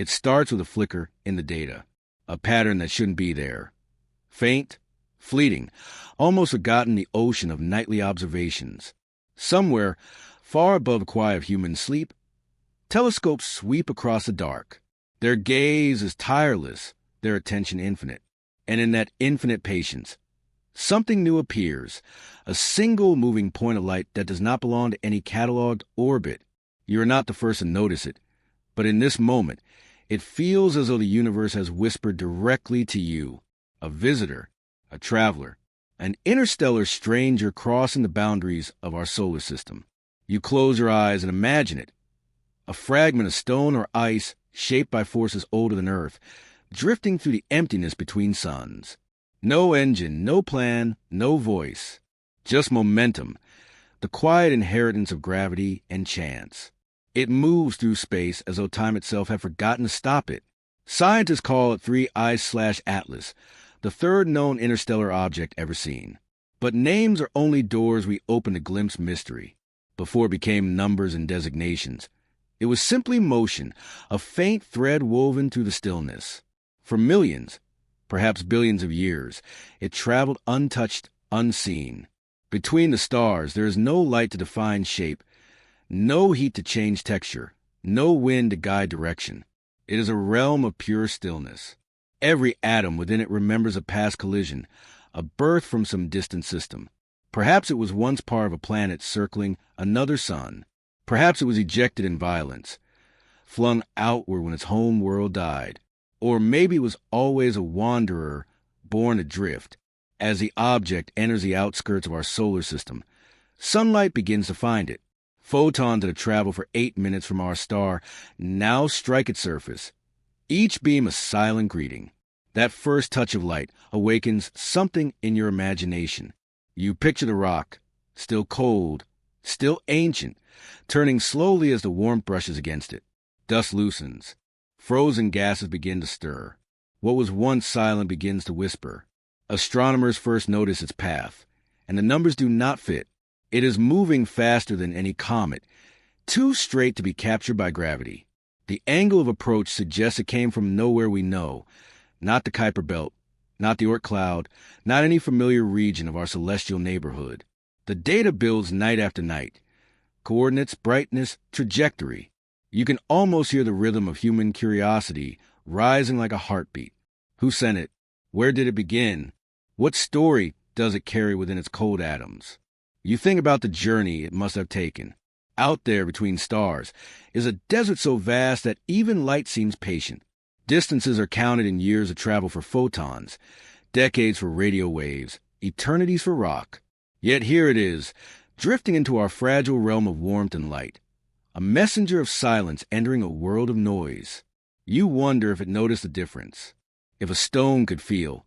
It starts with a flicker in the data, a pattern that shouldn't be there. Faint, fleeting, almost forgotten in the ocean of nightly observations. Somewhere, far above the quiet of human sleep, telescopes sweep across the dark. Their gaze is tireless, their attention infinite. And in that infinite patience, something new appears, a single moving point of light that does not belong to any cataloged orbit. You are not the first to notice it, but in this moment, it feels as though the universe has whispered directly to you, a visitor, a traveler, an interstellar stranger crossing the boundaries of our solar system. You close your eyes and imagine it, a fragment of stone or ice shaped by forces older than Earth, drifting through the emptiness between suns. No engine, no plan, no voice, just momentum, the quiet inheritance of gravity and chance. It moves through space as though time itself had forgotten to stop it. Scientists call it 3I/Atlas, the third known interstellar object ever seen. But names are only doors we open to glimpse mystery. Before it became numbers and designations, it was simply motion, a faint thread woven through the stillness. For millions, perhaps billions of years, it traveled untouched, unseen. Between the stars, there is no light to define shape, no heat to change texture, no wind to guide direction. It is a realm of pure stillness. Every atom within it remembers a past collision, a birth from some distant system. Perhaps it was once part of a planet circling another sun. Perhaps it was ejected in violence, flung outward when its home world died. Or maybe it was always a wanderer born adrift. As the object enters the outskirts of our solar system, sunlight begins to find it. Photons that have traveled for 8 minutes from our star now strike its surface, each beam a silent greeting. That first touch of light awakens something in your imagination. You picture the rock, still cold, still ancient, turning slowly as the warmth brushes against it. Dust loosens. Frozen gases begin to stir. What was once silent begins to whisper. Astronomers first notice its path, and the numbers do not fit. It is moving faster than any comet, too straight to be captured by gravity. The angle of approach suggests it came from nowhere we know, not the Kuiper Belt, not the Oort cloud, not any familiar region of our celestial neighborhood. The data builds night after night. Coordinates, brightness, trajectory. You can almost hear the rhythm of human curiosity rising like a heartbeat. Who sent it? Where did it begin? What story does it carry within its cold atoms? You think about the journey it must have taken. Out there between stars is a desert so vast that even light seems patient. Distances are counted in years of travel for photons, decades for radio waves, eternities for rock. Yet here it is, drifting into our fragile realm of warmth and light. A messenger of silence entering a world of noise. You wonder if it noticed the difference. If a stone could feel,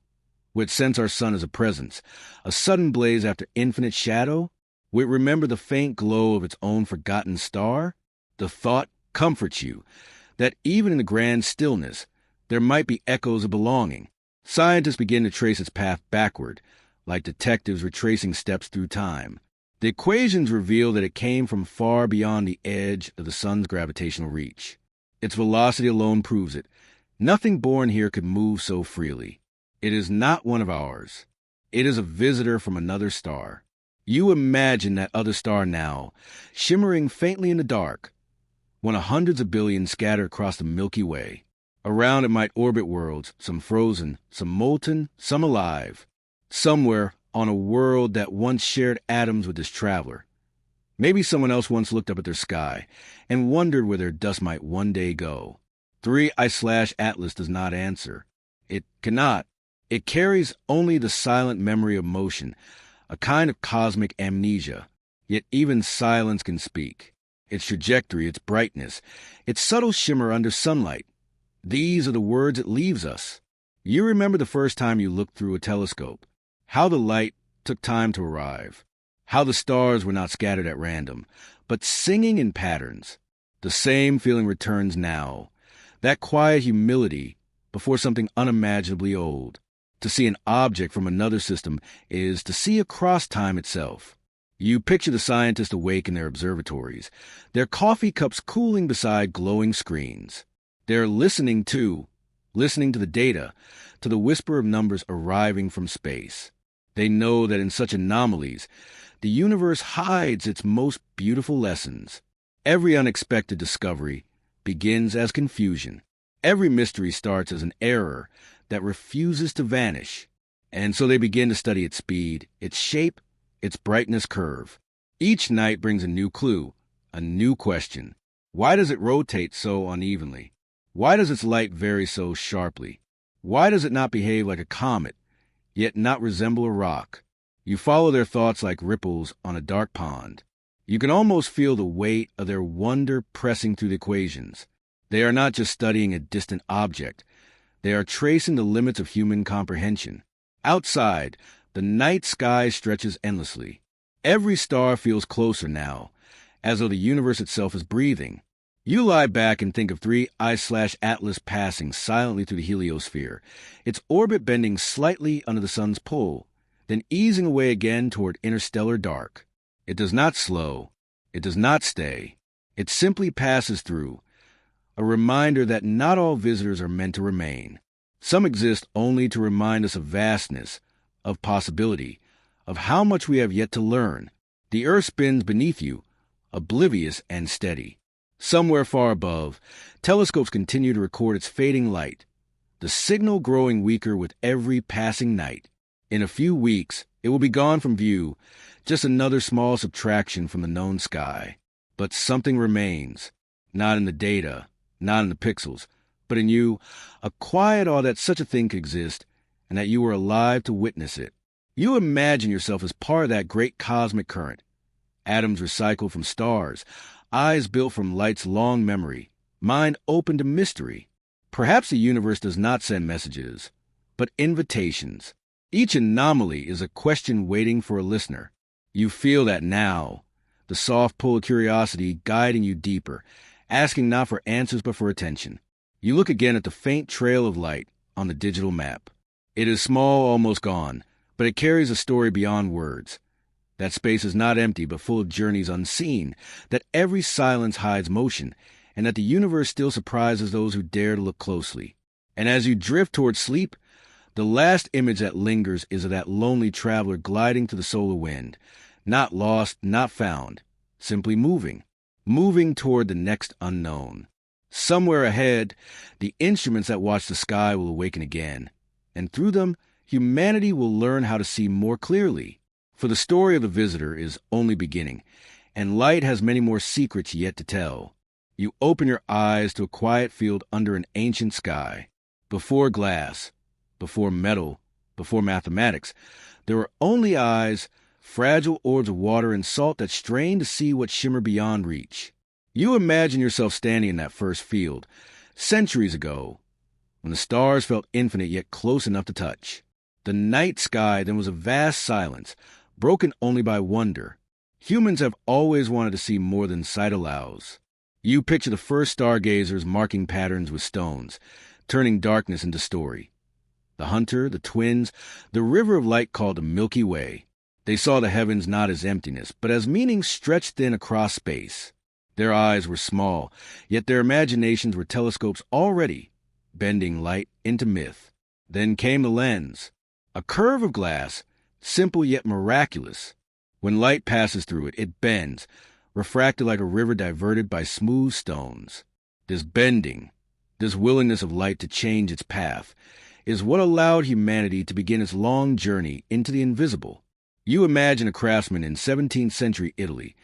would sense our sun as a presence, a sudden blaze after infinite shadow? Would it remember the faint glow of its own forgotten star? The thought comforts you, that even in the grand stillness, there might be echoes of belonging. Scientists begin to trace its path backward, like detectives retracing steps through time. The equations reveal that it came from far beyond the edge of the sun's gravitational reach. Its velocity alone proves it. Nothing born here could move so freely. It is not one of ours. It is a visitor from another star. You imagine that other star now, shimmering faintly in the dark, one of hundreds of billions scattered across the Milky Way. Around it might orbit worlds, some frozen, some molten, some alive. Somewhere on a world that once shared atoms with this traveler. Maybe someone else once looked up at their sky and wondered where their dust might one day go. 3I/Atlas does not answer. It cannot. It carries only the silent memory of motion, a kind of cosmic amnesia. Yet even silence can speak. Its trajectory, its brightness, its subtle shimmer under sunlight. These are the words it leaves us. You remember the first time you looked through a telescope. How the light took time to arrive. How the stars were not scattered at random, but singing in patterns. The same feeling returns now. That quiet humility before something unimaginably old. To see an object from another system is to see across time itself. You picture the scientists awake in their observatories, their coffee cups cooling beside glowing screens. They're listening to the data, to the whisper of numbers arriving from space. They know that in such anomalies, the universe hides its most beautiful lessons. Every unexpected discovery begins as confusion. Every mystery starts as an error that refuses to vanish. And so they begin to study its speed, its shape, its brightness curve. Each night brings a new clue, a new question. Why does it rotate so unevenly? Why does its light vary so sharply? Why does it not behave like a comet, yet not resemble a rock? You follow their thoughts like ripples on a dark pond. You can almost feel the weight of their wonder pressing through the equations. They are not just studying a distant object. They are tracing the limits of human comprehension. Outside, the night sky stretches endlessly. Every star feels closer now, as though the universe itself is breathing. You lie back and think of 3I/Atlas passing silently through the heliosphere, its orbit bending slightly under the sun's pull, then easing away again toward interstellar dark. It does not slow. It does not stay. It simply passes through, a reminder that not all visitors are meant to remain. Some exist only to remind us of vastness, of possibility, of how much we have yet to learn. The Earth spins beneath you, oblivious and steady. Somewhere far above, telescopes continue to record its fading light, the signal growing weaker with every passing night. In a few weeks, it will be gone from view, just another small subtraction from the known sky. But something remains, not in the data, not in the pixels, but in you, a quiet awe that such a thing could exist, and that you were alive to witness it. You imagine yourself as part of that great cosmic current. Atoms recycled from stars, eyes built from light's long memory, mind open to mystery. Perhaps the universe does not send messages, but invitations. Each anomaly is a question waiting for a listener. You feel that now, the soft pull of curiosity guiding you deeper, asking not for answers but for attention. You look again at the faint trail of light on the digital map. It is small, almost gone, but it carries a story beyond words. That space is not empty but full of journeys unseen, that every silence hides motion, and that the universe still surprises those who dare to look closely. And as you drift toward sleep, the last image that lingers is of that lonely traveler gliding to the solar wind, not lost, not found, simply moving toward the next unknown. Somewhere ahead, the instruments that watch the sky will awaken again, and through them, humanity will learn how to see more clearly. For the story of the visitor is only beginning, and light has many more secrets yet to tell. You open your eyes to a quiet field under an ancient sky. Before glass, before metal, before mathematics, there were only eyes, fragile orbs of water and salt that strain to see what shimmer beyond reach. You imagine yourself standing in that first field, centuries ago, when the stars felt infinite yet close enough to touch. The night sky then was a vast silence, broken only by wonder. Humans have always wanted to see more than sight allows. You picture the first stargazers marking patterns with stones, turning darkness into story. The hunter, the twins, the river of light called the Milky Way. They saw the heavens not as emptiness, but as meaning stretched thin across space. Their eyes were small, yet their imaginations were telescopes already, bending light into myth. Then came the lens, a curve of glass, simple yet miraculous. When light passes through it, it bends, refracted like a river diverted by smooth stones. This bending, this willingness of light to change its path, is what allowed humanity to begin its long journey into the invisible. You imagine a craftsman in 17th century Italy,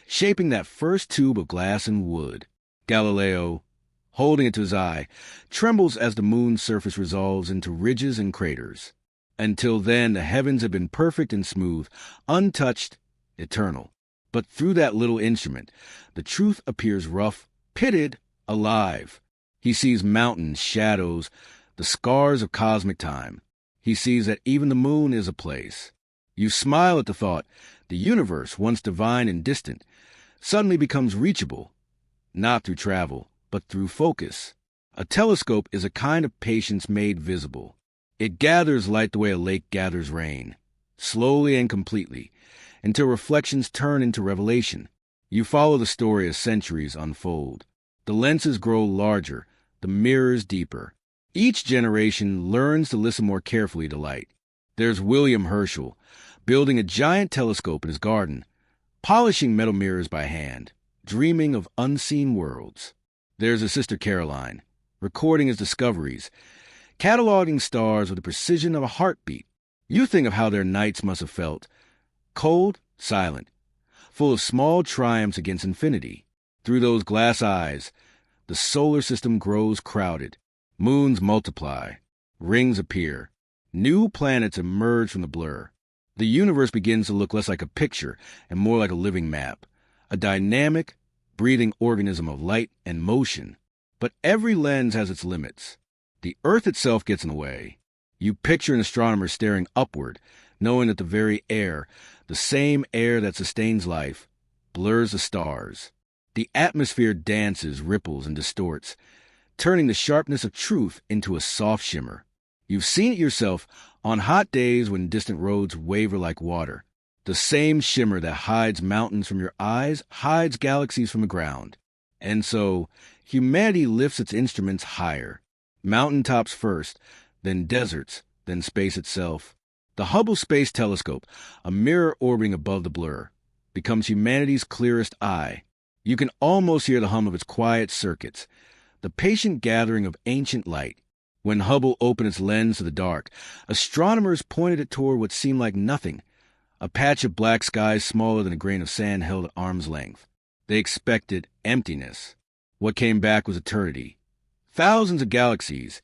shaping that first tube of glass and wood. Galileo, holding it to his eye, trembles as the moon's surface resolves into ridges and craters. Until then, the heavens have been perfect and smooth, untouched, eternal. But through that little instrument, the truth appears rough, pitted, alive. He sees mountains, shadows, the scars of cosmic time. He sees that even the moon is a place. You smile at the thought. The universe, once divine and distant, suddenly becomes reachable, not through travel, but through focus. A telescope is a kind of patience made visible. It gathers light the way a lake gathers rain, slowly and completely, until reflections turn into revelation. You follow the story as centuries unfold. The lenses grow larger, the mirrors deeper. Each generation learns to listen more carefully to light. There's William Herschel, building a giant telescope in his garden, polishing metal mirrors by hand, dreaming of unseen worlds. There's his sister Caroline, recording his discoveries, cataloging stars with the precision of a heartbeat. You think of how their nights must have felt. Cold, silent, full of small triumphs against infinity. Through those glass eyes, the solar system grows crowded. Moons multiply. Rings appear. New planets emerge from the blur. The universe begins to look less like a picture and more like a living map, a dynamic, breathing organism of light and motion. But every lens has its limits. The Earth itself gets in the way. You picture an astronomer staring upward, knowing that the very air, the same air that sustains life, blurs the stars. The atmosphere dances, ripples, and distorts, turning the sharpness of truth into a soft shimmer. You've seen it yourself on hot days when distant roads waver like water. The same shimmer that hides mountains from your eyes hides galaxies from the ground. And so, humanity lifts its instruments higher. Mountaintops first, then deserts, then space itself. The Hubble Space Telescope, a mirror orbiting above the blur, becomes humanity's clearest eye. You can almost hear the hum of its quiet circuits, the patient gathering of ancient light. When Hubble opened its lens to the dark, astronomers pointed it toward what seemed like nothing, a patch of black sky smaller than a grain of sand held at arm's length. They expected emptiness. What came back was eternity. Thousands of galaxies,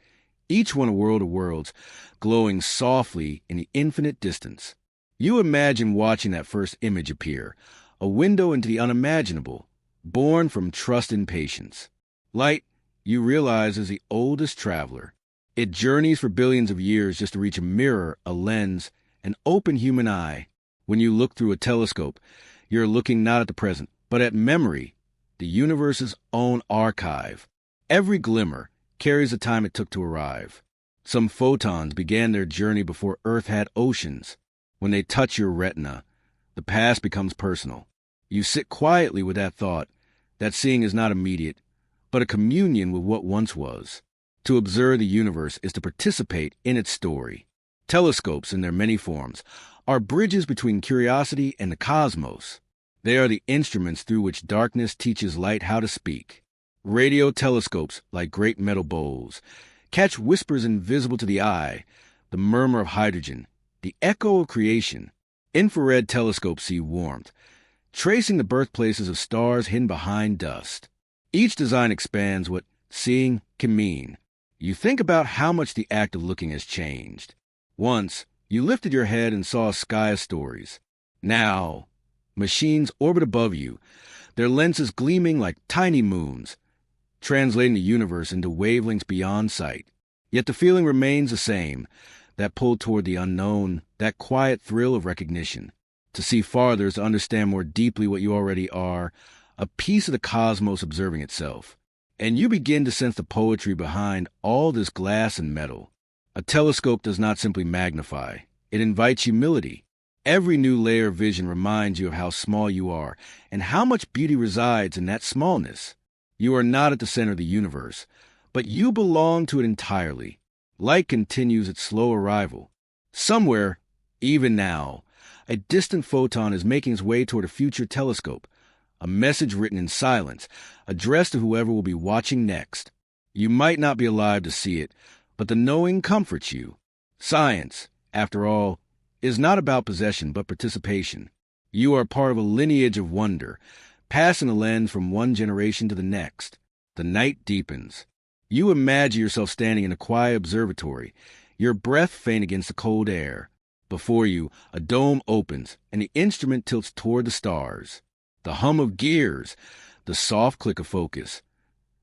each one a world of worlds, glowing softly in the infinite distance. You imagine watching that first image appear, a window into the unimaginable, born from trust and patience. Light, you realize, is the oldest traveler. It journeys for billions of years just to reach a mirror, a lens, an open human eye. When you look through a telescope, you're looking not at the present, but at memory, the universe's own archive. Every glimmer carries the time it took to arrive. Some photons began their journey before Earth had oceans. When they touch your retina, the past becomes personal. You sit quietly with that thought, that seeing is not immediate, but a communion with what once was. To observe the universe is to participate in its story. Telescopes, in their many forms, are bridges between curiosity and the cosmos. They are the instruments through which darkness teaches light how to speak. Radio telescopes, like great metal bowls, catch whispers invisible to the eye, the murmur of hydrogen, the echo of creation. Infrared telescopes see warmth, tracing the birthplaces of stars hidden behind dust. Each design expands what seeing can mean. You think about how much the act of looking has changed. Once, you lifted your head and saw a sky of stories. Now, machines orbit above you, their lenses gleaming like tiny moons, translating the universe into wavelengths beyond sight. Yet the feeling remains the same, that pull toward the unknown, that quiet thrill of recognition. To see farther is to understand more deeply what you already are, a piece of the cosmos observing itself. And you begin to sense the poetry behind all this glass and metal. A telescope does not simply magnify. It invites humility. Every new layer of vision reminds you of how small you are and how much beauty resides in that smallness. You are not at the center of the universe, but you belong to it entirely. Light continues its slow arrival. Somewhere, even now, a distant photon is making its way toward a future telescope, a message written in silence, addressed to whoever will be watching next. You might not be alive to see it, but the knowing comforts you. Science, after all, is not about possession but participation. You are part of a lineage of wonder, passing the lens from one generation to the next. The night deepens. You imagine yourself standing in a quiet observatory, your breath faint against the cold air. Before you, a dome opens, and the instrument tilts toward the stars. The hum of gears, the soft click of focus.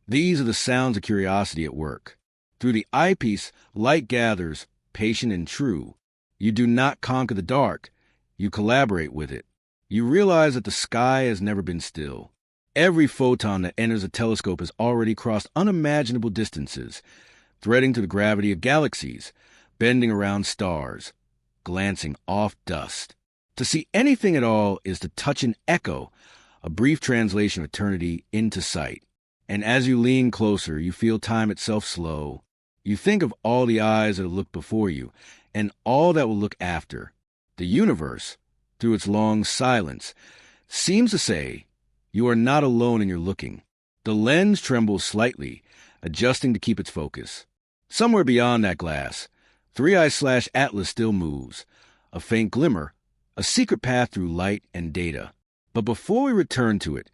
These are the sounds of curiosity at work. Through the eyepiece, light gathers, patient and true. You do not conquer the dark. You collaborate with it. You realize that the sky has never been still. Every photon that enters a telescope has already crossed unimaginable distances, threading through the gravity of galaxies, bending around stars, glancing off dust. To see anything at all is to touch an echo, a brief translation of eternity into sight. And as you lean closer, you feel time itself slow. You think of all the eyes that have looked before you, and all that will look after. The universe, through its long silence, seems to say, you are not alone in your looking. The lens trembles slightly, adjusting to keep its focus. Somewhere beyond that glass, 3IATLAS still moves, a faint glimmer, a secret path through light and data. But before we return to it,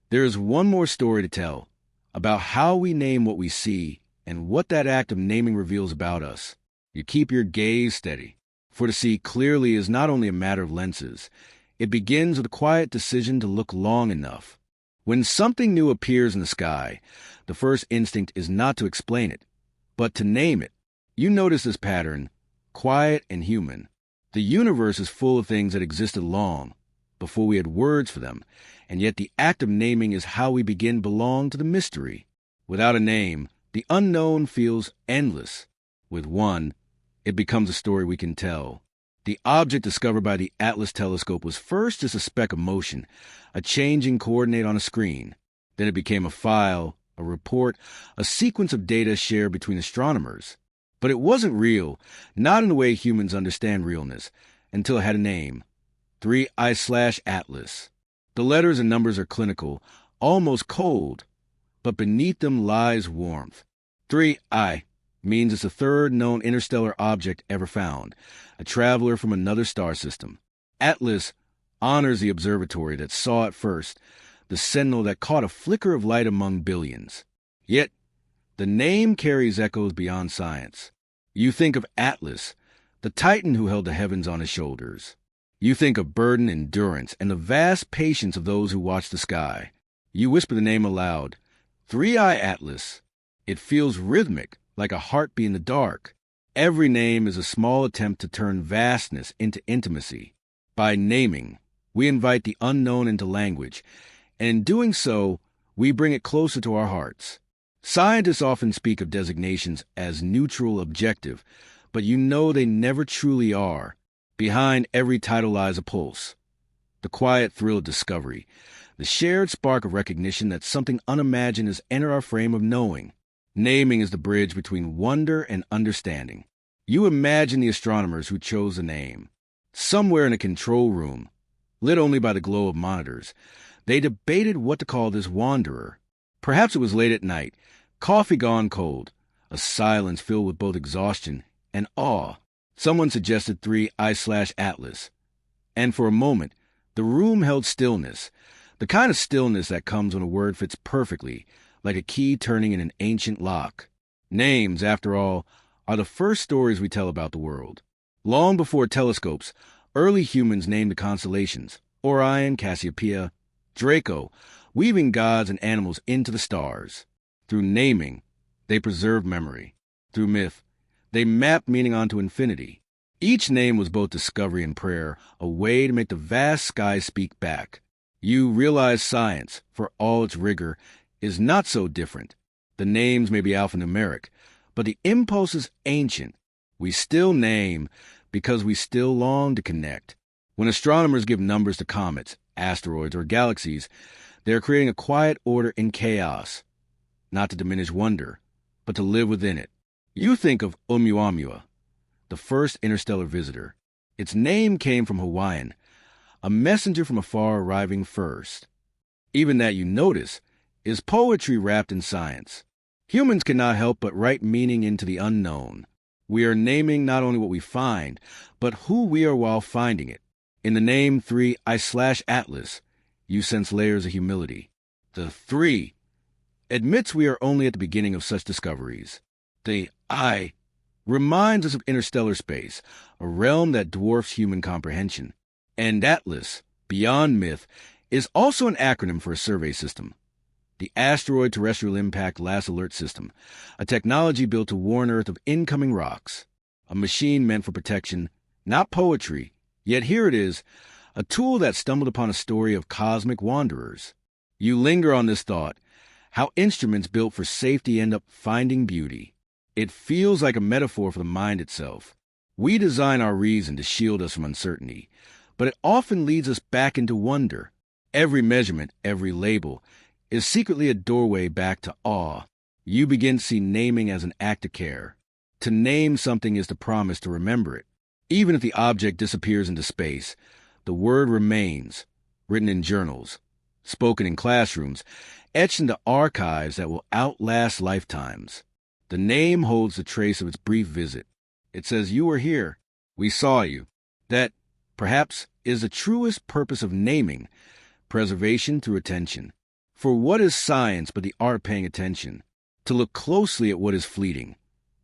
there is one more story to tell, about how we name what we see and what that act of naming reveals about us. You keep your gaze steady, for to see clearly is not only a matter of lenses. It begins with a quiet decision to look long enough. When something new appears in the sky, the first instinct is not to explain it, but to name it. You notice this pattern, quiet and human. The universe is full of things that existed long, before we had words for them, and yet the act of naming is how we begin belong to the mystery. Without a name, the unknown feels endless. With one, it becomes a story we can tell. The object discovered by the Atlas telescope was first just a speck of motion, a changing coordinate on a screen. Then it became a file, a report, a sequence of data shared between astronomers. But it wasn't real, not in the way humans understand realness, until it had a name. 3I/Atlas. The letters and numbers are clinical, almost cold, but beneath them lies warmth. 3I means it's the third known interstellar object ever found, a traveler from another star system. Atlas honors the observatory that saw it first, the sentinel that caught a flicker of light among billions. Yet, the name carries echoes beyond science. You think of Atlas, the titan who held the heavens on his shoulders. You think of burden, endurance, and the vast patience of those who watch the sky. You whisper the name aloud, 3I/Atlas. It feels rhythmic, like a heartbeat in the dark. Every name is a small attempt to turn vastness into intimacy. By naming, we invite the unknown into language, and in doing so, we bring it closer to our hearts. Scientists often speak of designations as neutral, objective, but you know they never truly are. Behind every title lies a pulse, the quiet thrill of discovery, the shared spark of recognition that something unimagined has entered our frame of knowing. Naming is the bridge between wonder and understanding. You imagine the astronomers who chose the name. Somewhere in a control room, lit only by the glow of monitors, they debated what to call this wanderer. Perhaps it was late at night, coffee gone cold, a silence filled with both exhaustion and awe. Someone suggested 3I/Atlas. And for a moment, the room held stillness, the kind of stillness that comes when a word fits perfectly, like a key turning in an ancient lock. Names, after all, are the first stories we tell about the world. Long before telescopes, early humans named the constellations, Orion, Cassiopeia, Draco, weaving gods and animals into the stars. Through naming, they preserved memory. Through myth, they mapped meaning onto infinity. Each name was both discovery and prayer, a way to make the vast sky speak back. You realize science, for all its rigor, is not so different. The names may be alphanumeric, but the impulse is ancient. We still name because we still long to connect. When astronomers give numbers to comets, asteroids, or galaxies, they are creating a quiet order in chaos, not to diminish wonder, but to live within it. You think of Oumuamua, the first interstellar visitor. Its name came from Hawaiian, a messenger from afar arriving first. Even that, you notice, is poetry wrapped in science. Humans cannot help but write meaning into the unknown. We are naming not only what we find, but who we are while finding it. In the name 3I/Atlas, you sense layers of humility. The 3 admits we are only at the beginning of such discoveries. The I reminds us of interstellar space, a realm that dwarfs human comprehension. And Atlas, beyond myth, is also an acronym for a survey system. The Asteroid Terrestrial Impact Last Alert System, a technology built to warn Earth of incoming rocks. A machine meant for protection, not poetry. Yet here it is, a tool that stumbled upon a story of cosmic wanderers. You linger on this thought, how instruments built for safety end up finding beauty. It feels like a metaphor for the mind itself. We design our reason to shield us from uncertainty, but it often leads us back into wonder. Every measurement, every label, is secretly a doorway back to awe. You begin to see naming as an act of care. To name something is to promise to remember it. Even if the object disappears into space, the word remains, written in journals, spoken in classrooms, etched into archives that will outlast lifetimes. The name holds the trace of its brief visit. It says, "You were here. We saw you." That, perhaps, is the truest purpose of naming, preservation through attention. For what is science but the art of paying attention? To look closely at what is fleeting,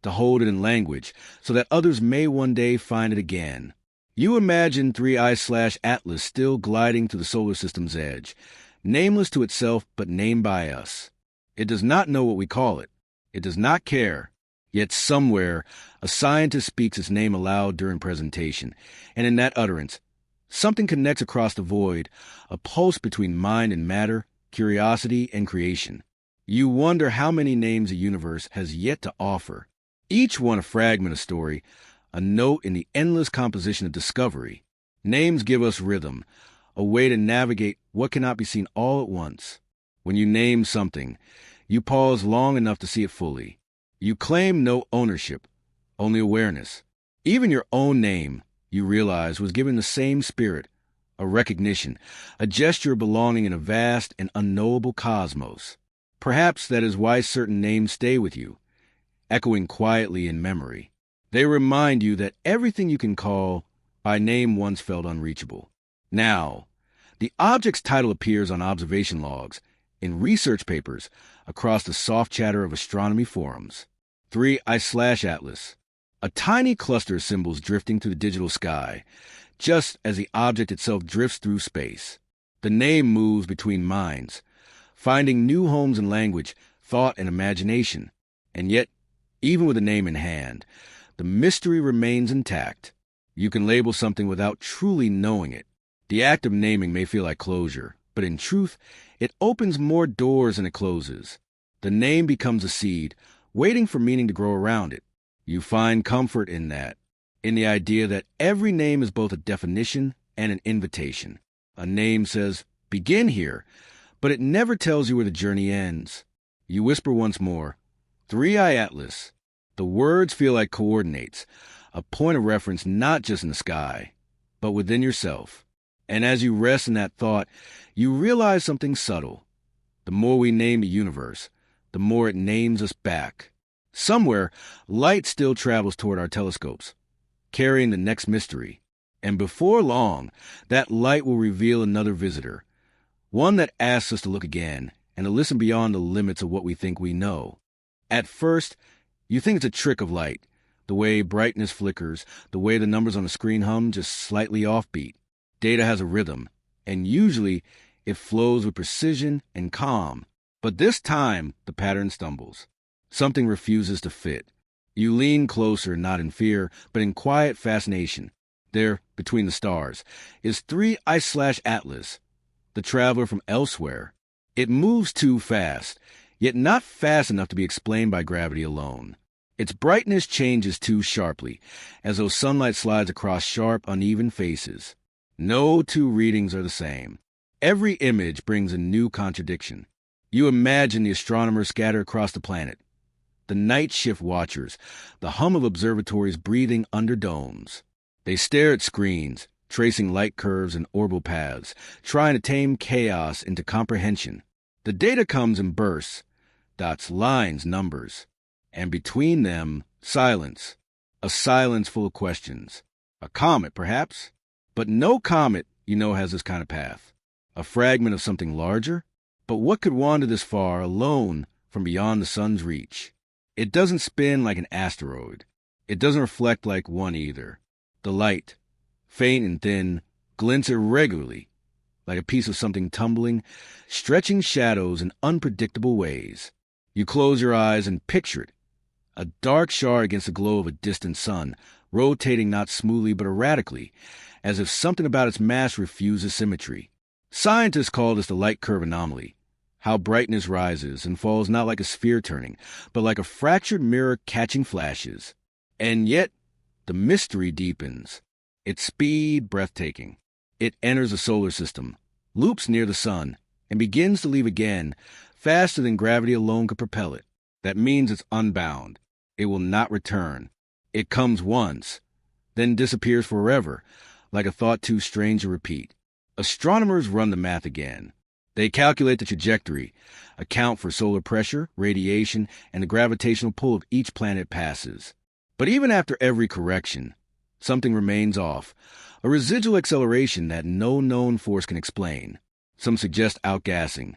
to hold it in language so that others may one day find it again. You imagine 3I/Atlas still gliding to the solar system's edge, nameless to itself but named by us. It does not know what we call it. It does not care. Yet somewhere, a scientist speaks its name aloud during presentation, and in that utterance, something connects across the void, a pulse between mind and matter, curiosity and creation. You wonder how many names the universe has yet to offer, each one a fragment of story, a note in the endless composition of discovery. Names give us rhythm, a way to navigate what cannot be seen all at once. When you name something, you pause long enough to see it fully. You claim no ownership, only awareness. Even your own name, you realize, was given the same spirit, a recognition, a gesture of belonging in a vast and unknowable cosmos. Perhaps that is why certain names stay with you, echoing quietly in memory. They remind you that everything you can call by name once felt unreachable. Now, the object's title appears on observation logs, in research papers, across the soft chatter of astronomy forums. 3I/Atlas, a tiny cluster of symbols drifting through the digital sky, just as the object itself drifts through space. The name moves between minds, finding new homes in language, thought, and imagination. And yet, even with a name in hand, the mystery remains intact. You can label something without truly knowing it. The act of naming may feel like closure, but in truth, it opens more doors than it closes. The name becomes a seed, waiting for meaning to grow around it. You find comfort in that, in the idea that every name is both a definition and an invitation. A name says, "Begin here," but it never tells you where the journey ends. You whisper once more, 3IATLAS. The words feel like coordinates, a point of reference not just in the sky, but within yourself. And as you rest in that thought, you realize something subtle. The more we name the universe, the more it names us back. Somewhere, light still travels toward our telescopes, carrying the next mystery. And before long, that light will reveal another visitor, one that asks us to look again and to listen beyond the limits of what we think we know. At first, you think it's a trick of light, the way brightness flickers, the way the numbers on the screen hum just slightly offbeat. Data has a rhythm, and usually it flows with precision and calm. But this time, the pattern stumbles. Something refuses to fit. You lean closer, not in fear, but in quiet fascination. There, between the stars, is 3I/Atlas, the traveler from elsewhere. It moves too fast, yet not fast enough to be explained by gravity alone. Its brightness changes too sharply, as though sunlight slides across sharp, uneven faces. No two readings are the same. Every image brings a new contradiction. You imagine the astronomers scattered across the planet, the night shift watchers, the hum of observatories breathing under domes. They stare at screens, tracing light curves and orbital paths, trying to tame chaos into comprehension. The data comes in bursts, dots, lines, numbers. And between them, silence. A silence full of questions. A comet, perhaps? But no comet, has this kind of path. A fragment of something larger? But what could wander this far alone from beyond the sun's reach? It doesn't spin like an asteroid. It doesn't reflect like one either. The light, faint and thin, glints irregularly, like a piece of something tumbling, stretching shadows in unpredictable ways. You close your eyes and picture it. A dark shard against the glow of a distant sun, rotating not smoothly but erratically, as if something about its mass refuses symmetry. Scientists call this the light curve anomaly, how brightness rises and falls not like a sphere turning, but like a fractured mirror catching flashes. And yet, the mystery deepens. Its speed breathtaking. It enters the solar system, loops near the sun, and begins to leave again, faster than gravity alone could propel it. That means it's unbound. It will not return. It comes once, then disappears forever, like a thought too strange to repeat. Astronomers run the math again. They calculate the trajectory, account for solar pressure, radiation, and the gravitational pull of each planet it passes. But even after every correction, something remains off, a residual acceleration that no known force can explain. Some suggest outgassing,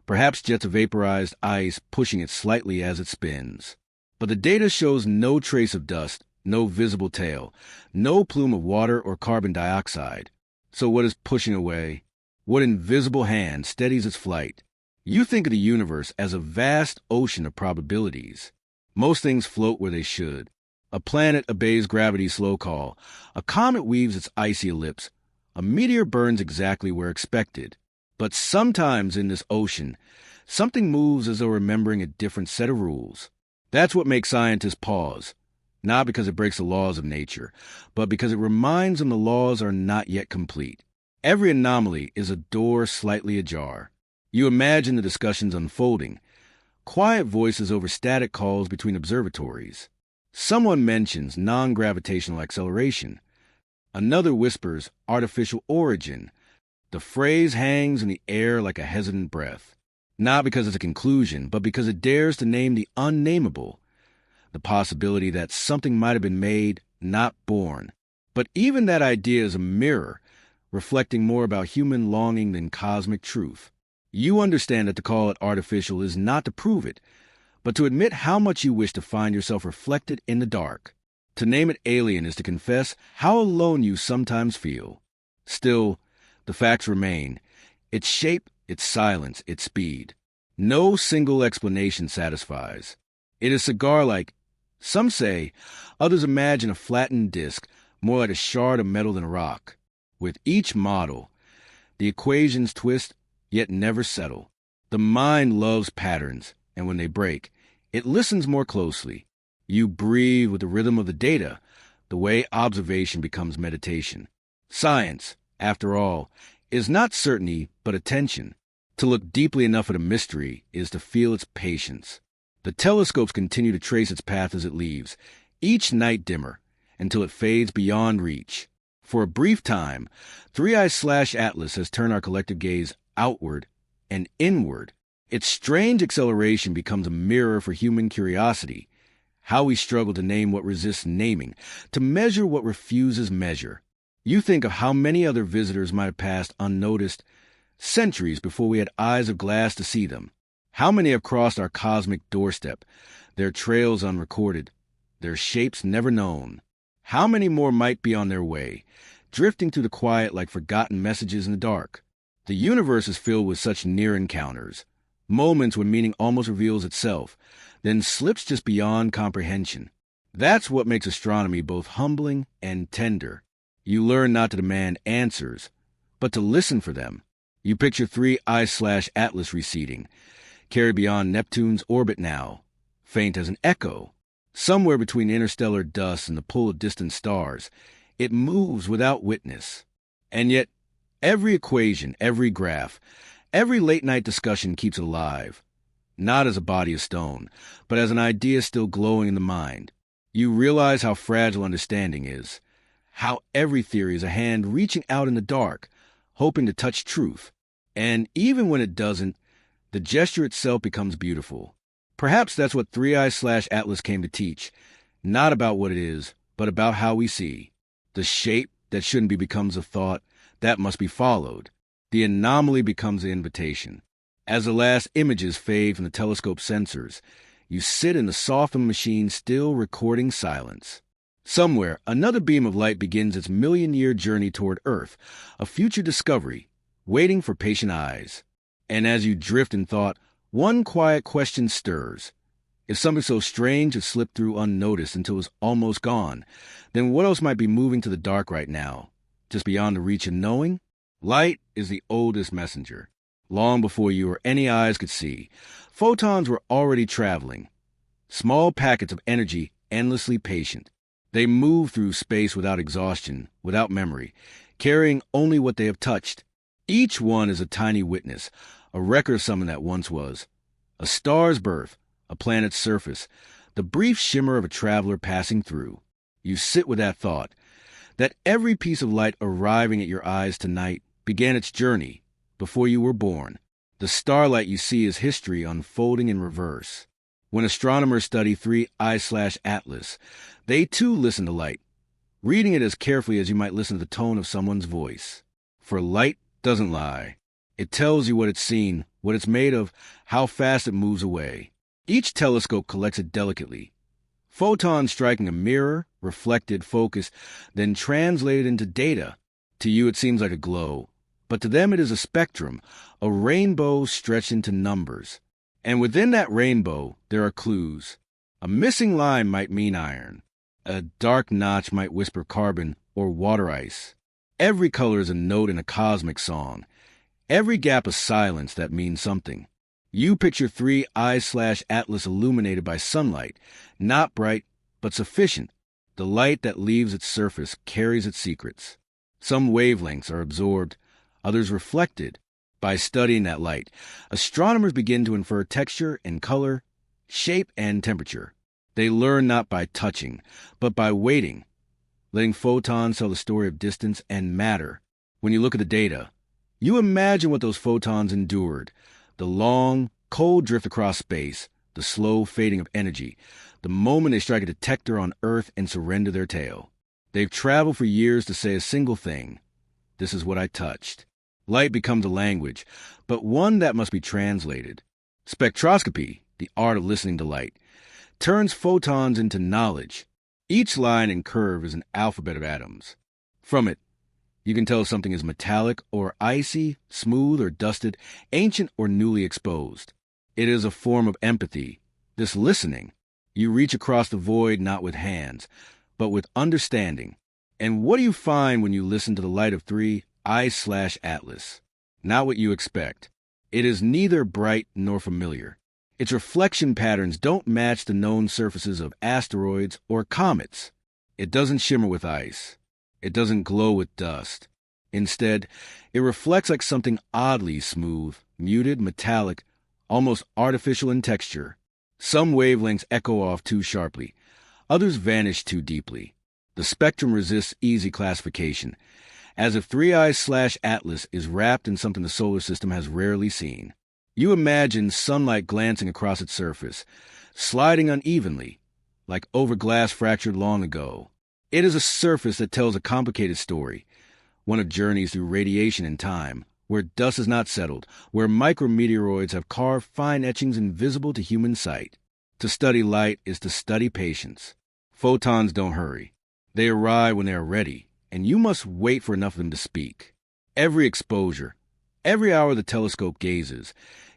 perhaps jets of vaporized ice pushing it slightly as it spins. But the data shows no trace of dust, no visible tail, no plume of water or carbon dioxide. So what is pushing away? What invisible hand steadies its flight? You think of the universe as a vast ocean of probabilities. Most things float where they should. A planet obeys gravity's slow call. A comet weaves its icy ellipse. A meteor burns exactly where expected. But sometimes in this ocean, something moves as though remembering a different set of rules. That's what makes scientists pause. Not because it breaks the laws of nature, but because it reminds them the laws are not yet complete. Every anomaly is a door slightly ajar. You imagine the discussions unfolding, quiet voices over static calls between observatories. Someone mentions non-gravitational acceleration. Another whispers artificial origin. The phrase hangs in the air like a hesitant breath. Not because it's a conclusion, but because it dares to name the unnameable. The possibility that something might have been made, not born. But even that idea is a mirror, reflecting more about human longing than cosmic truth. You understand that to call it artificial is not to prove it, but to admit how much you wish to find yourself reflected in the dark. To name it alien is to confess how alone you sometimes feel. Still, the facts remain. Its shape, its silence, its speed. No single explanation satisfies. It is cigar-like. Some say, others imagine a flattened disc, more like a shard of metal than a rock. With each model, the equations twist, yet never settle. The mind loves patterns, and when they break, it listens more closely. You breathe with the rhythm of the data, the way observation becomes meditation. Science, after all, is not certainty, but attention. To look deeply enough at a mystery is to feel its patience. The telescopes continue to trace its path as it leaves, each night dimmer, until it fades beyond reach. For a brief time, 3IATLAS has turned our collective gaze outward and inward. Its strange acceleration becomes a mirror for human curiosity. How we struggle to name what resists naming, to measure what refuses measure. You think of how many other visitors might have passed unnoticed, centuries before we had eyes of glass to see them. How many have crossed our cosmic doorstep, their trails unrecorded, their shapes never known? How many more might be on their way, drifting through the quiet like forgotten messages in the dark? The universe is filled with such near encounters, moments when meaning almost reveals itself, then slips just beyond comprehension. That's what makes astronomy both humbling and tender. You learn not to demand answers, but to listen for them. You picture 3I/Atlas receding, carried beyond Neptune's orbit now, faint as an echo. Somewhere between interstellar dust and the pull of distant stars, it moves without witness. And yet, every equation, every graph, every late-night discussion keeps it alive. Not as a body of stone, but as an idea still glowing in the mind. You realize how fragile understanding is, how every theory is a hand reaching out in the dark, hoping to touch truth. And even when it doesn't, the gesture itself becomes beautiful. Perhaps that's what 3I/Atlas came to teach, not about what it is, but about how we see. The shape that shouldn't be becomes a thought that must be followed. The anomaly becomes the invitation. As the last images fade from the telescope sensors, you sit in the softened machine still recording silence. Somewhere, another beam of light begins its million-year journey toward Earth, a future discovery, waiting for patient eyes. And as you drift in thought, one quiet question stirs. If something so strange has slipped through unnoticed until it's almost gone, then what else might be moving to the dark right now, just beyond the reach of knowing? Light is the oldest messenger. Long before you or any eyes could see, photons were already traveling. Small packets of energy, endlessly patient. They move through space without exhaustion, without memory, carrying only what they have touched. Each one is a tiny witness, a record of something that once was, a star's birth, a planet's surface, the brief shimmer of a traveler passing through. You sit with that thought, that every piece of light arriving at your eyes tonight began its journey before you were born. The starlight you see is history unfolding in reverse. When astronomers study 3I/Atlas, they too listen to light, reading it as carefully as you might listen to the tone of someone's voice. For light doesn't lie. It tells you what it's seen, what it's made of, how fast it moves away. Each telescope collects it delicately. Photons striking a mirror, reflected, focused, then translated into data. To you it seems like a glow, but to them it is a spectrum, a rainbow stretched into numbers. And within that rainbow there are clues. A missing line might mean iron. A dark notch might whisper carbon or water ice. Every color is a note in a cosmic song. Every gap a silence that means something. You picture 3I/Atlas illuminated by sunlight, not bright, but sufficient. The light that leaves its surface carries its secrets. Some wavelengths are absorbed, others reflected. By studying that light, astronomers begin to infer texture and color, shape and temperature. They learn not by touching, but by waiting, letting photons tell the story of distance and matter. When you look at the data, you imagine what those photons endured, the long, cold drift across space, the slow fading of energy, the moment they strike a detector on Earth and surrender their tail. They've traveled for years to say a single thing. This is what I touched. Light becomes a language, but one that must be translated. Spectroscopy, the art of listening to light, turns photons into knowledge. Each line and curve is an alphabet of atoms. From it, you can tell if something is metallic or icy, smooth or dusted, ancient or newly exposed. It is a form of empathy, this listening. You reach across the void not with hands, but with understanding. And what do you find when you listen to the light of 3I/Atlas? Not what you expect. It is neither bright nor familiar. Its reflection patterns don't match the known surfaces of asteroids or comets. It doesn't shimmer with ice. It doesn't glow with dust. Instead, it reflects like something oddly smooth, muted, metallic, almost artificial in texture. Some wavelengths echo off too sharply. Others vanish too deeply. The spectrum resists easy classification, as if 3I/Atlas is wrapped in something the solar system has rarely seen. You imagine sunlight glancing across its surface, sliding unevenly, like over glass fractured long ago. It is a surface that tells a complicated story, one of journeys through radiation and time, where dust is not settled, where micrometeoroids have carved fine etchings invisible to human sight. To study light is to study patience. Photons don't hurry. They arrive when they are ready, and you must wait for enough of them to speak. Every exposure, every hour the telescope gazes,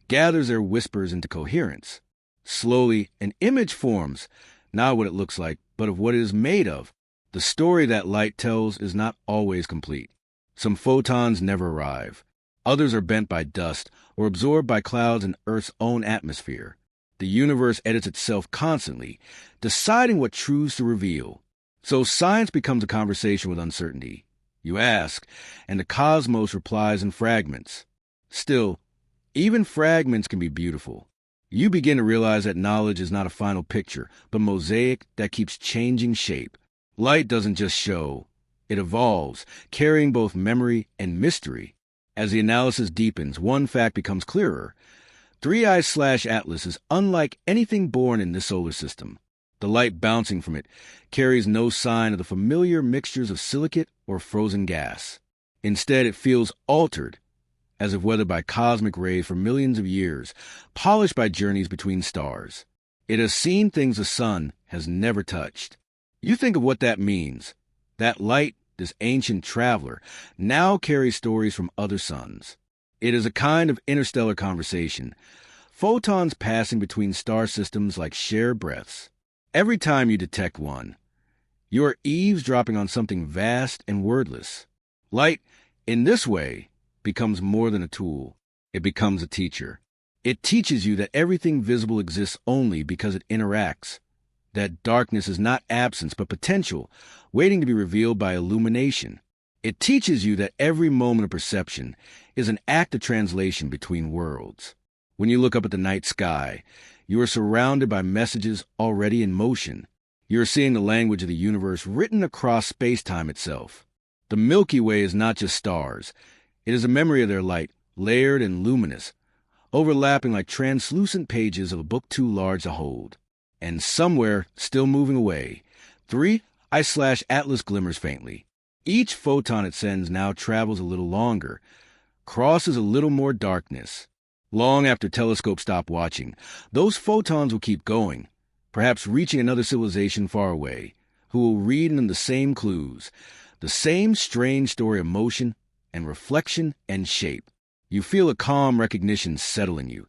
gathers their whispers into coherence. Slowly, an image forms, not what it looks like, but of what it is made of. The story that light tells is not always complete. Some photons never arrive. Others are bent by dust or absorbed by clouds in Earth's own atmosphere. The universe edits itself constantly, deciding what truths to reveal. So science becomes a conversation with uncertainty. You ask, and the cosmos replies in fragments. Still, even fragments can be beautiful. You begin to realize that knowledge is not a final picture, but mosaic that keeps changing shape. Light doesn't just show. It evolves, carrying both memory and mystery. As the analysis deepens, one fact becomes clearer. 3I/Atlas is unlike anything born in this solar system. The light bouncing from it carries no sign of the familiar mixtures of silicate or frozen gas. Instead, it feels altered, as if weathered by cosmic rays for millions of years, polished by journeys between stars. It has seen things the sun has never touched. You think of what that means. That light, this ancient traveler, now carries stories from other suns. It is a kind of interstellar conversation, photons passing between star systems like shared breaths. Every time you detect one, you are eavesdropping on something vast and wordless. Light, in this way, becomes more than a tool. It becomes a teacher. It teaches you that everything visible exists only because it interacts, that darkness is not absence but potential, waiting to be revealed by illumination. It teaches you that every moment of perception is an act of translation between worlds. When you look up at the night sky, you are surrounded by messages already in motion. You are seeing the language of the universe written across space-time itself. The Milky Way is not just stars. It is a memory of their light, layered and luminous, overlapping like translucent pages of a book too large to hold. And somewhere, still moving away, 3I/Atlas glimmers faintly. Each photon it sends now travels a little longer, crosses a little more darkness. Long after telescopes stop watching, those photons will keep going, perhaps reaching another civilization far away, who will read in them the same clues, the same strange story of motion and reflection and shape. You feel a calm recognition settle in you,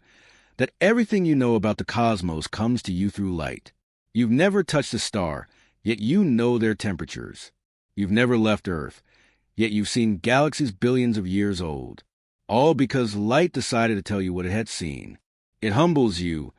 that everything you know about the cosmos comes to you through light. You've never touched a star, yet you know their temperatures. You've never left Earth, yet you've seen galaxies billions of years old, all because light decided to tell you what it had seen. It humbles you,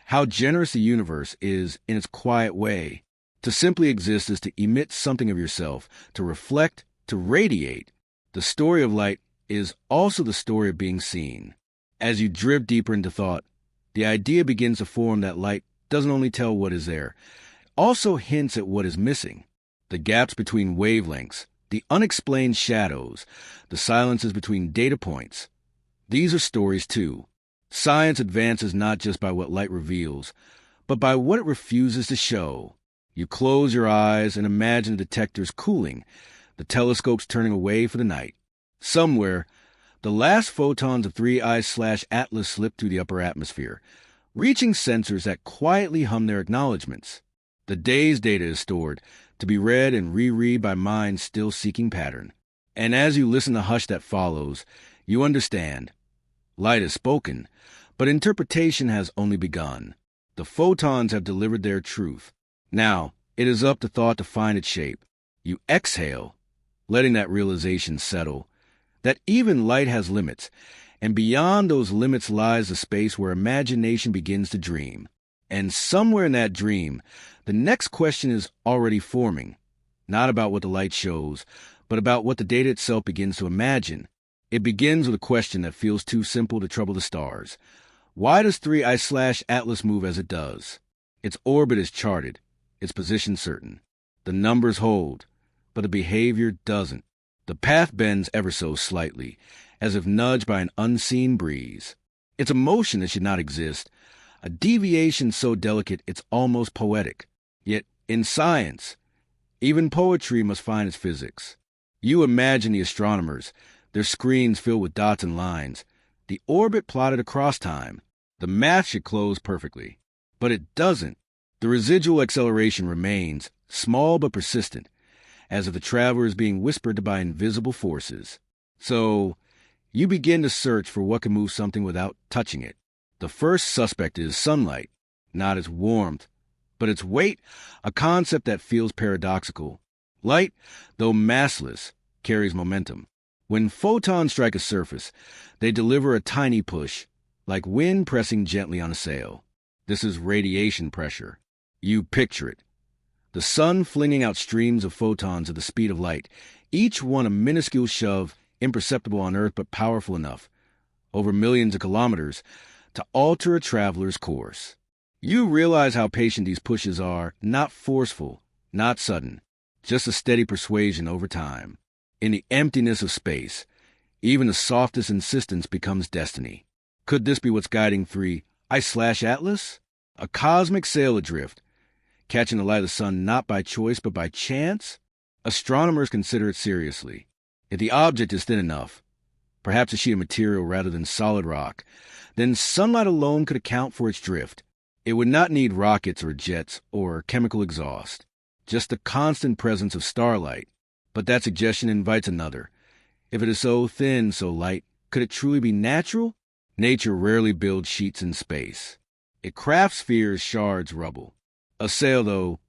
how generous the universe is in its quiet way. To simply exist is to emit something of yourself, to reflect, to radiate. The story of light is also the story of being seen. As you drift deeper into thought, the idea begins to form that light doesn't only tell what is there, it also hints at what is missing. The gaps between wavelengths, the unexplained shadows, the silences between data points. These are stories too. Science advances not just by what light reveals, but by what it refuses to show. You close your eyes and imagine the detectors cooling, the telescopes turning away for the night. Somewhere, the last photons of 3I/Atlas slip through the upper atmosphere, reaching sensors that quietly hum their acknowledgments. The day's data is stored, to be read and reread by minds still seeking pattern. And as you listen to the hush that follows, you understand. Light has spoken, but interpretation has only begun. The photons have delivered their truth. Now, it is up to thought to find its shape. You exhale, letting that realization settle, that even light has limits, and beyond those limits lies the space where imagination begins to dream. And somewhere in that dream, the next question is already forming, not about what the light shows, but about what the data itself begins to imagine. It begins with a question that feels too simple to trouble the stars. Why does 3I/Atlas move as it does? Its orbit is charted, its position certain. The numbers hold, but the behavior doesn't. The path bends ever so slightly, as if nudged by an unseen breeze. It's a motion that should not exist, a deviation so delicate it's almost poetic. Yet, in science, even poetry must find its physics. You imagine the astronomers, their screens filled with dots and lines, the orbit plotted across time. The math should close perfectly. But it doesn't. The residual acceleration remains, small but persistent, as if the traveler is being whispered by invisible forces. So, you begin to search for what can move something without touching it. The first suspect is sunlight, not its warmth, but its weight, a concept that feels paradoxical. Light, though massless, carries momentum. When photons strike a surface, they deliver a tiny push, like wind pressing gently on a sail. This is radiation pressure. You picture it. The sun flinging out streams of photons at the speed of light, each one a minuscule shove, imperceptible on Earth but powerful enough, over millions of kilometers, to alter a traveler's course. You realize how patient these pushes are, not forceful, not sudden, just a steady persuasion over time. In the emptiness of space, even the softest insistence becomes destiny. Could this be what's guiding 3I/Atlas? A cosmic sail adrift, catching the light of the sun not by choice but by chance? Astronomers consider it seriously. If the object is thin enough, perhaps a sheet of material rather than solid rock, then sunlight alone could account for its drift. It would not need rockets or jets or chemical exhaust, just the constant presence of starlight. But that suggestion invites another. If it is so thin, so light, could it truly be natural? Nature rarely builds sheets in space. It crafts spheres, shards, rubble. A sail, though,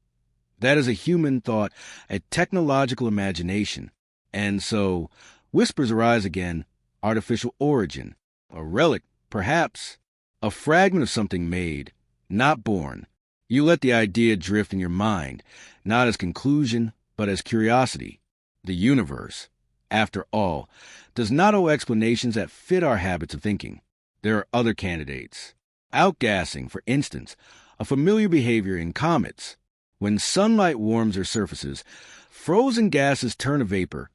that is a human thought, a technological imagination. And so, whispers arise again, artificial origin, a relic, perhaps, a fragment of something made, not born. You let the idea drift in your mind, not as conclusion, but as curiosity. The universe, after all, does not owe explanations that fit our habits of thinking. There are other candidates. Outgassing, for instance, a familiar behavior in comets. When sunlight warms their surfaces, frozen gases turn to vapor,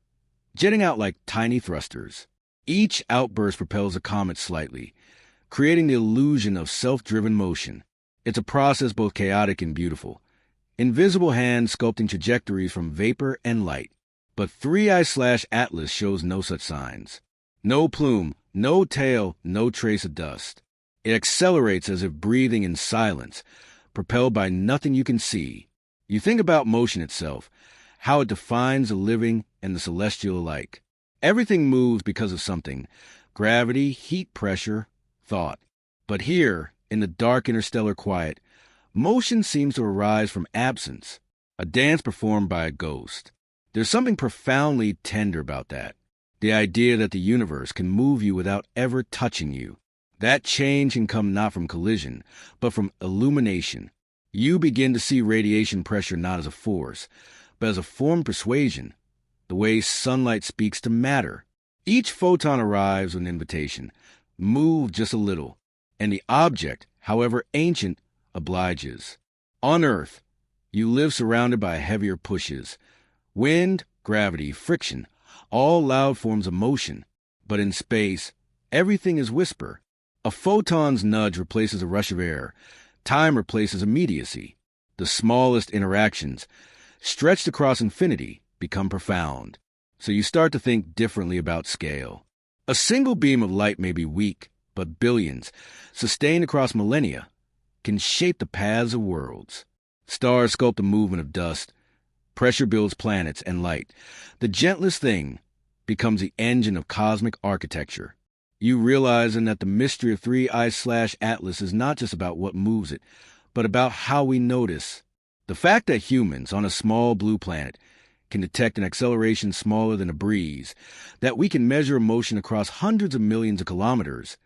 jetting out like tiny thrusters. Each outburst propels a comet slightly, creating the illusion of self-driven motion. It's a process both chaotic and beautiful. Invisible hands sculpting trajectories from vapor and light. But 3IATLAS shows no such signs. No plume, no tail, no trace of dust. It accelerates as if breathing in silence, propelled by nothing you can see. You think about motion itself, how it defines the living and the celestial alike. Everything moves because of something: gravity, heat, pressure, thought. But here, in the dark interstellar quiet, motion seems to arise from absence, a dance performed by a ghost. There's something profoundly tender about that. The idea that the universe can move you without ever touching you. That change can come not from collision, but from illumination. You begin to see radiation pressure not as a force, but as a form of persuasion, the way sunlight speaks to matter. Each photon arrives with an invitation: move just a little, and the object, however ancient, obliges. On Earth, you live surrounded by heavier pushes. Wind, gravity, friction, all loud forms of motion. But in space, everything is whisper. A photon's nudge replaces a rush of air. Time replaces immediacy. The smallest interactions, stretched across infinity, become profound. So you start to think differently about scale. A single beam of light may be weak, but billions, sustained across millennia, can shape the paths of worlds. Stars sculpt the movement of dust. Pressure builds planets and light. The gentlest thing becomes the engine of cosmic architecture. You realizing that the mystery of 3I/Atlas is not just about what moves it, but about how we notice. The fact that humans on a small blue planet can detect an acceleration smaller than a breeze, that we can measure motion across hundreds of millions of kilometers,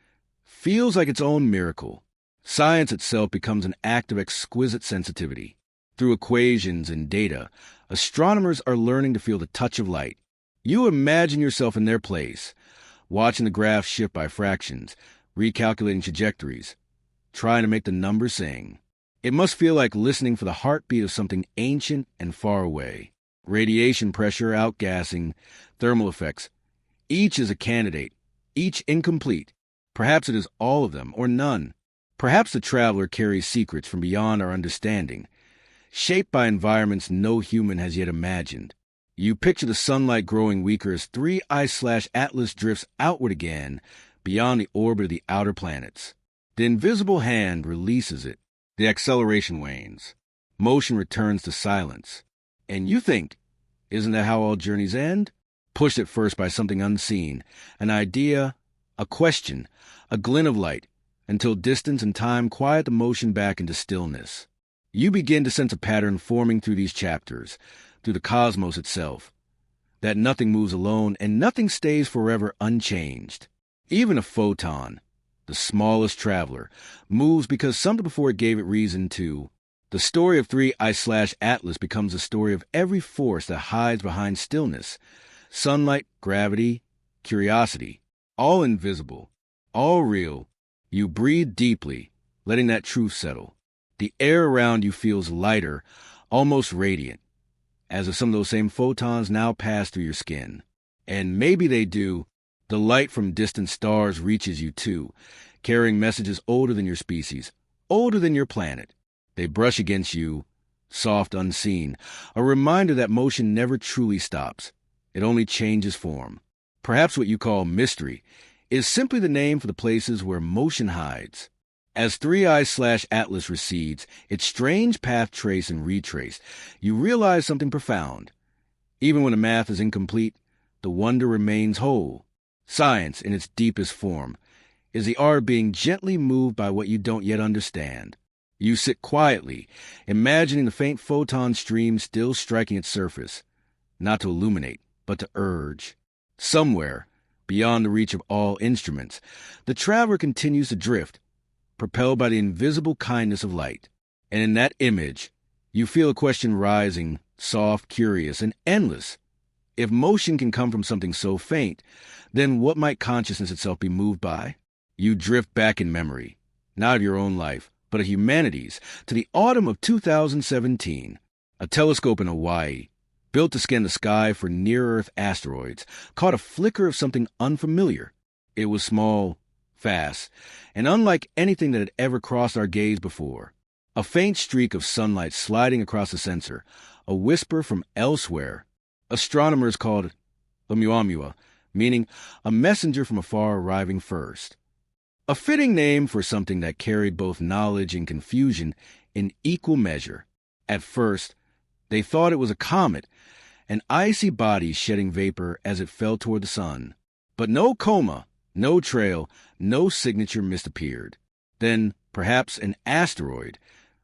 feels like its own miracle. Science itself becomes an act of exquisite sensitivity. Through equations and data, astronomers are learning to feel the touch of light. You imagine yourself in their place, watching the graph shift by fractions, recalculating trajectories, trying to make the numbers sing. It must feel like listening for the heartbeat of something ancient and far away. Radiation pressure, outgassing, thermal effects. Each is a candidate, each incomplete. Perhaps it is all of them, or none. Perhaps the traveler carries secrets from beyond our understanding, shaped by environments no human has yet imagined. You picture the sunlight growing weaker as 3I/Atlas drifts outward again, beyond the orbit of the outer planets. The invisible hand releases it. The acceleration wanes. Motion returns to silence. And you think, isn't that how all journeys end? Pushed at first by something unseen, an idea, a question, a glint of light, until distance and time quiet the motion back into stillness. You begin to sense a pattern forming through these chapters, through the cosmos itself, that nothing moves alone and nothing stays forever unchanged. Even a photon, the smallest traveler, moves because something before it gave it reason to. The story of 3I/Atlas becomes the story of every force that hides behind stillness. Sunlight, gravity, curiosity, all invisible, all real. You breathe deeply, letting that truth settle. The air around you feels lighter, almost radiant, as if some of those same photons now pass through your skin. And maybe they do. The light from distant stars reaches you too, carrying messages older than your species, older than your planet. They brush against you, soft, unseen, a reminder that motion never truly stops. It only changes form. Perhaps what you call mystery is simply the name for the places where motion hides. As 3I/Atlas recedes, its strange path traced and retraced, you realize something profound. Even when the math is incomplete, the wonder remains whole. Science, in its deepest form, is the art of being gently moved by what you don't yet understand. You sit quietly, imagining the faint photon stream still striking its surface, not to illuminate, but to urge. Somewhere, beyond the reach of all instruments, the traveler continues to drift, propelled by the invisible kindness of light. And in that image, you feel a question rising, soft, curious, and endless. If motion can come from something so faint, then what might consciousness itself be moved by? You drift back in memory, not of your own life, but of humanity's, to the autumn of 2017. A telescope in Hawaii, built to scan the sky for near-Earth asteroids, caught a flicker of something unfamiliar. It was small, fast, and unlike anything that had ever crossed our gaze before. A faint streak of sunlight sliding across the sensor, a whisper from elsewhere. Astronomers called it Oumuamua, meaning a messenger from afar arriving first. A fitting name for something that carried both knowledge and confusion in equal measure. At first, they thought it was a comet, an icy body shedding vapor as it fell toward the sun. But no coma, no trail, no signature mist appeared. Then, perhaps an asteroid,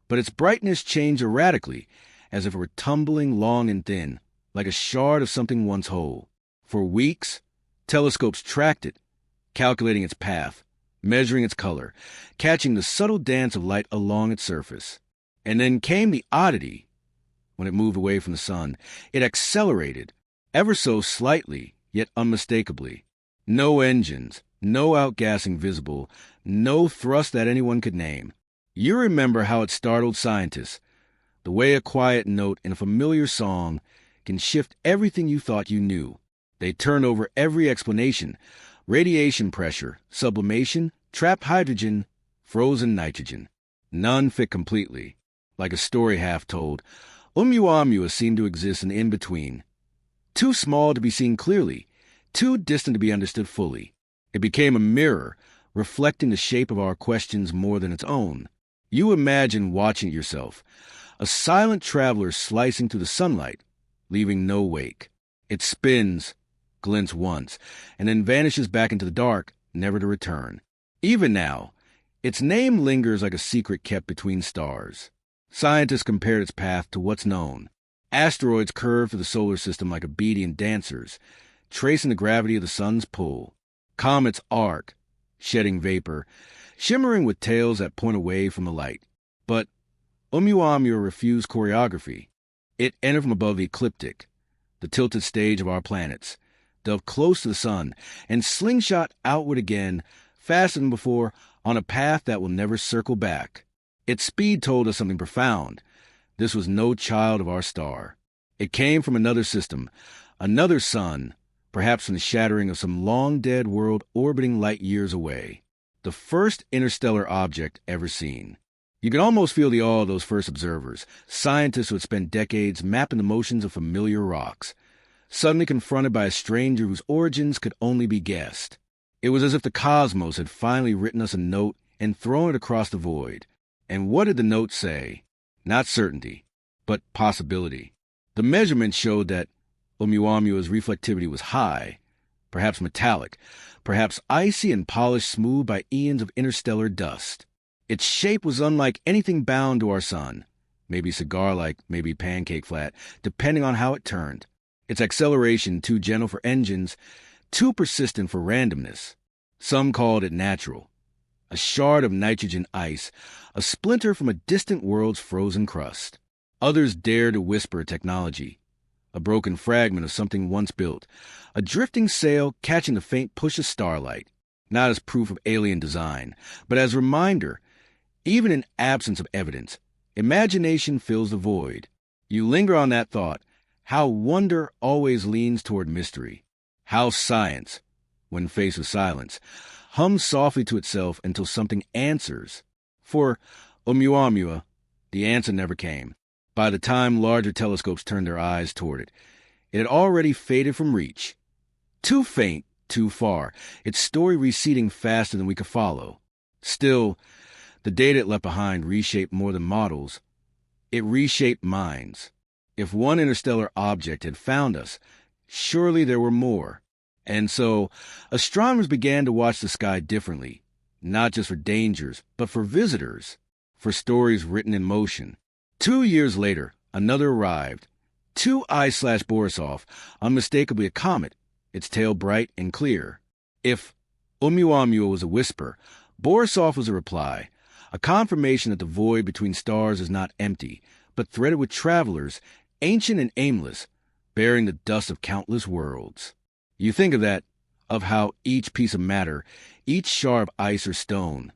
but its brightness changed erratically, as if it were tumbling long and thin, like a shard of something once whole. For weeks, telescopes tracked it, calculating its path, measuring its color, catching the subtle dance of light along its surface. And then came the oddity. When it moved away from the sun, it accelerated, ever so slightly, yet unmistakably. No engines, no outgassing visible, no thrust that anyone could name. You remember how it startled scientists, the way a quiet note in a familiar song can shift everything you thought you knew. They turn over every explanation: radiation pressure, sublimation, trapped hydrogen, frozen nitrogen. None fit completely. Like a story half told, Oumuamua seemed to exist in the in-between. Too small to be seen clearly, too distant to be understood fully. It became a mirror, reflecting the shape of our questions more than its own. You imagine watching it yourself, a silent traveler slicing through the sunlight, leaving no wake. It spins, glints once, and then vanishes back into the dark, never to return. Even now, its name lingers like a secret kept between stars. Scientists compared its path to what's known. Asteroids curve through the solar system like obedient dancers, tracing the gravity of the sun's pull. Comets arc, shedding vapor, shimmering with tails that point away from the light. But Oumuamua refused choreography. It entered from above the ecliptic, the tilted stage of our planets, dove close to the sun, and slingshot outward again, faster than before, on a path that will never circle back. Its speed told us something profound. This was no child of our star. It came from another system, another sun, perhaps from the shattering of some long-dead world orbiting light years away. The first interstellar object ever seen. You could almost feel the awe of those first observers, scientists who had spent decades mapping the motions of familiar rocks, suddenly confronted by a stranger whose origins could only be guessed. It was as if the cosmos had finally written us a note and thrown it across the void. And what did the note say? Not certainty, but possibility. The measurements showed that Oumuamua's reflectivity was high, perhaps metallic, perhaps icy and polished smooth by eons of interstellar dust. Its shape was unlike anything bound to our sun, maybe cigar-like, maybe pancake-flat, depending on how it turned. Its acceleration too gentle for engines, too persistent for randomness. Some called it natural. A shard of nitrogen ice, a splinter from a distant world's frozen crust. Others dared to whisper technology. A broken fragment of something once built, a drifting sail catching the faint push of starlight, not as proof of alien design, but as reminder. Even in absence of evidence, imagination fills the void. You linger on that thought, how wonder always leans toward mystery, how science, when faced with silence, hums softly to itself until something answers. For Oumuamua, the answer never came. By the time larger telescopes turned their eyes toward it, it had already faded from reach. Too faint, too far, its story receding faster than we could follow. Still, the data it left behind reshaped more than models. It reshaped minds. If one interstellar object had found us, surely there were more. And so, astronomers began to watch the sky differently, not just for dangers, but for visitors, for stories written in motion. 2 years later, another arrived. 2I/Borisov, unmistakably a comet, its tail bright and clear. If Oumuamua was a whisper, Borisov was a reply, a confirmation that the void between stars is not empty, but threaded with travelers, ancient and aimless, bearing the dust of countless worlds. You think of that, of how each piece of matter, each shard of ice or stone,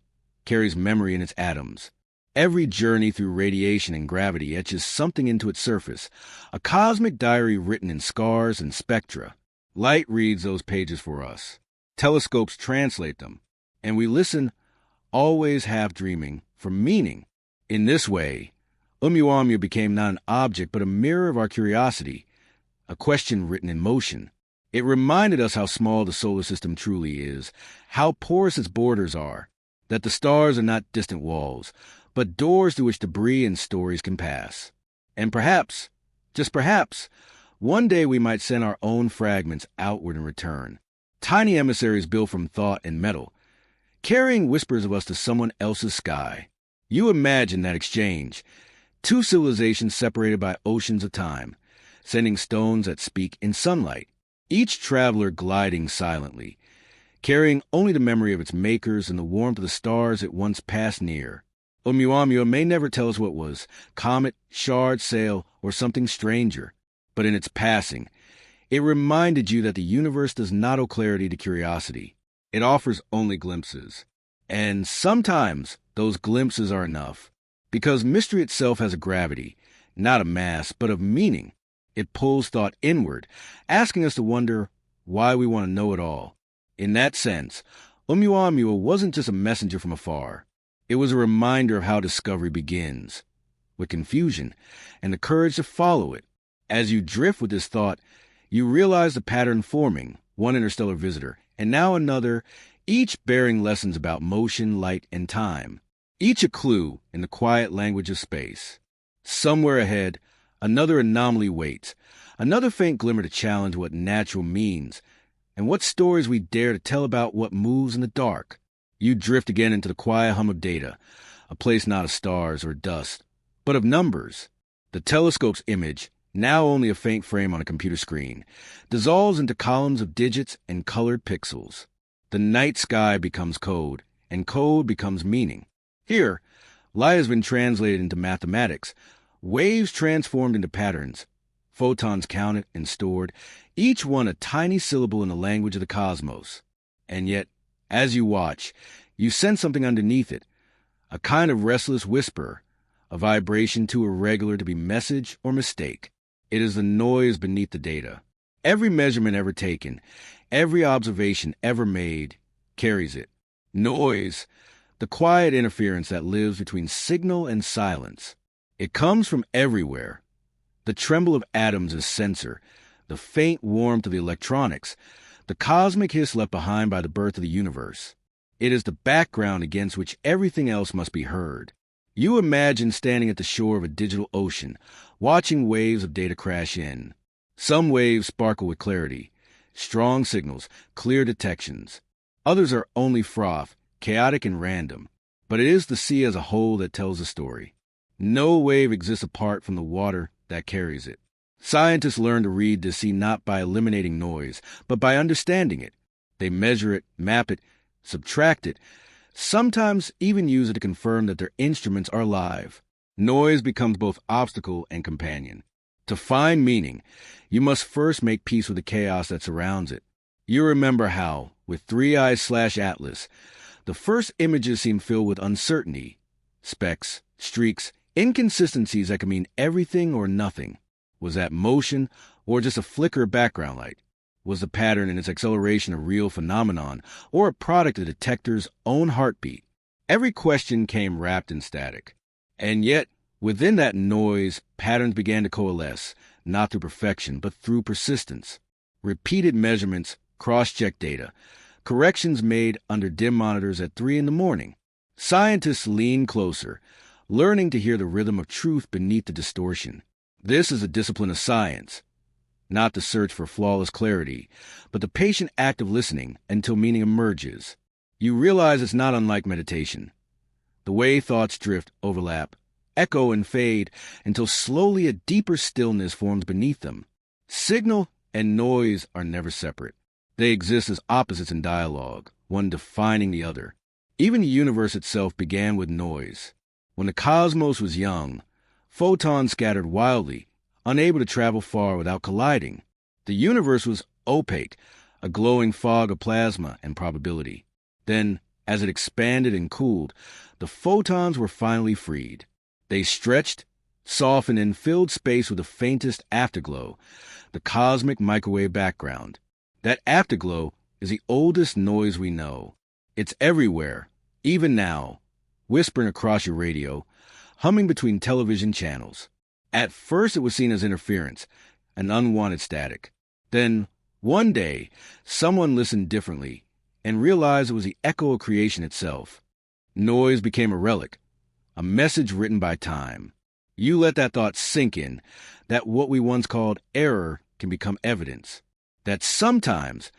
carries memory in its atoms. Every journey through radiation and gravity etches something into its surface, a cosmic diary written in scars and spectra. Light reads those pages for us. Telescopes translate them, and we listen, always half dreaming, for meaning. In this way, Oumuamua became not an object but a mirror of our curiosity, a question written in motion. It reminded us how small the solar system truly is, how porous its borders are, that the stars are not distant walls, but doors through which debris and stories can pass. And perhaps, just perhaps, one day we might send our own fragments outward in return, tiny emissaries built from thought and metal, carrying whispers of us to someone else's sky. You imagine that exchange, two civilizations separated by oceans of time, sending stones that speak in sunlight, each traveler gliding silently, carrying only the memory of its makers and the warmth of the stars it once passed near. Oumuamua may never tell us what was, comet, shard, sail, or something stranger, but in its passing, it reminded you that the universe does not owe clarity to curiosity. It offers only glimpses. And sometimes those glimpses are enough, because mystery itself has a gravity, not a mass, but of meaning. It pulls thought inward, asking us to wonder why we want to know it all. In that sense, Oumuamua wasn't just a messenger from afar. It was a reminder of how discovery begins, with confusion and the courage to follow it. As you drift with this thought, you realize the pattern forming, one interstellar visitor, and now another, each bearing lessons about motion, light, and time, each a clue in the quiet language of space. Somewhere ahead, another anomaly waits, another faint glimmer to challenge what natural means, and what stories we dare to tell about what moves in the dark. You drift again into the quiet hum of data, a place not of stars or dust, but of numbers. The telescope's image, now only a faint frame on a computer screen, dissolves into columns of digits and colored pixels. The night sky becomes code, and code becomes meaning. Here, light has been translated into mathematics, waves transformed into patterns, photons counted and stored, each one a tiny syllable in the language of the cosmos. And yet, as you watch, you sense something underneath it, a kind of restless whisper, a vibration too irregular to be message or mistake. It is the noise beneath the data. Every measurement ever taken, every observation ever made, carries it. Noise, the quiet interference that lives between signal and silence. It comes from everywhere. The tremble of atoms is sensor, the faint warmth of the electronics, the cosmic hiss left behind by the birth of the universe. It is the background against which everything else must be heard. You imagine standing at the shore of a digital ocean, watching waves of data crash in. Some waves sparkle with clarity, strong signals, clear detections. Others are only froth, chaotic and random. But it is the sea as a whole that tells the story. No wave exists apart from the water that carries it. Scientists learn to read the sea not by eliminating noise, but by understanding it. They measure it, map it, subtract it, sometimes even use it to confirm that their instruments are alive. Noise becomes both obstacle and companion. To find meaning, you must first make peace with the chaos that surrounds it. You remember how, with 3IATLAS, the first images seem filled with uncertainty, specks, streaks, inconsistencies that can mean everything or nothing. Was that motion, or just a flicker of background light? Was the pattern in its acceleration a real phenomenon, or a product of the detector's own heartbeat? Every question came wrapped in static. And yet, within that noise, patterns began to coalesce, not through perfection, but through persistence. Repeated measurements, cross-check data, corrections made under dim monitors at 3 a.m. Scientists lean closer, learning to hear the rhythm of truth beneath the distortion. This is a discipline of science, not the search for flawless clarity, but the patient act of listening until meaning emerges. You realize it's not unlike meditation. The way thoughts drift, overlap, echo, and fade until slowly a deeper stillness forms beneath them. Signal and noise are never separate. They exist as opposites in dialogue, one defining the other. Even the universe itself began with noise. When the cosmos was young, photons scattered wildly, unable to travel far without colliding. The universe was opaque, a glowing fog of plasma and probability. Then, as it expanded and cooled, the photons were finally freed. They stretched, softened, and filled space with the faintest afterglow, the cosmic microwave background. That afterglow is the oldest noise we know. It's everywhere, even now, whispering across your radio, humming between television channels. At first it was seen as interference, an unwanted static. Then, one day, someone listened differently and realized it was the echo of creation itself. Noise became a relic, a message written by time. You let that thought sink in, that what we once called error can become evidence. That sometimes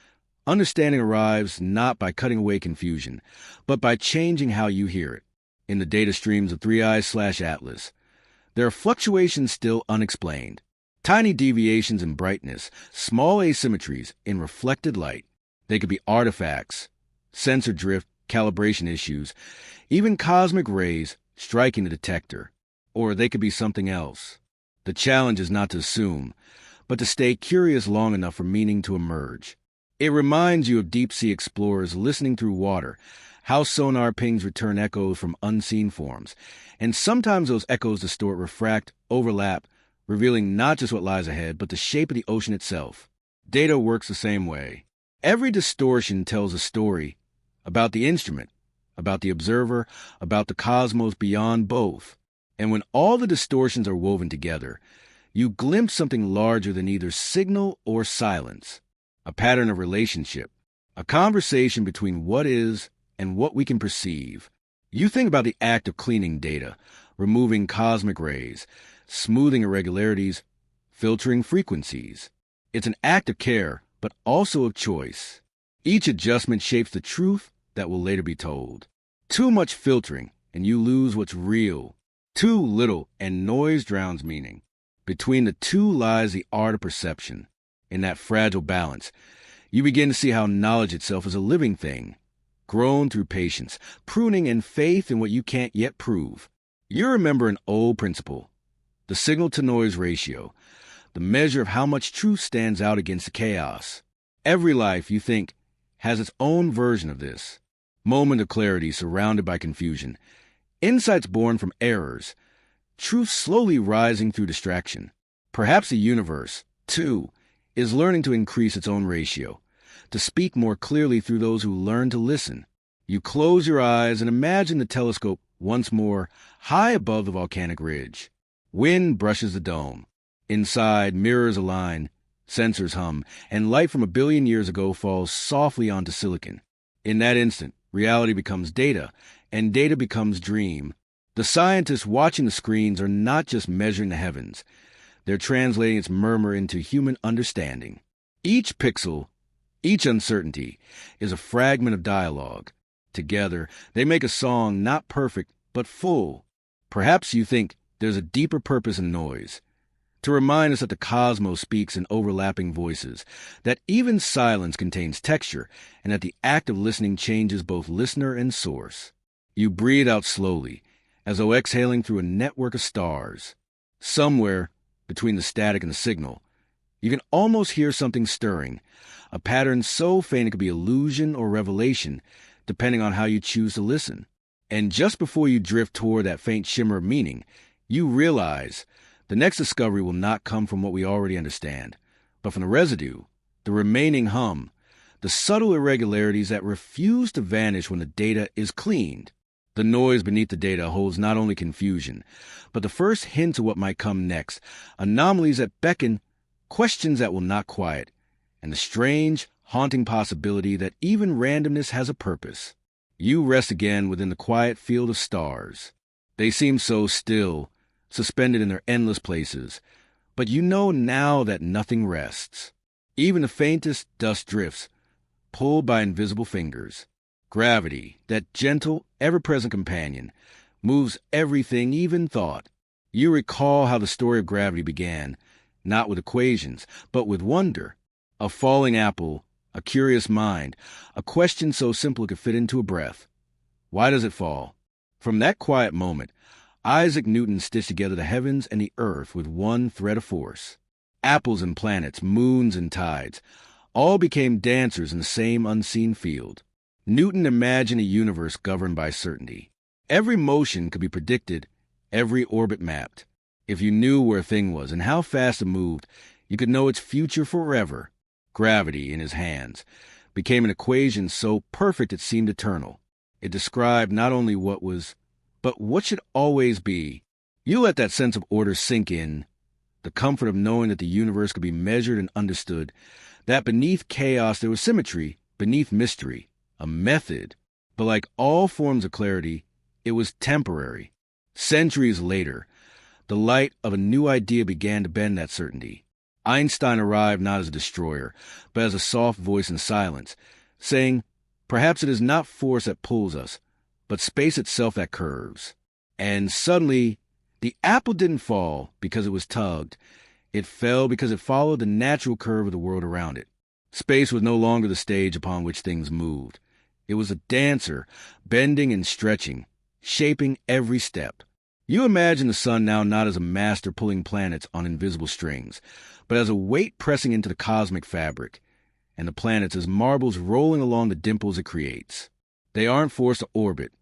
understanding arrives not by cutting away confusion, but by changing how you hear it. In the data streams of 3IATLAS, there are fluctuations still unexplained. Tiny deviations in brightness, small asymmetries in reflected light. They could be artifacts, sensor drift, calibration issues, even cosmic rays striking the detector. Or they could be something else. The challenge is not to assume, but to stay curious long enough for meaning to emerge. It reminds you of deep-sea explorers listening through water, how sonar pings return echoes from unseen forms, and sometimes those echoes distort, refract, overlap, revealing not just what lies ahead, but the shape of the ocean itself. Data works the same way. Every distortion tells a story about the instrument, about the observer, about the cosmos beyond both. And when all the distortions are woven together, you glimpse something larger than either signal or silence, a pattern of relationship, a conversation between what is and what we can perceive. You think about the act of cleaning data, removing cosmic rays, smoothing irregularities, filtering frequencies. It's an act of care, but also of choice. Each adjustment shapes the truth that will later be told. Too much filtering, and you lose what's real. Too little, and noise drowns meaning. Between the two lies the art of perception. In that fragile balance, you begin to see how knowledge itself is a living thing, grown through patience, pruning, and faith in what you can't yet prove. You remember an old principle, the signal-to-noise ratio, the measure of how much truth stands out against the chaos. Every life, you think, has its own version of this. Moment of clarity surrounded by confusion. Insights born from errors. Truth slowly rising through distraction. Perhaps the universe, too, is learning to increase its own ratio, to speak more clearly through those who learn to listen. You close your eyes and imagine the telescope once more high above the volcanic ridge. Wind brushes the dome. Inside, mirrors align, sensors hum, and light from 1 billion years ago falls softly onto silicon. In that instant, reality becomes data, and data becomes dream. The scientists watching the screens are not just measuring the heavens. They're translating its murmur into human understanding. Each pixel, each uncertainty, is a fragment of dialogue. Together, they make a song not perfect, but full. Perhaps you think there's a deeper purpose in noise, to remind us that the cosmos speaks in overlapping voices, that even silence contains texture, and that the act of listening changes both listener and source. You breathe out slowly, as though exhaling through a network of stars. Somewhere between the static and the signal, you can almost hear something stirring, a pattern so faint it could be illusion or revelation, depending on how you choose to listen. And just before you drift toward that faint shimmer of meaning, you realize the next discovery will not come from what we already understand, but from the residue, the remaining hum, the subtle irregularities that refuse to vanish when the data is cleaned. The noise beneath the data holds not only confusion, but the first hints of what might come next, anomalies that beckon, questions that will not quiet, and the strange, haunting possibility that even randomness has a purpose. You rest again within the quiet field of stars. They seem so still, suspended in their endless places, but you know now that nothing rests. Even the faintest dust drifts, pulled by invisible fingers. Gravity, that gentle, ever-present companion, moves everything, even thought. You recall how the story of gravity began, not with equations, but with wonder. A falling apple, a curious mind, a question so simple it could fit into a breath. Why does it fall? From that quiet moment, Isaac Newton stitched together the heavens and the earth with one thread of force. Apples and planets, moons and tides, all became dancers in the same unseen field. Newton imagined a universe governed by certainty. Every motion could be predicted, every orbit mapped. If you knew where a thing was and how fast it moved, you could know its future forever. Gravity, in his hands, became an equation so perfect it seemed eternal. It described not only what was, but what should always be. You let that sense of order sink in, the comfort of knowing that the universe could be measured and understood, that beneath chaos there was symmetry, beneath mystery, a method. But like all forms of clarity, it was temporary. Centuries later, the light of a new idea began to bend that certainty. Einstein arrived not as a destroyer, but as a soft voice in silence, saying, perhaps it is not force that pulls us, but space itself that curves. And suddenly, the apple didn't fall because it was tugged. It fell because it followed the natural curve of the world around it. Space was no longer the stage upon which things moved. It was a dancer, bending and stretching, shaping every step. You imagine the sun now not as a master pulling planets on invisible strings, but as a weight pressing into the cosmic fabric, and the planets as marbles rolling along the dimples it creates. They aren't forced to orbit.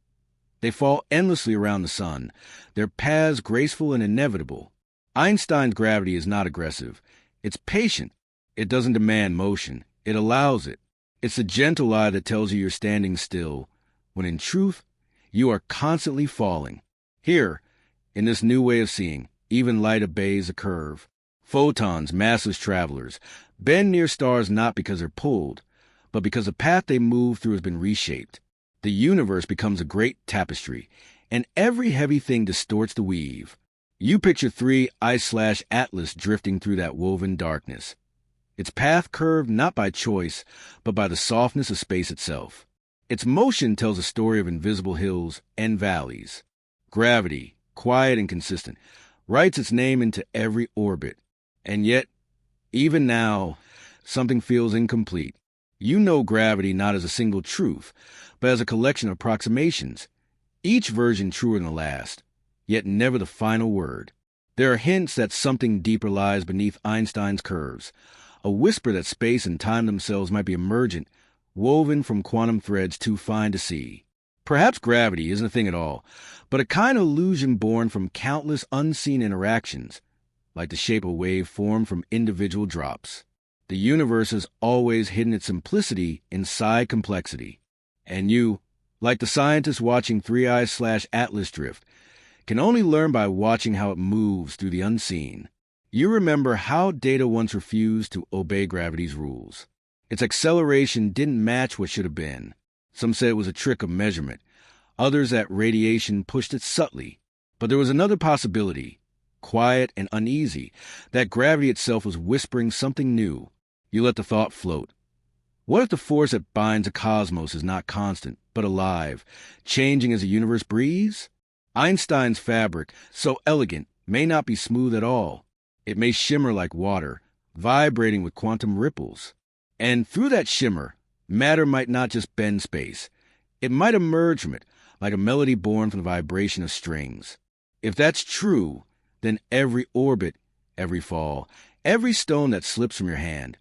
They fall endlessly around the sun, their paths graceful and inevitable. Einstein's gravity is not aggressive. It's patient. It doesn't demand motion. It allows it. It's the gentle lie that tells you you're standing still, when in truth, you are constantly falling. Here, in this new way of seeing, even light obeys a curve. Photons, massless travelers, bend near stars not because they're pulled, but because the path they move through has been reshaped. The universe becomes a great tapestry, and every heavy thing distorts the weave. You picture 3IATLAS drifting through that woven darkness. Its path curved not by choice, but by the softness of space itself. Its motion tells a story of invisible hills and valleys. Gravity, quiet and consistent, writes its name into every orbit. And yet, even now, something feels incomplete. You know gravity not as a single truth, but as a collection of approximations, each version truer than the last, yet never the final word. There are hints that something deeper lies beneath Einstein's curves, a whisper that space and time themselves might be emergent, woven from quantum threads too fine to see. Perhaps gravity isn't a thing at all, but a kind of illusion born from countless unseen interactions, like the shape of a wave formed from individual drops. The universe has always hidden its simplicity inside complexity. And you, like the scientist watching 3I/Atlas drift, can only learn by watching how it moves through the unseen. You remember how data once refused to obey gravity's rules. Its acceleration didn't match what should have been. Some said it was a trick of measurement. Others that radiation pushed it subtly. But there was another possibility, quiet and uneasy, that gravity itself was whispering something new. You let the thought float. What if the force that binds a cosmos is not constant, but alive, changing as the universe breathes? Einstein's fabric, so elegant, may not be smooth at all. It may shimmer like water, vibrating with quantum ripples. And through that shimmer, matter might not just bend space. It might emerge from it, like a melody born from the vibration of strings. If that's true, then every orbit, every fall, every stone that slips from your hand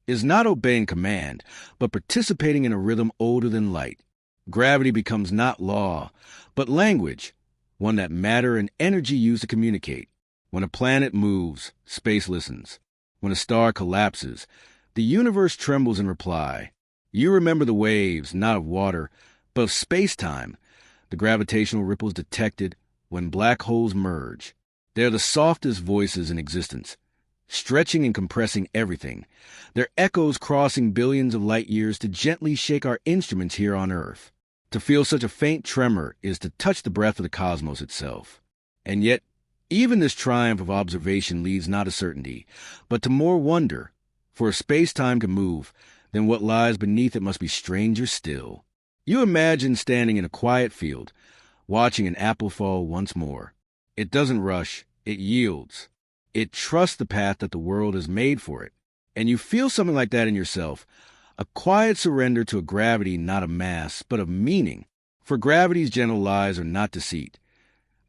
is not obeying command, but participating in a rhythm older than light. Gravity becomes not law, but language, one that matter and energy use to communicate. When a planet moves, space listens. When a star collapses, the universe trembles in reply. You remember the waves, not of water, but of space-time, the gravitational ripples detected when black holes merge. They're the softest voices in existence, stretching and compressing everything, their echoes crossing billions of light years to gently shake our instruments here on Earth. To feel such a faint tremor is to touch the breath of the cosmos itself. And yet, even this triumph of observation leads not to certainty, but to more wonder. For if space-time can move, then what lies beneath it must be stranger still. You imagine standing in a quiet field, watching an apple fall once more. It doesn't rush, it yields. It trusts the path that the world has made for it. And you feel something like that in yourself, a quiet surrender to a gravity not of mass, but of meaning. For gravity's gentle lies are not deceit.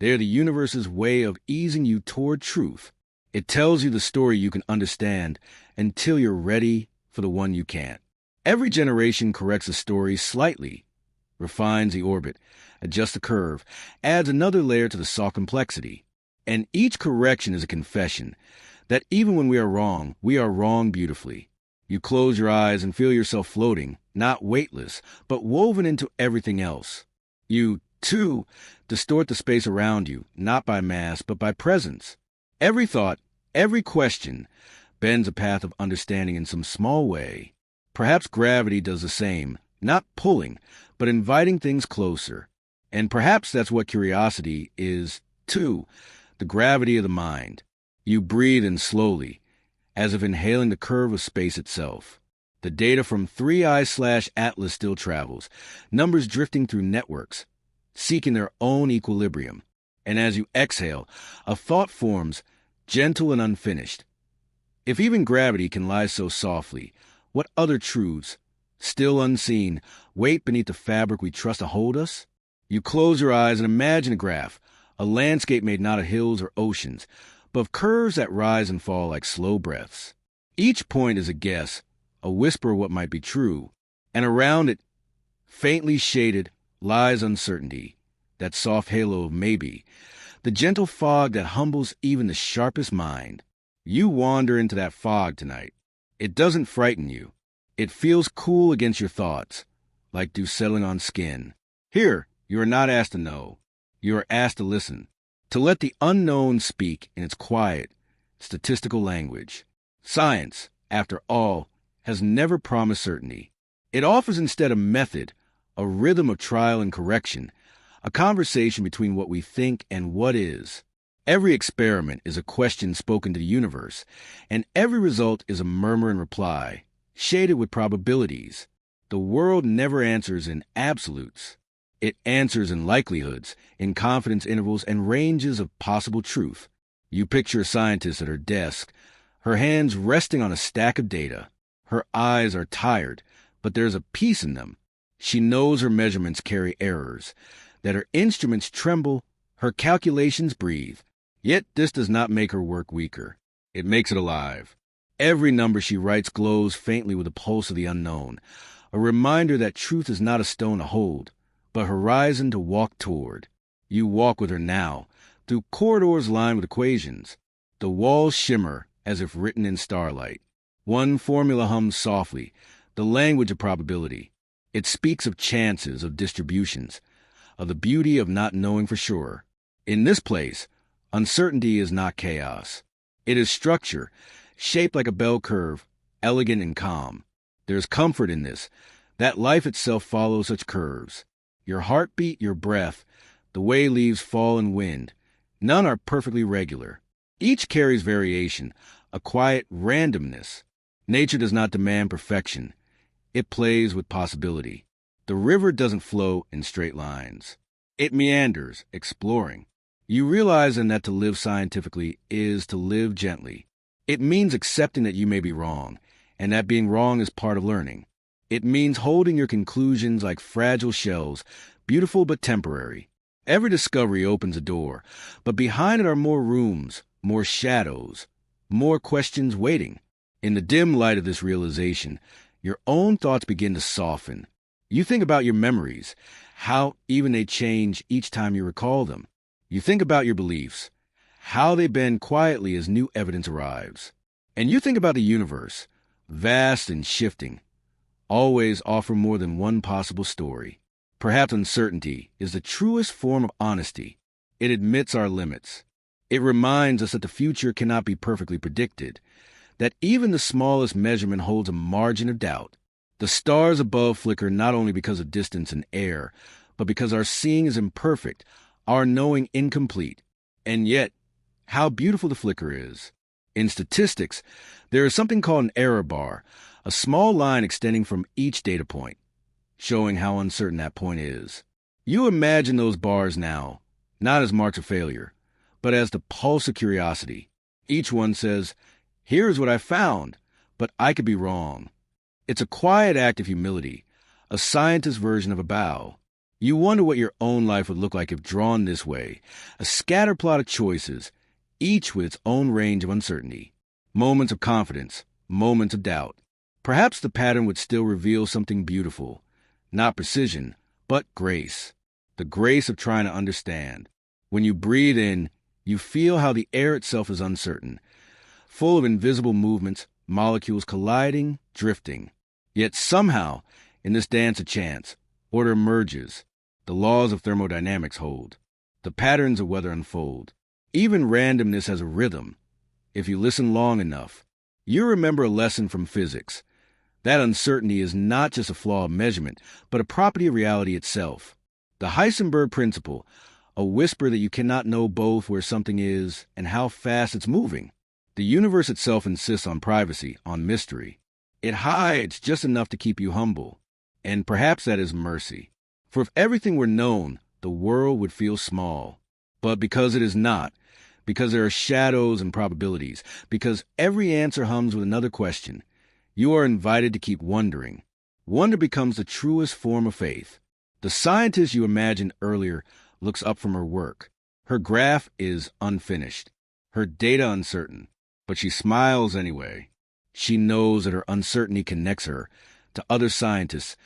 They're the universe's way of easing you toward truth. It tells you the story you can understand until you're ready for the one you can't. Every generation corrects a story slightly, refines the orbit, adjusts the curve, adds another layer to the saw complexity. And each correction is a confession that even when we are wrong beautifully. You close your eyes and feel yourself floating, not weightless, but woven into everything else. You, too, distort the space around you, not by mass, but by presence. Every thought, every question, bends a path of understanding in some small way. Perhaps gravity does the same, not pulling, but inviting things closer. And perhaps that's what curiosity is, too, the gravity of the mind. You breathe in slowly, as if inhaling the curve of space itself. The data from 3IATLAS still travels, numbers drifting through networks, seeking their own equilibrium. And as you exhale, a thought forms, gentle and unfinished. If even gravity can lie so softly, what other truths, still unseen, wait beneath the fabric we trust to hold us? You close your eyes and imagine a graph, a landscape made not of hills or oceans, but of curves that rise and fall like slow breaths. Each point is a guess, a whisper of what might be true, and around it, faintly shaded, lies uncertainty, that soft halo of maybe, the gentle fog that humbles even the sharpest mind. You wander into that fog tonight. It doesn't frighten you. It feels cool against your thoughts, like dew settling on skin. Here, you are not asked to know. You are asked to listen, to let the unknown speak in its quiet, statistical language. Science, after all, has never promised certainty. It offers instead a method, a rhythm of trial and correction, a conversation between what we think and what is. Every experiment is a question spoken to the universe, and every result is a murmur and reply, shaded with probabilities. The world never answers in absolutes. It answers in likelihoods, in confidence intervals, and ranges of possible truth. You picture a scientist at her desk, her hands resting on a stack of data. Her eyes are tired, but there's a peace in them. She knows her measurements carry errors, that her instruments tremble, her calculations breathe. Yet this does not make her work weaker. It makes it alive. Every number she writes glows faintly with the pulse of the unknown, a reminder that truth is not a stone to hold, but a horizon to walk toward. You walk with her now, through corridors lined with equations. The walls shimmer as if written in starlight. One formula hums softly, the language of probability. It speaks of chances, of distributions, of the beauty of not knowing for sure. In this place, uncertainty is not chaos. It is structure, shaped like a bell curve, elegant and calm. There's comfort in this, that life itself follows such curves. Your heartbeat, your breath, the way leaves fall in wind, none are perfectly regular. Each carries variation, a quiet randomness. Nature does not demand perfection. It plays with possibility. The river doesn't flow in straight lines. It meanders, exploring. You realize then that to live scientifically is to live gently. It means accepting that you may be wrong, and that being wrong is part of learning. It means holding your conclusions like fragile shells, beautiful but temporary. Every discovery opens a door, but behind it are more rooms, more shadows, more questions waiting. In the dim light of this realization, your own thoughts begin to soften. You think about your memories, how even they change each time you recall them. You think about your beliefs, how they bend quietly as new evidence arrives. And you think about the universe, vast and shifting, always offer more than one possible story. Perhaps uncertainty is the truest form of honesty. It admits our limits. It reminds us that the future cannot be perfectly predicted, that even the smallest measurement holds a margin of doubt. The stars above flicker not only because of distance and air, but because our seeing is imperfect, our knowing incomplete. And yet, how beautiful the flicker is. In statistics, there is something called an error bar, a small line extending from each data point, showing how uncertain that point is. You imagine those bars now, not as marks of failure, but as the pulse of curiosity. Each one says, "Here's what I found, but I could be wrong." It's a quiet act of humility, a scientist's version of a bow. You wonder what your own life would look like if drawn this way, a scatterplot of choices, each with its own range of uncertainty. Moments of confidence, moments of doubt. Perhaps the pattern would still reveal something beautiful. Not precision, but grace. The grace of trying to understand. When you breathe in, you feel how the air itself is uncertain, full of invisible movements, molecules colliding, drifting. Yet somehow, in this dance of chance, order emerges. The laws of thermodynamics hold. The patterns of weather unfold. Even randomness has a rhythm. If you listen long enough, you remember a lesson from physics. That uncertainty is not just a flaw of measurement, but a property of reality itself. The Heisenberg principle, a whisper that you cannot know both where something is and how fast it's moving. The universe itself insists on privacy, on mystery. It hides just enough to keep you humble. And perhaps that is mercy. For if everything were known, the world would feel small. But because it is not, because there are shadows and probabilities, because every answer hums with another question, you are invited to keep wondering. Wonder becomes the truest form of faith. The scientist you imagined earlier looks up from her work. Her graph is unfinished, her data uncertain, but she smiles anyway. She knows that her uncertainty connects her to other scientists,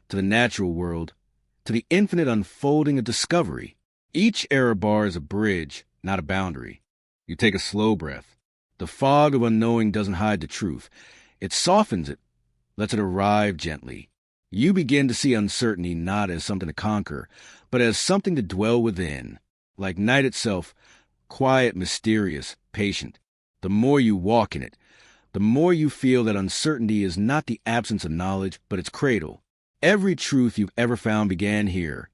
to the natural world, to the infinite unfolding of discovery. Each error bar is a bridge, not a boundary. You take a slow breath. The fog of unknowing doesn't hide the truth. It softens it, lets it arrive gently. You begin to see uncertainty not as something to conquer, but as something to dwell within. Like night itself, quiet, mysterious, patient. The more you walk in it, the more you feel that uncertainty is not the absence of knowledge, but its cradle. Every truth you've ever found began here,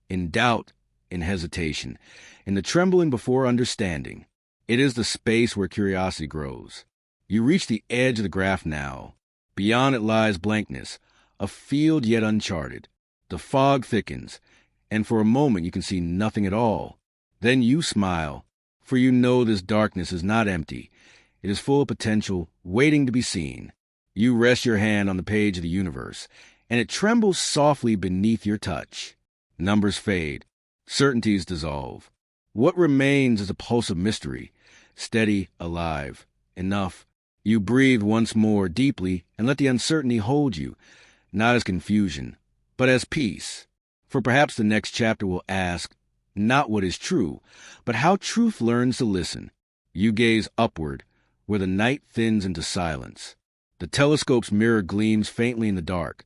in doubt, in hesitation, in the trembling before understanding. It is the space where curiosity grows. You reach the edge of the graph now. Beyond it lies blankness, a field yet uncharted. The fog thickens, and for a moment you can see nothing at all. Then you smile, for you know this darkness is not empty. It is full of potential, waiting to be seen. You rest your hand on the page of the universe, and it trembles softly beneath your touch. Numbers fade. Certainties dissolve. What remains is a pulse of mystery, steady, alive. Enough. You breathe once more deeply and let the uncertainty hold you, not as confusion, but as peace. For perhaps the next chapter will ask, not what is true, but how truth learns to listen. You gaze upward, where the night thins into silence. The telescope's mirror gleams faintly in the dark,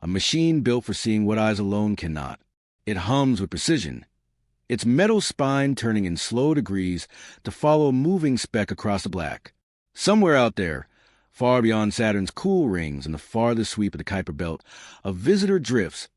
a machine built for seeing what eyes alone cannot. It hums with precision, its metal spine turning in slow degrees to follow a moving speck across the black. Somewhere out there, far beyond Saturn's cool rings and the farthest sweep of the Kuiper Belt, a visitor drifts,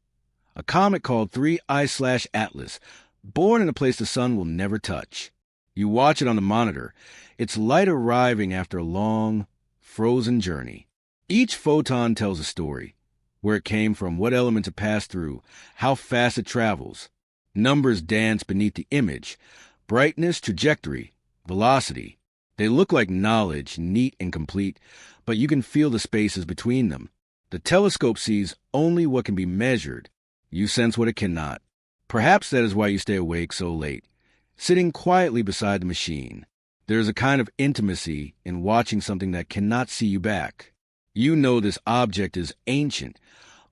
a comet called 3I/ATLAS, born in a place the sun will never touch. You watch it on the monitor, its light arriving after a long, frozen journey. Each photon tells a story, where it came from, what elements it passed through, how fast it travels. Numbers dance beneath the image, brightness, trajectory, velocity. They look like knowledge, neat and complete, but you can feel the spaces between them. The telescope sees only what can be measured. You sense what it cannot. Perhaps that is why you stay awake so late, sitting quietly beside the machine. There is a kind of intimacy in watching something that cannot see you back. You know this object is ancient,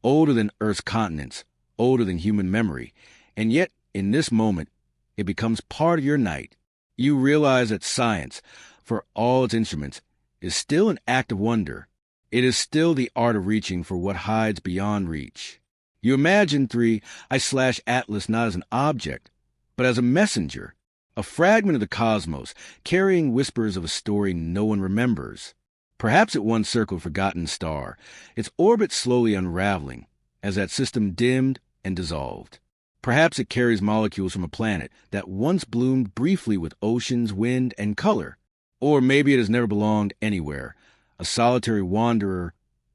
older than Earth's continents, older than human memory, and yet, in this moment, it becomes part of your night. You realize that science, for all its instruments, is still an act of wonder. It is still the art of reaching for what hides beyond reach. You imagine 3I/ATLAS not as an object, but as a messenger, a fragment of the cosmos, carrying whispers of a story no one remembers. Perhaps it once circled a forgotten star, its orbit slowly unraveling as that system dimmed and dissolved. Perhaps it carries molecules from a planet that once bloomed briefly with oceans, wind, and color. Or maybe it has never belonged anywhere, a solitary wanderer,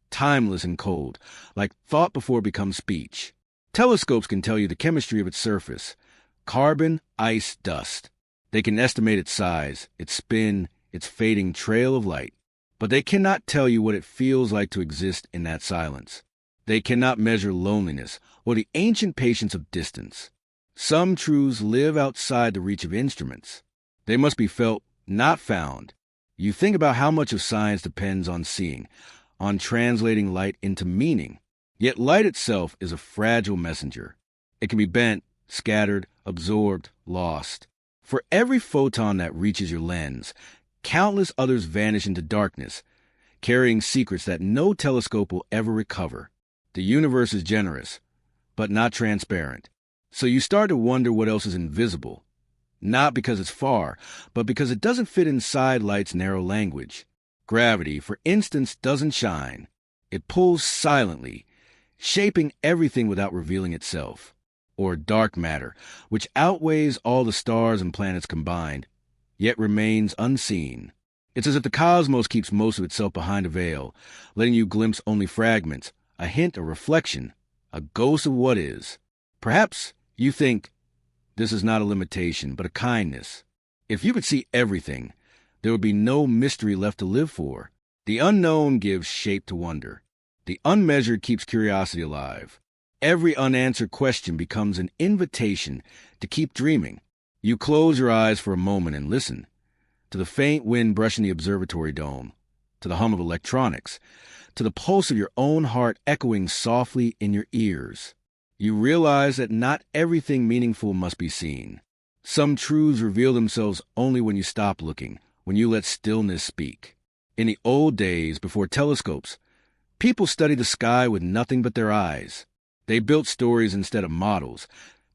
timeless and cold, like thought before it becomes speech. Telescopes can tell you the chemistry of its surface, carbon, ice, dust. They can estimate its size, its spin, its fading trail of light. But they cannot tell you what it feels like to exist in that silence. They cannot measure loneliness or the ancient patience of distance. Some truths live outside the reach of instruments. They must be felt, not found. You think about how much of science depends on seeing, on translating light into meaning. Yet light itself is a fragile messenger. It can be bent, scattered, absorbed, lost. For every photon that reaches your lens, countless others vanish into darkness, carrying secrets that no telescope will ever recover. The universe is generous, but not transparent. So you start to wonder what else is invisible. Not because it's far, but because it doesn't fit inside light's narrow language. Gravity, for instance, doesn't shine. It pulls silently, shaping everything without revealing itself. Or dark matter, which outweighs all the stars and planets combined, yet remains unseen. It's as if the cosmos keeps most of itself behind a veil, letting you glimpse only fragments, a hint, a reflection, a ghost of what is. Perhaps you think this is not a limitation, but a kindness. If you could see everything, there would be no mystery left to live for. The unknown gives shape to wonder. The unmeasured keeps curiosity alive. Every unanswered question becomes an invitation to keep dreaming. You close your eyes for a moment and listen to the faint wind brushing the observatory dome, to the hum of electronics, to the pulse of your own heart echoing softly in your ears. You realize that not everything meaningful must be seen. Some truths reveal themselves only when you stop looking, when you let stillness speak. In the old days, before telescopes, people studied the sky with nothing but their eyes. They built stories instead of models,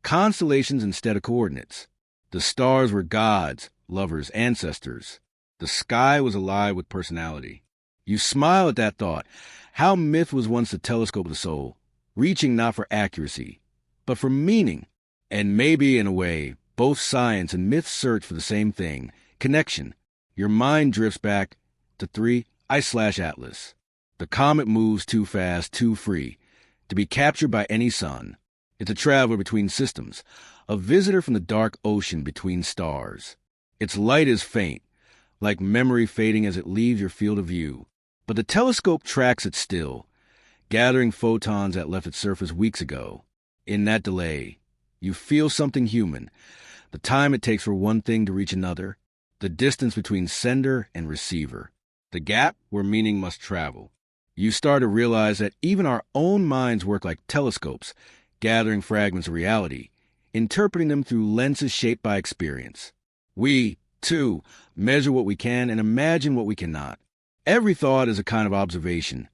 constellations instead of coordinates. The stars were gods, lovers, ancestors. The sky was alive with personality. You smile at that thought. How myth was once the telescope of the soul, reaching not for accuracy, but for meaning. And maybe, in a way, both science and myth search for the same thing, connection. Your mind drifts back to 3I/Atlas. The comet moves too fast, too free, to be captured by any sun. It's a traveler between systems, a visitor from the dark ocean between stars. Its light is faint, like memory fading as it leaves your field of view. But the telescope tracks it still, gathering photons that left its surface weeks ago. In that delay, you feel something human, the time it takes for one thing to reach another, the distance between sender and receiver, the gap where meaning must travel. You start to realize that even our own minds work like telescopes, gathering fragments of reality, interpreting them through lenses shaped by experience. We, too, measure what we can and imagine what we cannot. Every thought is a kind of observation.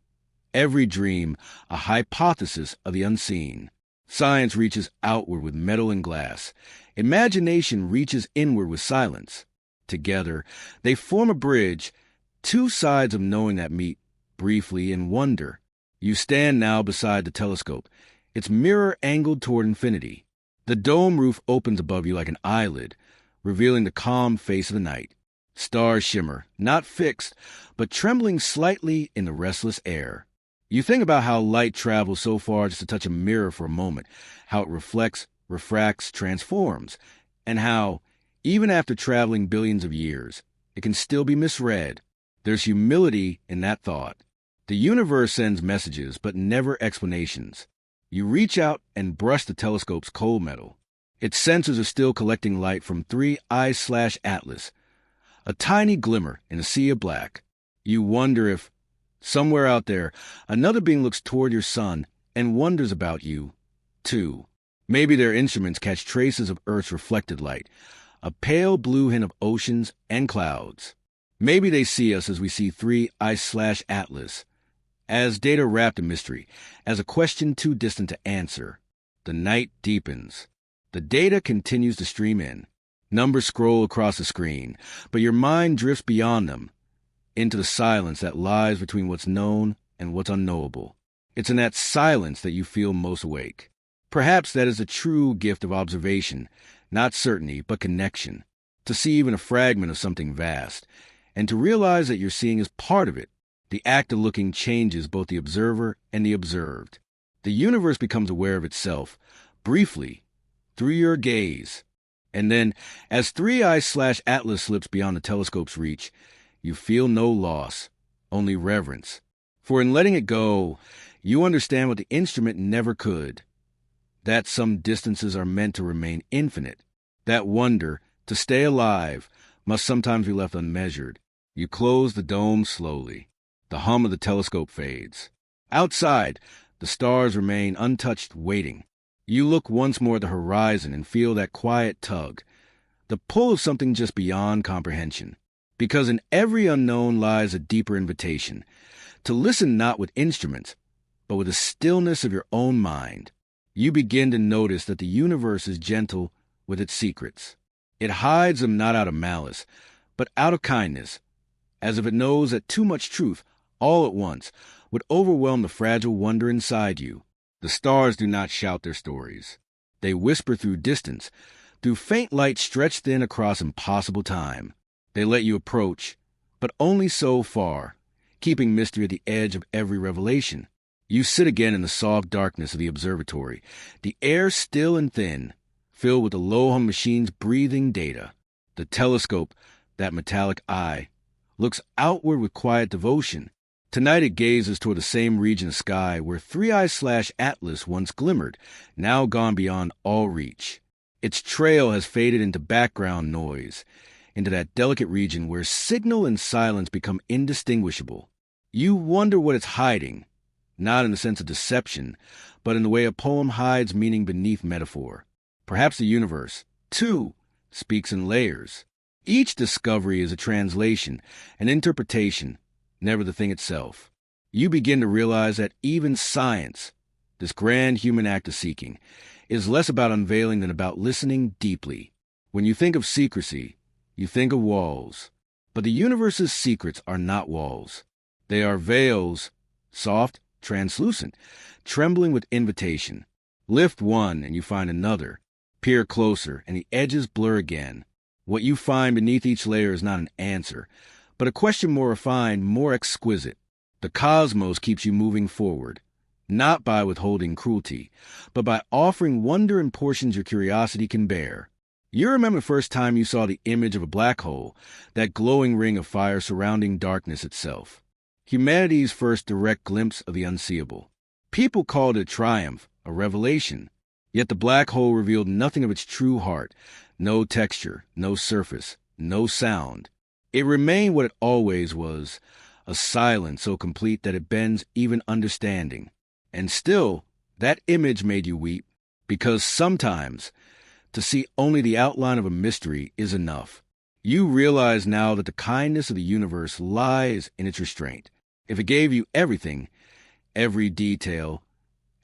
Every dream, a hypothesis of the unseen. Science reaches outward with metal and glass. Imagination reaches inward with silence. Together, they form a bridge, two sides of knowing that meet briefly in wonder. You stand now beside the telescope, its mirror angled toward infinity. The dome roof opens above you like an eyelid, revealing the calm face of the night. Stars shimmer, not fixed, but trembling slightly in the restless air. You think about how light travels so far just to touch a mirror for a moment, how it reflects, refracts, transforms, and how, even after traveling billions of years, it can still be misread. There's humility in that thought. The universe sends messages, but never explanations. You reach out and brush the telescope's cold metal. Its sensors are still collecting light from 3I/Atlas, a tiny glimmer in a sea of black. You wonder if, somewhere out there, another being looks toward your sun and wonders about you, too. Maybe their instruments catch traces of Earth's reflected light, a pale blue hint of oceans and clouds. Maybe they see us as we see 3I/Atlas, as data wrapped in mystery, as a question too distant to answer. The night deepens. The data continues to stream in. Numbers scroll across the screen, but your mind drifts beyond them, into the silence that lies between what's known and what's unknowable. It's in that silence that you feel most awake. Perhaps that is the true gift of observation, not certainty, but connection. To see even a fragment of something vast, and to realize that your seeing is part of it. The act of looking changes both the observer and the observed. The universe becomes aware of itself, briefly, through your gaze. And then, as 3I/Atlas slips beyond the telescope's reach, you feel no loss, only reverence. For in letting it go, You understand what the instrument never could. That some distances are meant to remain infinite. That wonder, to stay alive, must sometimes be left unmeasured. You close the dome slowly. The hum of the telescope fades. Outside, the stars remain untouched, waiting. You look once more at the horizon and feel that quiet tug, the pull of something just beyond comprehension. Because in every unknown lies a deeper invitation, to listen not with instruments, but with the stillness of your own mind. You begin to notice that the universe is gentle with its secrets. It hides them not out of malice, but out of kindness, as if it knows that too much truth, all at once, would overwhelm the fragile wonder inside you. The stars do not shout their stories. They whisper through distance, through faint light stretched thin across impossible time. They let you approach, but only so far, keeping mystery at the edge of every revelation. You sit again in the soft darkness of the observatory, the air still and thin, filled with the low-hum machine's breathing data. The telescope, that metallic eye, looks outward with quiet devotion. Tonight it gazes toward the same region of sky where 3IATLAS once glimmered, now gone beyond all reach. Its trail has faded into background noise, into that delicate region where signal and silence become indistinguishable. You wonder what it's hiding, not in the sense of deception, but in the way a poem hides meaning beneath metaphor. Perhaps the universe, too, speaks in layers. Each discovery is a translation, an interpretation, never the thing itself. You begin to realize that even science, this grand human act of seeking, is less about unveiling than about listening deeply. When you think of secrecy, you think of walls. But the universe's secrets are not walls. They are veils, soft, translucent, trembling with invitation. Lift one and you find another. Peer closer and the edges blur again. What you find beneath each layer is not an answer, but a question more refined, more exquisite. The cosmos keeps you moving forward, not by withholding cruelty, but by offering wonder in portions your curiosity can bear. You remember the first time you saw the image of a black hole, that glowing ring of fire surrounding darkness itself. Humanity's first direct glimpse of the unseeable. People called it a triumph, a revelation. Yet the black hole revealed nothing of its true heart, no texture, no surface, no sound. It remained what it always was, a silence so complete that it bends even understanding. And still, that image made you weep, because sometimes to see only the outline of a mystery is enough. You realize now that the kindness of the universe lies in its restraint. If it gave you everything, every detail,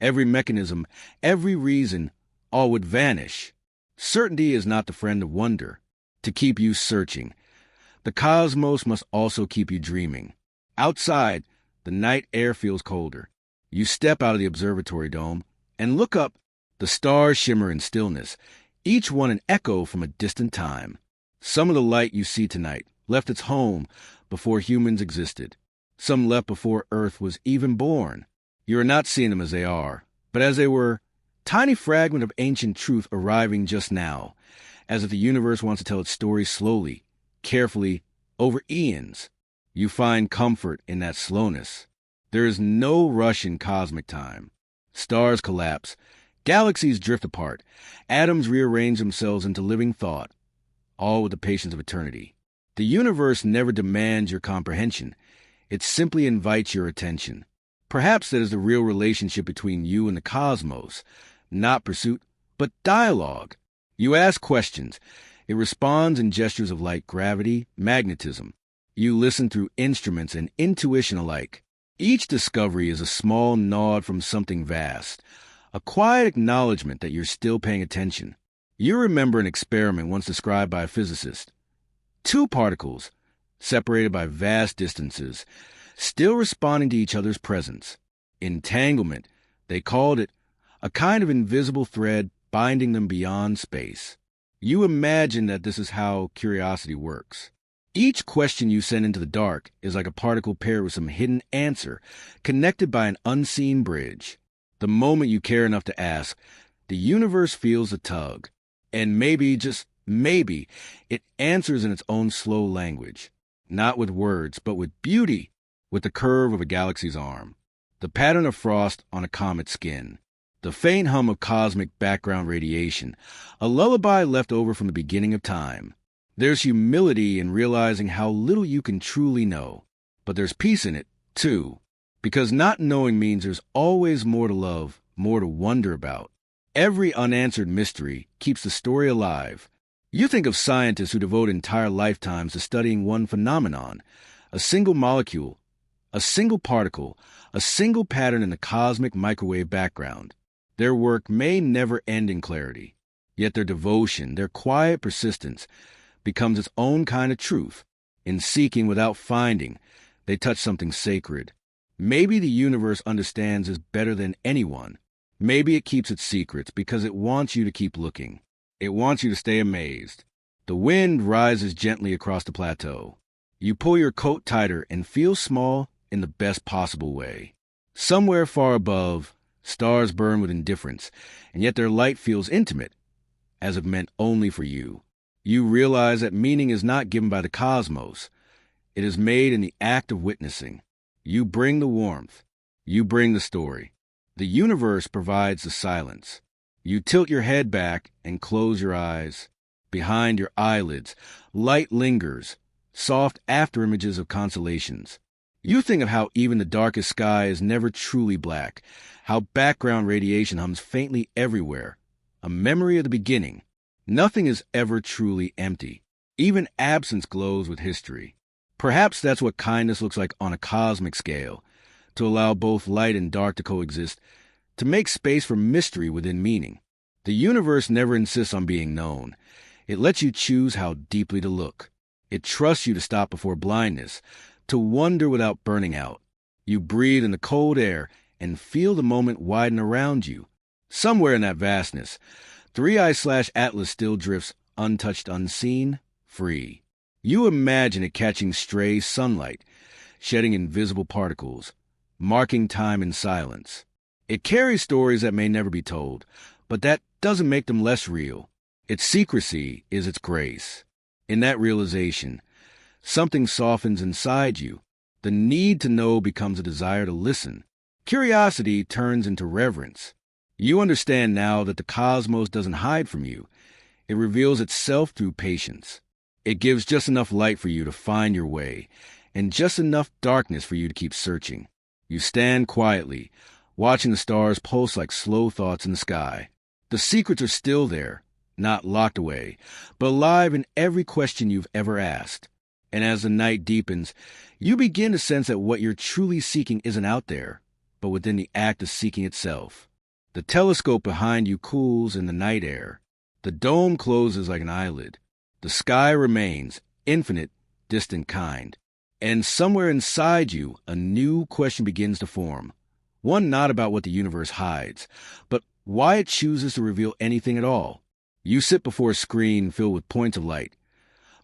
every mechanism, every reason, all would vanish. Certainty is not the friend of wonder. To keep you searching, the cosmos must also keep you dreaming. Outside, the night air feels colder. You step out of the observatory dome and look up. The stars shimmer in stillness, each one an echo from a distant time. Some of the light you see tonight left its home before humans existed. Some left before Earth was even born. You are not seeing them as they are, but as they were, tiny fragment of ancient truth arriving just now, as if the universe wants to tell its story slowly, carefully, over eons. You find comfort in that slowness. There is no rush in cosmic time. Stars collapse, galaxies drift apart, atoms rearrange themselves into living thought, all with the patience of eternity. The universe never demands your comprehension. It simply invites your attention. Perhaps that is the real relationship between you and the cosmos, not pursuit, but dialogue. You ask questions. It responds in gestures of light gravity, magnetism. You listen through instruments and intuition alike. Each discovery is a small nod from something vast, a quiet acknowledgement that you're still paying attention. You remember an experiment once described by a physicist. Two particles, separated by vast distances, still responding to each other's presence. Entanglement, they called it, a kind of invisible thread binding them beyond space. You imagine that this is how curiosity works. Each question you send into the dark is like a particle paired with some hidden answer, connected by an unseen bridge. The moment you care enough to ask, the universe feels a tug. And maybe, just maybe, it answers in its own slow language. Not with words, but with beauty, with the curve of a galaxy's arm. the pattern of frost on a comet's skin, the faint hum of cosmic background radiation, a lullaby left over from the beginning of time. There's humility in realizing how little you can truly know, but there's peace in it, too, because not knowing means there's always more to love, more to wonder about. Every unanswered mystery keeps the story alive. You think of scientists who devote entire lifetimes to studying one phenomenon, a single molecule, a single particle, a single pattern in the cosmic microwave background. Their work may never end in clarity, yet their devotion, their quiet persistence, becomes its own kind of truth. In seeking without finding, they touch something sacred. Maybe the universe understands this better than anyone. Maybe it keeps its secrets because it wants you to keep looking. It wants you to stay amazed. The wind rises gently across the plateau. You pull your coat tighter and feel small in the best possible way. Somewhere far above, stars burn with indifference, and yet their light feels intimate, as if meant only for you. You realize that meaning is not given by the cosmos. It is made in the act of witnessing. You bring the warmth. You bring the story. The universe provides the silence. You tilt your head back and close your eyes. Behind your eyelids, light lingers, soft afterimages of constellations. You think of how even the darkest sky is never truly black, how background radiation hums faintly everywhere, a memory of the beginning. Nothing is ever truly empty. Even absence glows with history. Perhaps that's what kindness looks like on a cosmic scale, to allow both light and dark to coexist, to make space for mystery within meaning. The universe never insists on being known. It lets you choose how deeply to look. It trusts you to stop before blindness, to wonder without burning out. You breathe in the cold air and feel the moment widen around you. Somewhere in that vastness, 3IATLAS still drifts untouched, unseen, free. You imagine it catching stray sunlight, shedding invisible particles, marking time in silence. It carries stories that may never be told, but that doesn't make them less real. Its secrecy is its grace. In that realization, something softens inside you. The need to know becomes a desire to listen. Curiosity turns into reverence. You understand now that the cosmos doesn't hide from you. It reveals itself through patience. It gives just enough light for you to find your way, and just enough darkness for you to keep searching. You stand quietly, watching the stars pulse like slow thoughts in the sky. The secrets are still there, not locked away, but alive in every question you've ever asked. And as the night deepens, you begin to sense that what you're truly seeking isn't out there, but within the act of seeking itself. The telescope behind you cools in the night air. The dome closes like an eyelid. The sky remains, infinite, distant, kind. And somewhere inside you, a new question begins to form. One not about what the universe hides, but why it chooses to reveal anything at all. You sit before a screen filled with points of light,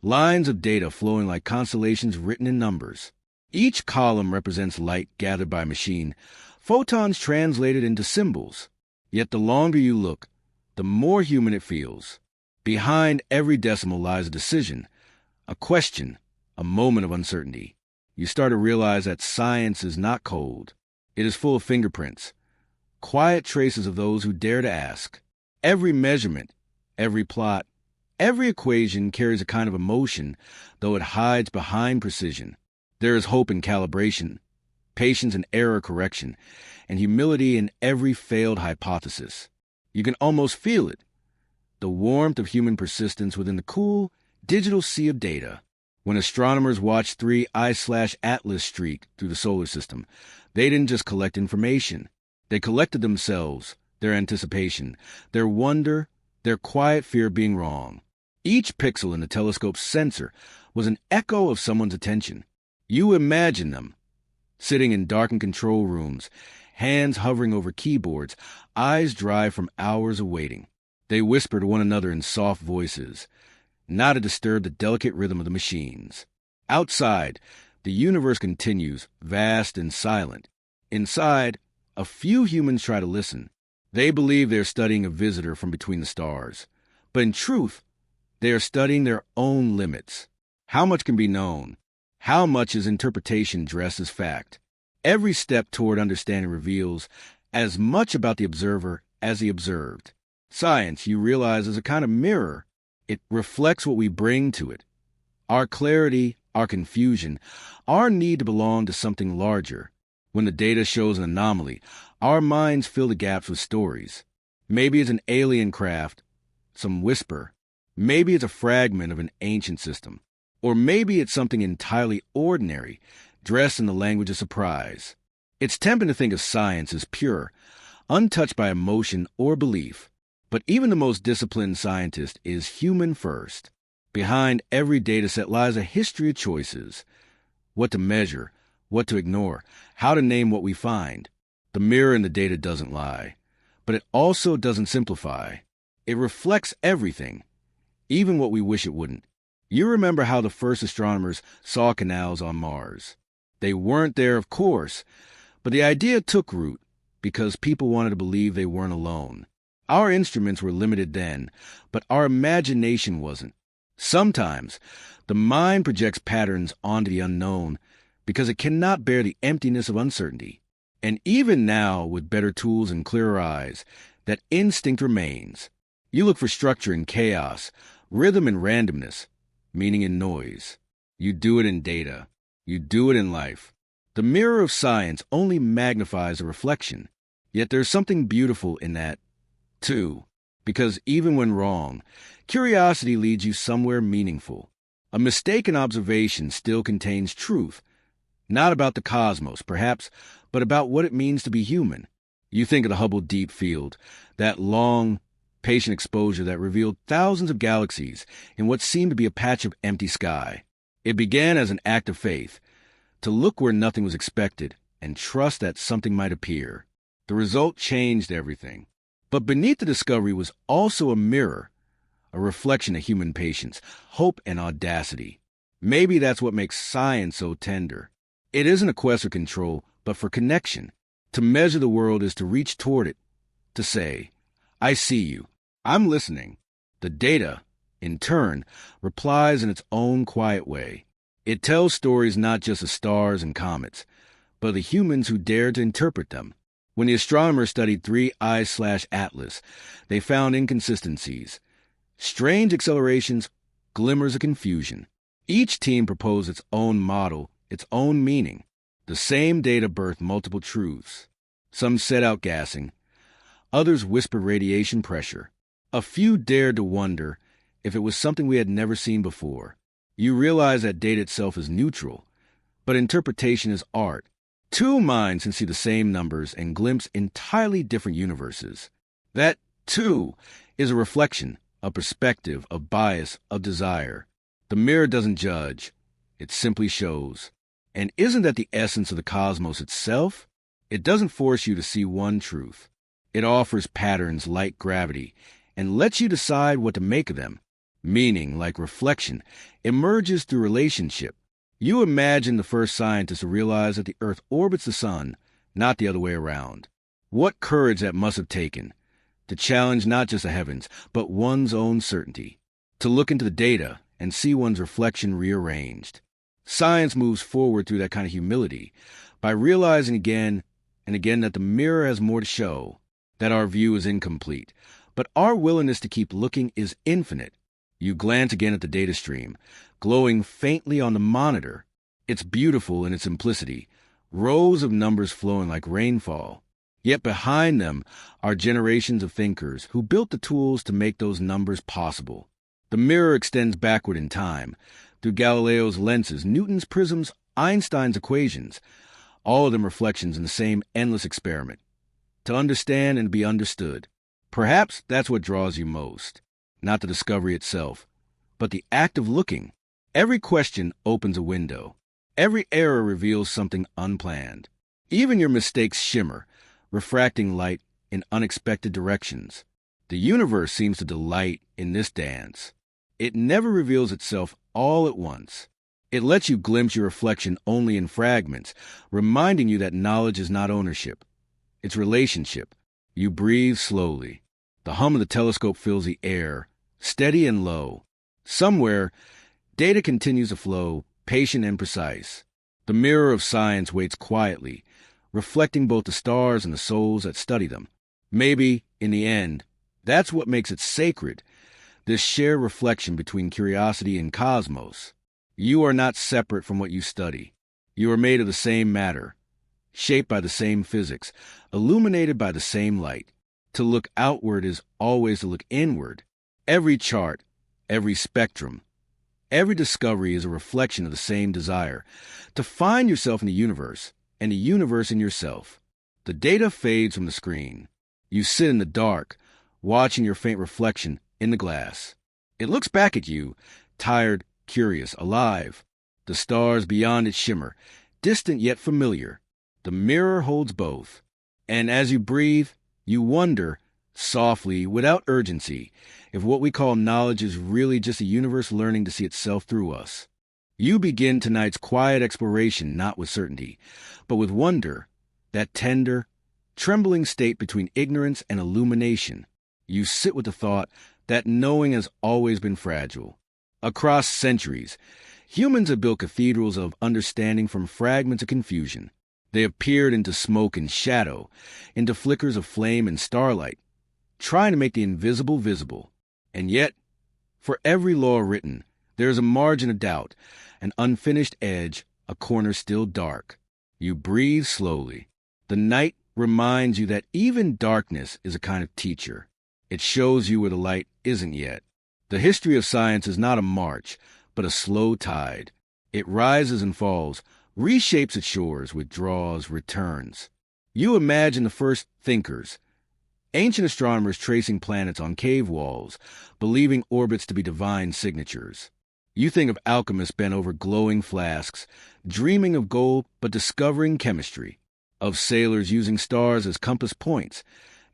lines of data flowing like constellations written in numbers. Each column represents light gathered by a machine, photons translated into symbols. Yet the longer you look, the more human it feels. Behind every decimal lies a decision, a question, a moment of uncertainty. You start to realize that science is not cold. It is full of fingerprints, quiet traces of those who dare to ask. Every measurement, every plot, every equation carries a kind of emotion, though it hides behind precision. There is hope in calibration, patience in error correction, and humility in every failed hypothesis. You can almost feel it, the warmth of human persistence within the cool, digital sea of data. When astronomers watched 3I/Atlas streak through the solar system, they didn't just collect information. They collected themselves, their anticipation, their wonder, their quiet fear of being wrong. Each pixel in the telescope's sensor was an echo of someone's attention. You imagine them, sitting in darkened control rooms, hands hovering over keyboards, eyes dry from hours of waiting. They whisper to one another in soft voices, not to disturb the delicate rhythm of the machines. Outside, the universe continues, vast and silent. Inside, a few humans try to listen. They believe they are studying a visitor from between the stars. But in truth, they are studying their own limits. How much can be known? How much is interpretation dressed as fact? Every step toward understanding reveals as much about the observer as the observed. Science, you realize, is a kind of mirror. It reflects what we bring to it. Our clarity, our confusion, our need to belong to something larger. When the data shows an anomaly, our minds fill the gaps with stories. Maybe it's an alien craft, some whisper. Maybe it's a fragment of an ancient system. Or maybe it's something entirely ordinary, dressed in the language of surprise. It's tempting to think of science as pure, untouched by emotion or belief. But even the most disciplined scientist is human first. Behind every dataset lies a history of choices. What to measure, what to ignore, how to name what we find. The mirror in the data doesn't lie, but it also doesn't simplify. It reflects everything, even what we wish it wouldn't. You remember how the first astronomers saw canals on Mars. They weren't there, of course, but the idea took root because people wanted to believe they weren't alone. Our instruments were limited then, but our imagination wasn't. Sometimes, the mind projects patterns onto the unknown because it cannot bear the emptiness of uncertainty. And even now, with better tools and clearer eyes, that instinct remains. You look for structure in chaos, rhythm in randomness, meaning in noise. You do it in data. You do it in life. The mirror of science only magnifies a reflection. Yet there's something beautiful in that, too, because even when wrong, curiosity leads you somewhere meaningful. A mistaken observation still contains truth, not about the cosmos, perhaps, but about what it means to be human. You think of the Hubble Deep Field, that long, patient exposure that revealed thousands of galaxies in what seemed to be a patch of empty sky. It began as an act of faith, to look where nothing was expected and trust that something might appear. The result changed everything. But beneath the discovery was also a mirror, a reflection of human patience, hope, and audacity. Maybe that's what makes science so tender. It isn't a quest for control, but for connection. To measure the world is to reach toward it, to say, I see you, I'm listening. The data, in turn, replies in its own quiet way. It tells stories not just of stars and comets, but of the humans who dared to interpret them. When the astronomers studied 3IATLAS, they found inconsistencies, strange accelerations, glimmers of confusion. Each team proposed its own model, its own meaning. The same data birthed multiple truths. Some set out gassing. Others whispered radiation pressure. A few dared to wonder if it was something we had never seen before. You realize that data itself is neutral, but interpretation is art. Two minds can see the same numbers and glimpse entirely different universes. That, too, is a reflection, a perspective, a bias, a desire. The mirror doesn't judge. It simply shows. And isn't that the essence of the cosmos itself? It doesn't force you to see one truth. It offers patterns like gravity and lets you decide what to make of them. Meaning, like reflection, emerges through relationship. You imagine the first scientist to realize that the Earth orbits the Sun, not the other way around. What courage that must have taken, to challenge not just the heavens, but one's own certainty, to look into the data and see one's reflection rearranged. Science moves forward through that kind of humility, by realizing again and again that the mirror has more to show, that our view is incomplete, but our willingness to keep looking is infinite. You glance again at the data stream, glowing faintly on the monitor. It's beautiful in its simplicity, rows of numbers flowing like rainfall. Yet behind them are generations of thinkers who built the tools to make those numbers possible. The mirror extends backward in time, through Galileo's lenses, Newton's prisms, Einstein's equations, all of them reflections in the same endless experiment. To understand and be understood. Perhaps that's what draws you most. Not the discovery itself, but the act of looking. Every question opens a window. Every error reveals something unplanned. Even your mistakes shimmer, refracting light in unexpected directions. The universe seems to delight in this dance. It never reveals itself all at once. It lets you glimpse your reflection only in fragments, reminding you that knowledge is not ownership. It's relationship. You breathe slowly. The hum of the telescope fills the air, steady and low. Somewhere, data continues to flow, patient and precise. The mirror of science waits quietly, reflecting both the stars and the souls that study them. Maybe, in the end, that's what makes it sacred, this shared reflection between curiosity and cosmos. You are not separate from what you study. You are made of the same matter, shaped by the same physics, illuminated by the same light. To look outward is always to look inward. Every chart, every spectrum, every discovery is a reflection of the same desire, to find yourself in the universe, and the universe in yourself. The data fades from the screen. You sit in the dark, watching your faint reflection in the glass. It looks back at you, tired, curious, alive. The stars beyond it shimmer, distant yet familiar. The mirror holds both. And as you breathe, you wonder, softly, without urgency, if what we call knowledge is really just the universe learning to see itself through us. You begin tonight's quiet exploration not with certainty, but with wonder, that tender, trembling state between ignorance and illumination. You sit with the thought that knowing has always been fragile. Across centuries, humans have built cathedrals of understanding from fragments of confusion. They have peered into smoke and shadow, into flickers of flame and starlight, trying to make the invisible visible. And yet, for every law written, there is a margin of doubt, an unfinished edge, a corner still dark. You breathe slowly. The night reminds you that even darkness is a kind of teacher. It shows you where the light isn't yet. The history of science is not a march, but a slow tide. It rises and falls, reshapes its shores, withdraws, returns. You imagine the first thinkers, ancient astronomers tracing planets on cave walls, believing orbits to be divine signatures. You think of alchemists bent over glowing flasks, dreaming of gold but discovering chemistry. Of sailors using stars as compass points,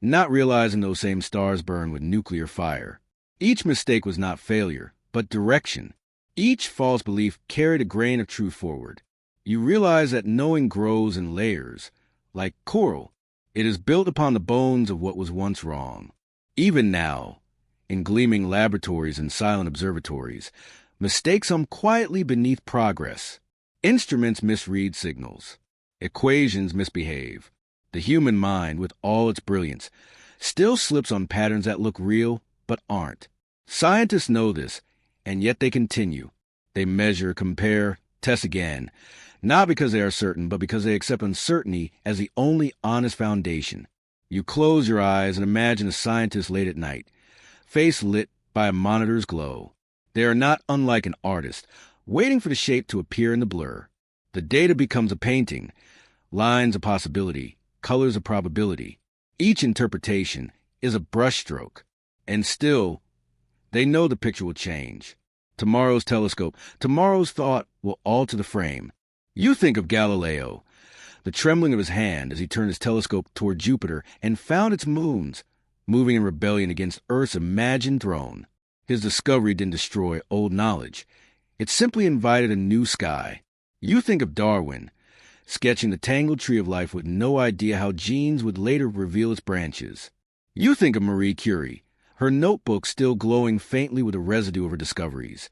not realizing those same stars burn with nuclear fire. Each mistake was not failure, but direction. Each false belief carried a grain of truth forward. You realize that knowing grows in layers. Like coral, it is built upon the bones of what was once wrong. Even now, in gleaming laboratories and silent observatories, mistakes hum quietly beneath progress. Instruments misread signals. Equations misbehave. The human mind, with all its brilliance, still slips on patterns that look real but aren't. Scientists know this, and yet they continue. They measure, compare, test again, not because they are certain, but because they accept uncertainty as the only honest foundation. You close your eyes and imagine a scientist late at night, face lit by a monitor's glow. They are not unlike an artist, waiting for the shape to appear in the blur. The data becomes a painting, lines a possibility, colors a probability. Each interpretation is a brushstroke. And still, they know the picture will change. Tomorrow's telescope, tomorrow's thought will alter the frame. You think of Galileo, the trembling of his hand as he turned his telescope toward Jupiter and found its moons, moving in rebellion against Earth's imagined throne. His discovery didn't destroy old knowledge. It simply invited a new sky. You think of Darwin, sketching the tangled tree of life with no idea how genes would later reveal its branches. You think of Marie Curie, her notebook still glowing faintly with the residue of her discoveries,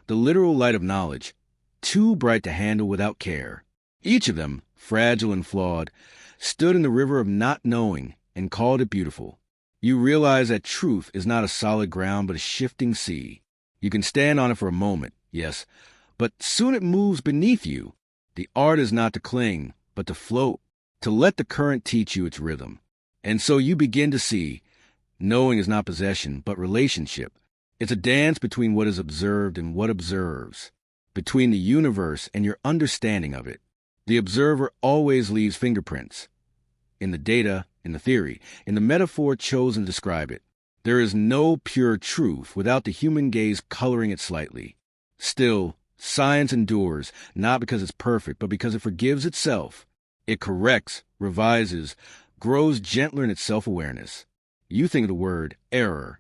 the literal light of knowledge, too bright to handle without care. Each of them, fragile and flawed, stood in the river of not knowing and called it beautiful. You realize that truth is not a solid ground but a shifting sea. You can stand on it for a moment, yes, but soon it moves beneath you. The art is not to cling, but to float, to let the current teach you its rhythm. And so you begin to see, knowing is not possession, but relationship. It's a dance between what is observed and what observes, between the universe and your understanding of it. The observer always leaves fingerprints. In the data, in the theory, in the metaphor chosen to describe it. There is no pure truth without the human gaze coloring it slightly. Still, science endures, not because it's perfect, but because it forgives itself. It corrects, revises, grows gentler in its self-awareness. You think of the word error.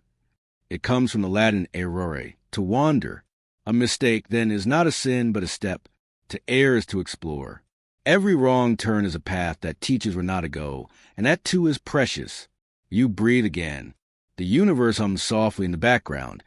It comes from the Latin errore, to wander. A mistake, then, is not a sin, but a step. To err is to explore. Every wrong turn is a path that teaches where not to go, and that too is precious. You breathe again. The universe hums softly in the background,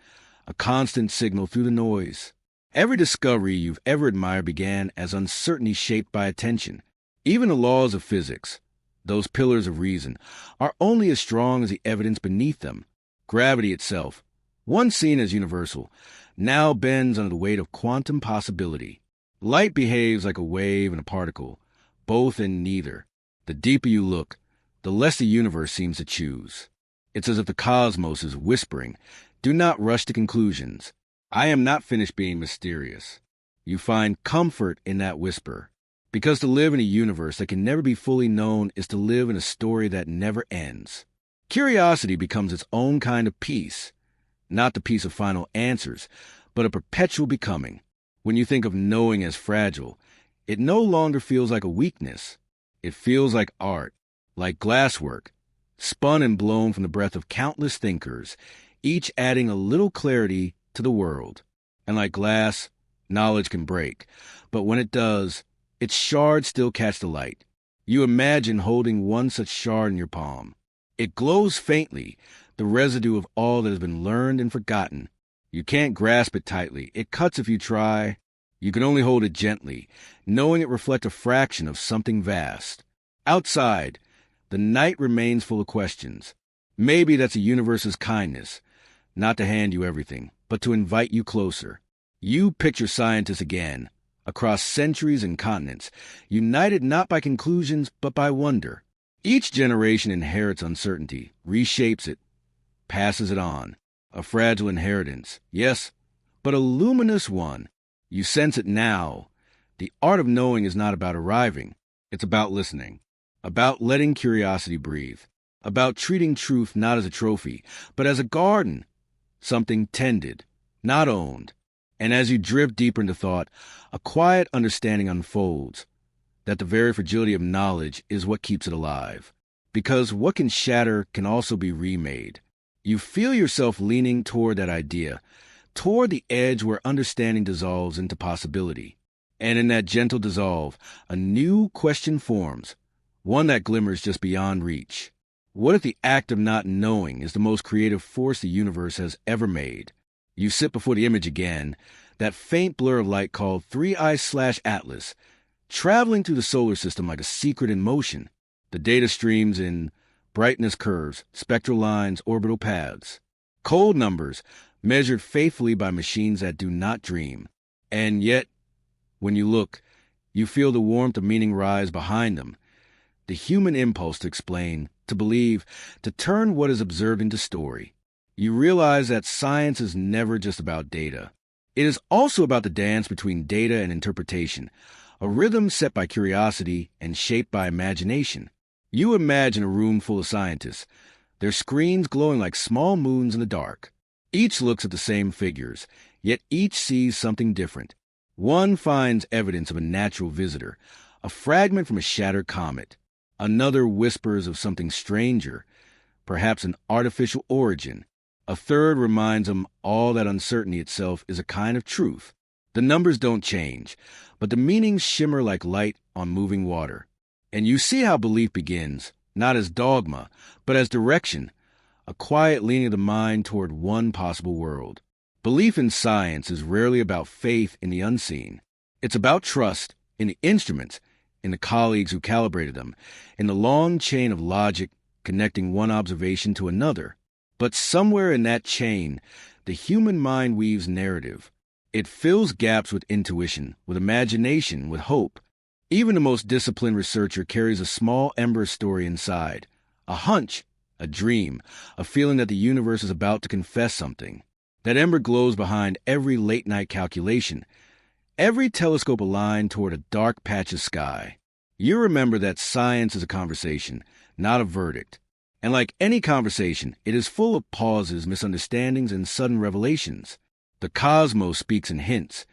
a constant signal through the noise. Every discovery you've ever admired began as uncertainty shaped by attention. Even the laws of physics, those pillars of reason, are only as strong as the evidence beneath them. Gravity itself, once seen as universal, now bends under the weight of quantum possibility. Light behaves like a wave and a particle, both and neither. The deeper you look, the less the universe seems to choose. It's as if the cosmos is whispering, "Do not rush to conclusions. I am not finished being mysterious." You find comfort in that whisper, because to live in a universe that can never be fully known is to live in a story that never ends. Curiosity becomes its own kind of peace, not the peace of final answers, but a perpetual becoming. When you think of knowing as fragile, it no longer feels like a weakness. It feels like art, like glasswork, spun and blown from the breath of countless thinkers, each adding a little clarity to the world. And like glass, knowledge can break, but when it does, its shards still catch the light. You imagine holding one such shard in your palm. It glows faintly, the residue of all that has been learned and forgotten. You can't grasp it tightly. It cuts if you try. You can only hold it gently, knowing it reflects a fraction of something vast. Outside, the night remains full of questions. Maybe that's the universe's kindness, not to hand you everything, but to invite you closer. You picture scientists again, across centuries and continents, united not by conclusions, but by wonder. Each generation inherits uncertainty, reshapes it, passes it on. A fragile inheritance, yes, but a luminous one. You sense it now. The art of knowing is not about arriving. It's about listening, about letting curiosity breathe, about treating truth not as a trophy, but as a garden, something tended, not owned. And as you drift deeper into thought, a quiet understanding unfolds that the very fragility of knowledge is what keeps it alive. Because what can shatter can also be remade. You feel yourself leaning toward that idea, toward the edge where understanding dissolves into possibility. And in that gentle dissolve, a new question forms, one that glimmers just beyond reach. What if the act of not knowing is the most creative force the universe has ever made? You sit before the image again, that faint blur of light called 3IATLAS, traveling through the solar system like a secret in motion. The data streams in brightness curves, spectral lines, orbital paths. Cold numbers, measured faithfully by machines that do not dream. And yet, when you look, you feel the warmth of meaning rise behind them. The human impulse to explain, to believe, to turn what is observed into story. You realize that science is never just about data. It is also about the dance between data and interpretation, a rhythm set by curiosity and shaped by imagination. You imagine a room full of scientists, their screens glowing like small moons in the dark. Each looks at the same figures, yet each sees something different. One finds evidence of a natural visitor, a fragment from a shattered comet. Another whispers of something stranger, perhaps an artificial origin. A third reminds them all that uncertainty itself is a kind of truth. The numbers don't change, but the meanings shimmer like light on moving water. And you see how belief begins, not as dogma, but as direction, a quiet leaning of the mind toward one possible world. Belief in science is rarely about faith in the unseen. It's about trust in the instruments, in the colleagues who calibrated them, in the long chain of logic connecting one observation to another. But somewhere in that chain, the human mind weaves narrative. It fills gaps with intuition, with imagination, with hope. Even the most disciplined researcher carries a small ember story inside, a hunch, a dream, a feeling that the universe is about to confess something. That ember glows behind every late-night calculation, every telescope aligned toward a dark patch of sky. You remember that science is a conversation, not a verdict. And like any conversation, it is full of pauses, misunderstandings, and sudden revelations. The cosmos speaks in hints.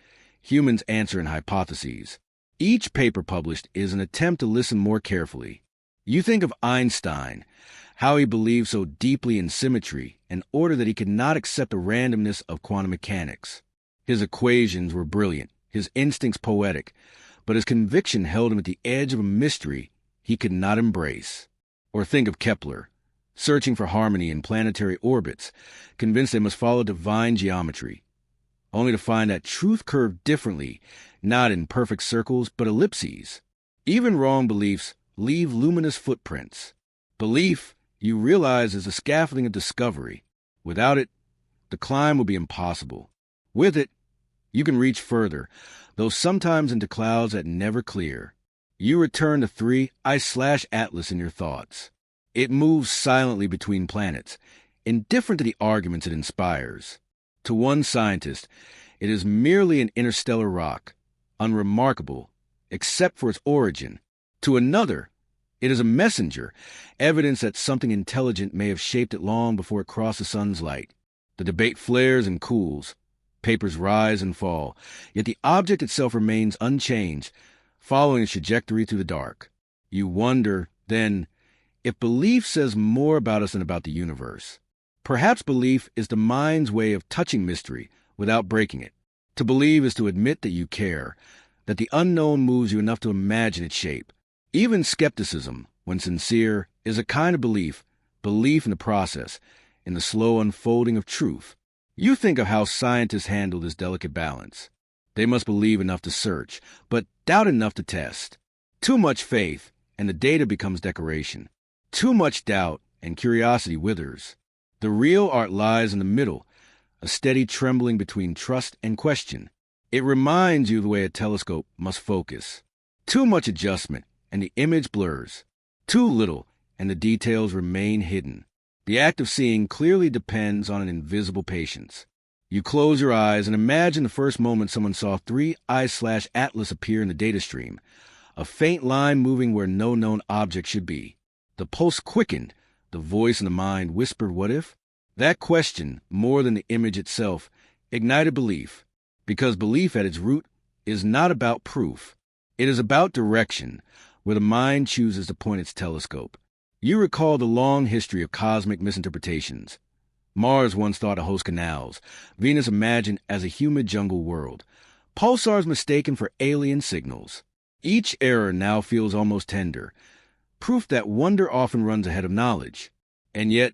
Humans answer in hypotheses. Each paper published is an attempt to listen more carefully. You think of Einstein, how he believed so deeply in symmetry and order that he could not accept the randomness of quantum mechanics. His equations were brilliant, his instincts poetic, but his conviction held him at the edge of a mystery he could not embrace. Or think of Kepler, searching for harmony in planetary orbits, convinced they must follow divine geometry. only to find that truth curved differently, not in perfect circles, but ellipses. Even wrong beliefs leave luminous footprints. Belief, you realize, is the scaffolding of discovery. Without it, the climb will be impossible. With it, you can reach further, though sometimes into clouds that never clear. You return to 3IATLAS in your thoughts. It moves silently between planets, indifferent to the arguments it inspires. To one scientist, it is merely an interstellar rock, unremarkable, except for its origin. To another, it is a messenger, evidence that something intelligent may have shaped it long before it crossed the sun's light. The debate flares and cools. Papers rise and fall, yet the object itself remains unchanged, following its trajectory through the dark. You wonder, then, if belief says more about us than about the universe. Perhaps belief is the mind's way of touching mystery without breaking it. To believe is to admit that you care, that the unknown moves you enough to imagine its shape. Even skepticism, when sincere, is a kind of belief in the process, in the slow unfolding of truth. You think of how scientists handle this delicate balance. They must believe enough to search, but doubt enough to test. Too much faith, and the data becomes decoration. Too much doubt, and curiosity withers. The real art lies in the middle, a steady trembling between trust and question. It reminds you of the way a telescope must focus. Too much adjustment, and the image blurs. Too little, and the details remain hidden. The act of seeing clearly depends on an invisible patience. You close your eyes and imagine the first moment someone saw 3I/Atlas appear in the data stream, a faint line moving where no known object should be. The pulse quickened, the voice in the mind whispered, "What if?" That question, more than the image itself, ignited belief, because belief at its root is not about proof. It is about direction, where the mind chooses to point its telescope. You recall the long history of cosmic misinterpretations. Mars once thought to host canals, Venus imagined as a humid jungle world, pulsars mistaken for alien signals. Each error now feels almost tender, proof that wonder often runs ahead of knowledge. And yet,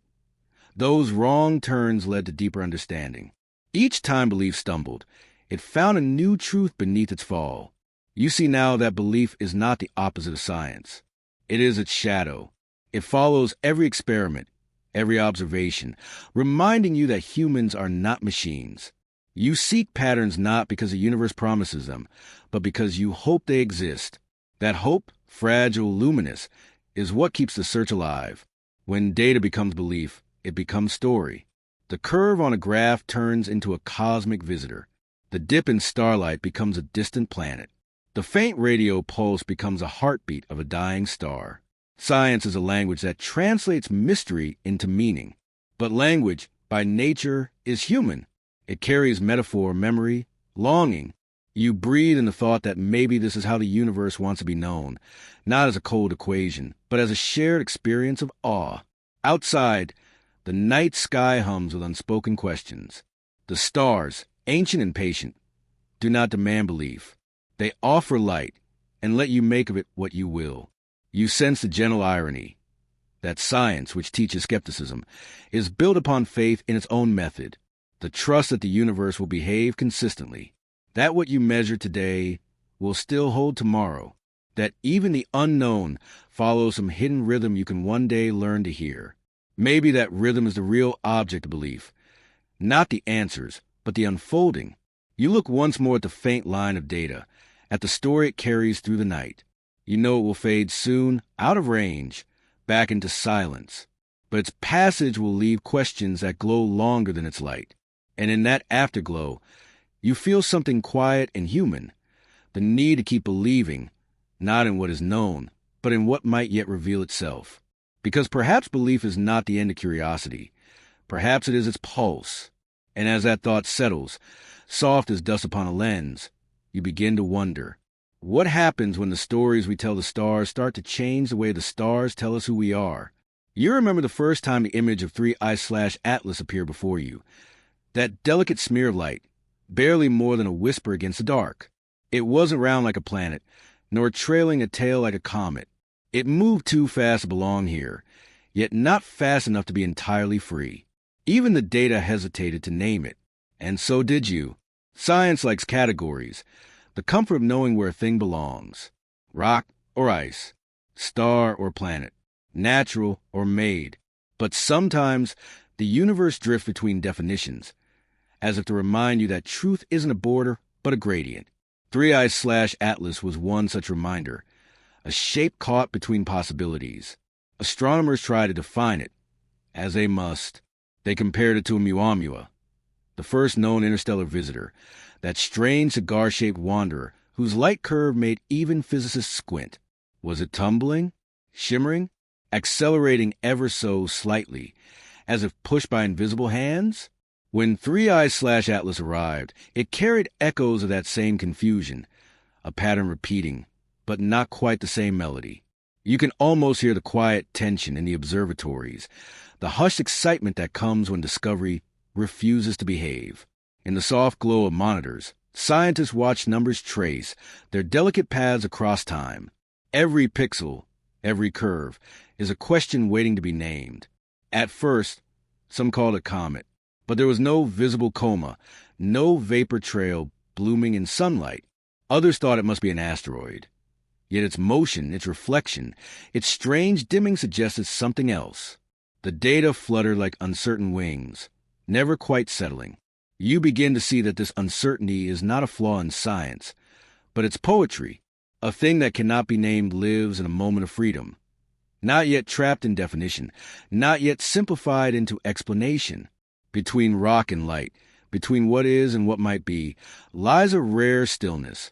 those wrong turns led to deeper understanding. Each time belief stumbled, it found a new truth beneath its fall. You see now that belief is not the opposite of science. It is its shadow. It follows every experiment, every observation, reminding you that humans are not machines. You seek patterns not because the universe promises them, but because you hope they exist. That hope, fragile, luminous, is what keeps the search alive. When data becomes belief, it becomes story. The curve on a graph turns into a cosmic visitor. The dip in starlight becomes a distant planet. The faint radio pulse becomes a heartbeat of a dying star. Science is a language that translates mystery into meaning. But language, by nature, is human. It carries metaphor, memory, longing. You breathe in the thought that maybe this is how the universe wants to be known, not as a cold equation, but as a shared experience of awe. Outside, the night sky hums with unspoken questions. The stars, ancient and patient, do not demand belief. They offer light and let you make of it what you will. You sense the gentle irony that science, which teaches skepticism, is built upon faith in its own method, the trust that the universe will behave consistently, that what you measure today will still hold tomorrow, that even the unknown follows some hidden rhythm you can one day learn to hear. Maybe that rhythm is the real object of belief, not the answers, but the unfolding. You look once more at the faint line of data, at the story it carries through the night. You know it will fade soon, out of range, back into silence. But its passage will leave questions that glow longer than its light. And in that afterglow, you feel something quiet and human, the need to keep believing, not in what is known, but in what might yet reveal itself. Because perhaps belief is not the end of curiosity. Perhaps it is its pulse. And as that thought settles, soft as dust upon a lens, you begin to wonder, what happens when the stories we tell the stars start to change the way the stars tell us who we are? You remember the first time the image of 3I/Atlas appeared before you. That delicate smear of light, barely more than a whisper against the dark. It wasn't round like a planet, nor trailing a tail like a comet. It moved too fast to belong here, yet not fast enough to be entirely free. Even the data hesitated to name it, and so did you. Science likes categories, the comfort of knowing where a thing belongs. Rock or ice, star or planet, natural or made. But sometimes the universe drifts between definitions, as if to remind you that truth isn't a border, but a gradient. 3I/Atlas was one such reminder, a shape caught between possibilities. Astronomers try to define it, as they must. They compared it to Oumuamua, the first known interstellar visitor, that strange cigar-shaped wanderer whose light curve made even physicists squint. Was it tumbling, shimmering, accelerating ever so slightly, as if pushed by invisible hands? When 3I/Atlas arrived, it carried echoes of that same confusion, a pattern repeating, but not quite the same melody. You can almost hear the quiet tension in the observatories, the hushed excitement that comes when discovery refuses to behave. In the soft glow of monitors, scientists watch numbers trace their delicate paths across time. Every pixel, every curve, is a question waiting to be named. At first, some called it comet, but there was no visible coma, no vapor trail blooming in sunlight. Others thought it must be an asteroid. Yet its motion, its reflection, its strange dimming suggested something else. The data fluttered like uncertain wings, never quite settling. You begin to see that this uncertainty is not a flaw in science, but it's poetry. A thing that cannot be named lives in a moment of freedom. Not yet trapped in definition, not yet simplified into explanation. Between rock and light, between what is and what might be, lies a rare stillness,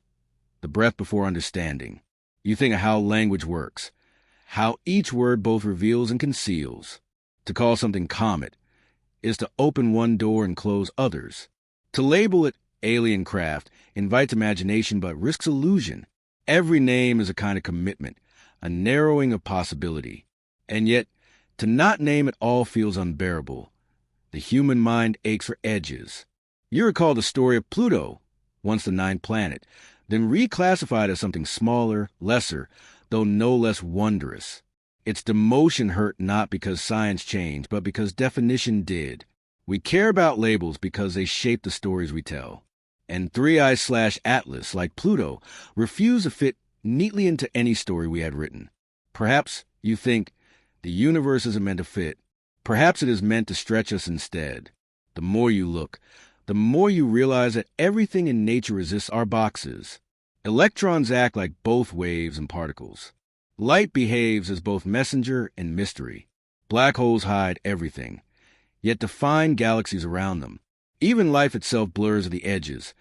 the breath before understanding. You think of how language works, how each word both reveals and conceals. To call something comet is to open one door and close others. To label it alien craft invites imagination but risks illusion. Every name is a kind of commitment, a narrowing of possibility. And yet, to not name it all feels unbearable. The human mind aches for edges. You recall the story of Pluto, once the ninth planet, then reclassified as something smaller, lesser, though no less wondrous. Its demotion hurt not because science changed, but because definition did. We care about labels because they shape the stories we tell. And 3I/Atlas, like Pluto, refused to fit neatly into any story we had written. Perhaps you think the universe isn't meant to fit. Perhaps it is meant to stretch us instead. The more you look, the more you realize that everything in nature resists our boxes. Electrons act like both waves and particles. Light behaves as both messenger and mystery. Black holes hide everything, yet define galaxies around them. Even life itself blurs at the edges,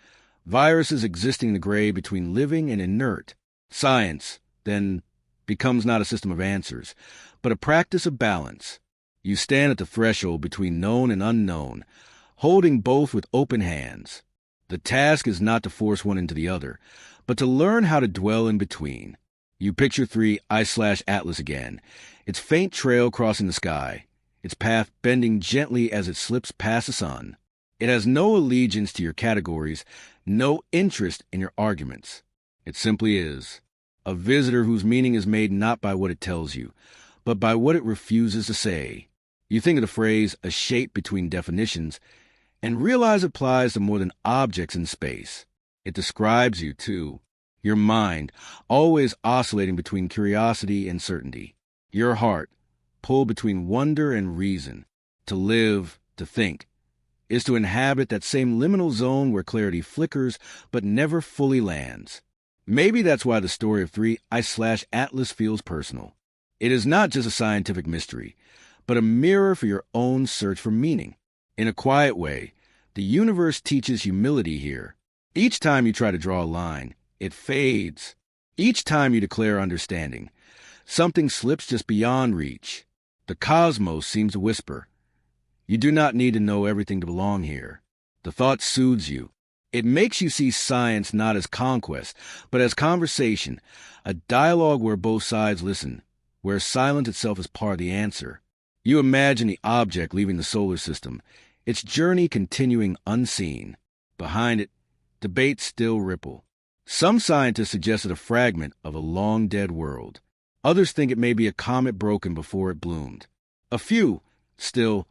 viruses existing in the gray between living and inert. Science, then, becomes not a system of answers, but a practice of balance. You stand at the threshold between known and unknown, holding both with open hands. The task is not to force one into the other, but to learn how to dwell in between. You picture 3I/Atlas again, its faint trail crossing the sky, its path bending gently as it slips past the sun. It has no allegiance to your categories, no interest in your arguments. It simply is. A visitor whose meaning is made not by what it tells you, but by what it refuses to say. You think of the phrase, a shape between definitions, and realize it applies to more than objects in space. It describes you, too. Your mind, always oscillating between curiosity and certainty. Your heart, pulled between wonder and reason. To live, to think, is to inhabit that same liminal zone where clarity flickers but never fully lands. Maybe that's why the story of 3I/Atlas feels personal. It is not just a scientific mystery, but a mirror for your own search for meaning. In a quiet way, the universe teaches humility here. Each time you try to draw a line, it fades. Each time you declare understanding, something slips just beyond reach. The cosmos seems to whisper, you do not need to know everything to belong here. The thought soothes you. It makes you see science not as conquest, but as conversation, a dialogue where both sides listen, where silence itself is part of the answer. You imagine the object leaving the solar system, its journey continuing unseen. Behind it, debates still ripple. Some scientists suggested a fragment of a long-dead world. Others think it may be a comet broken before it bloomed. A few, still,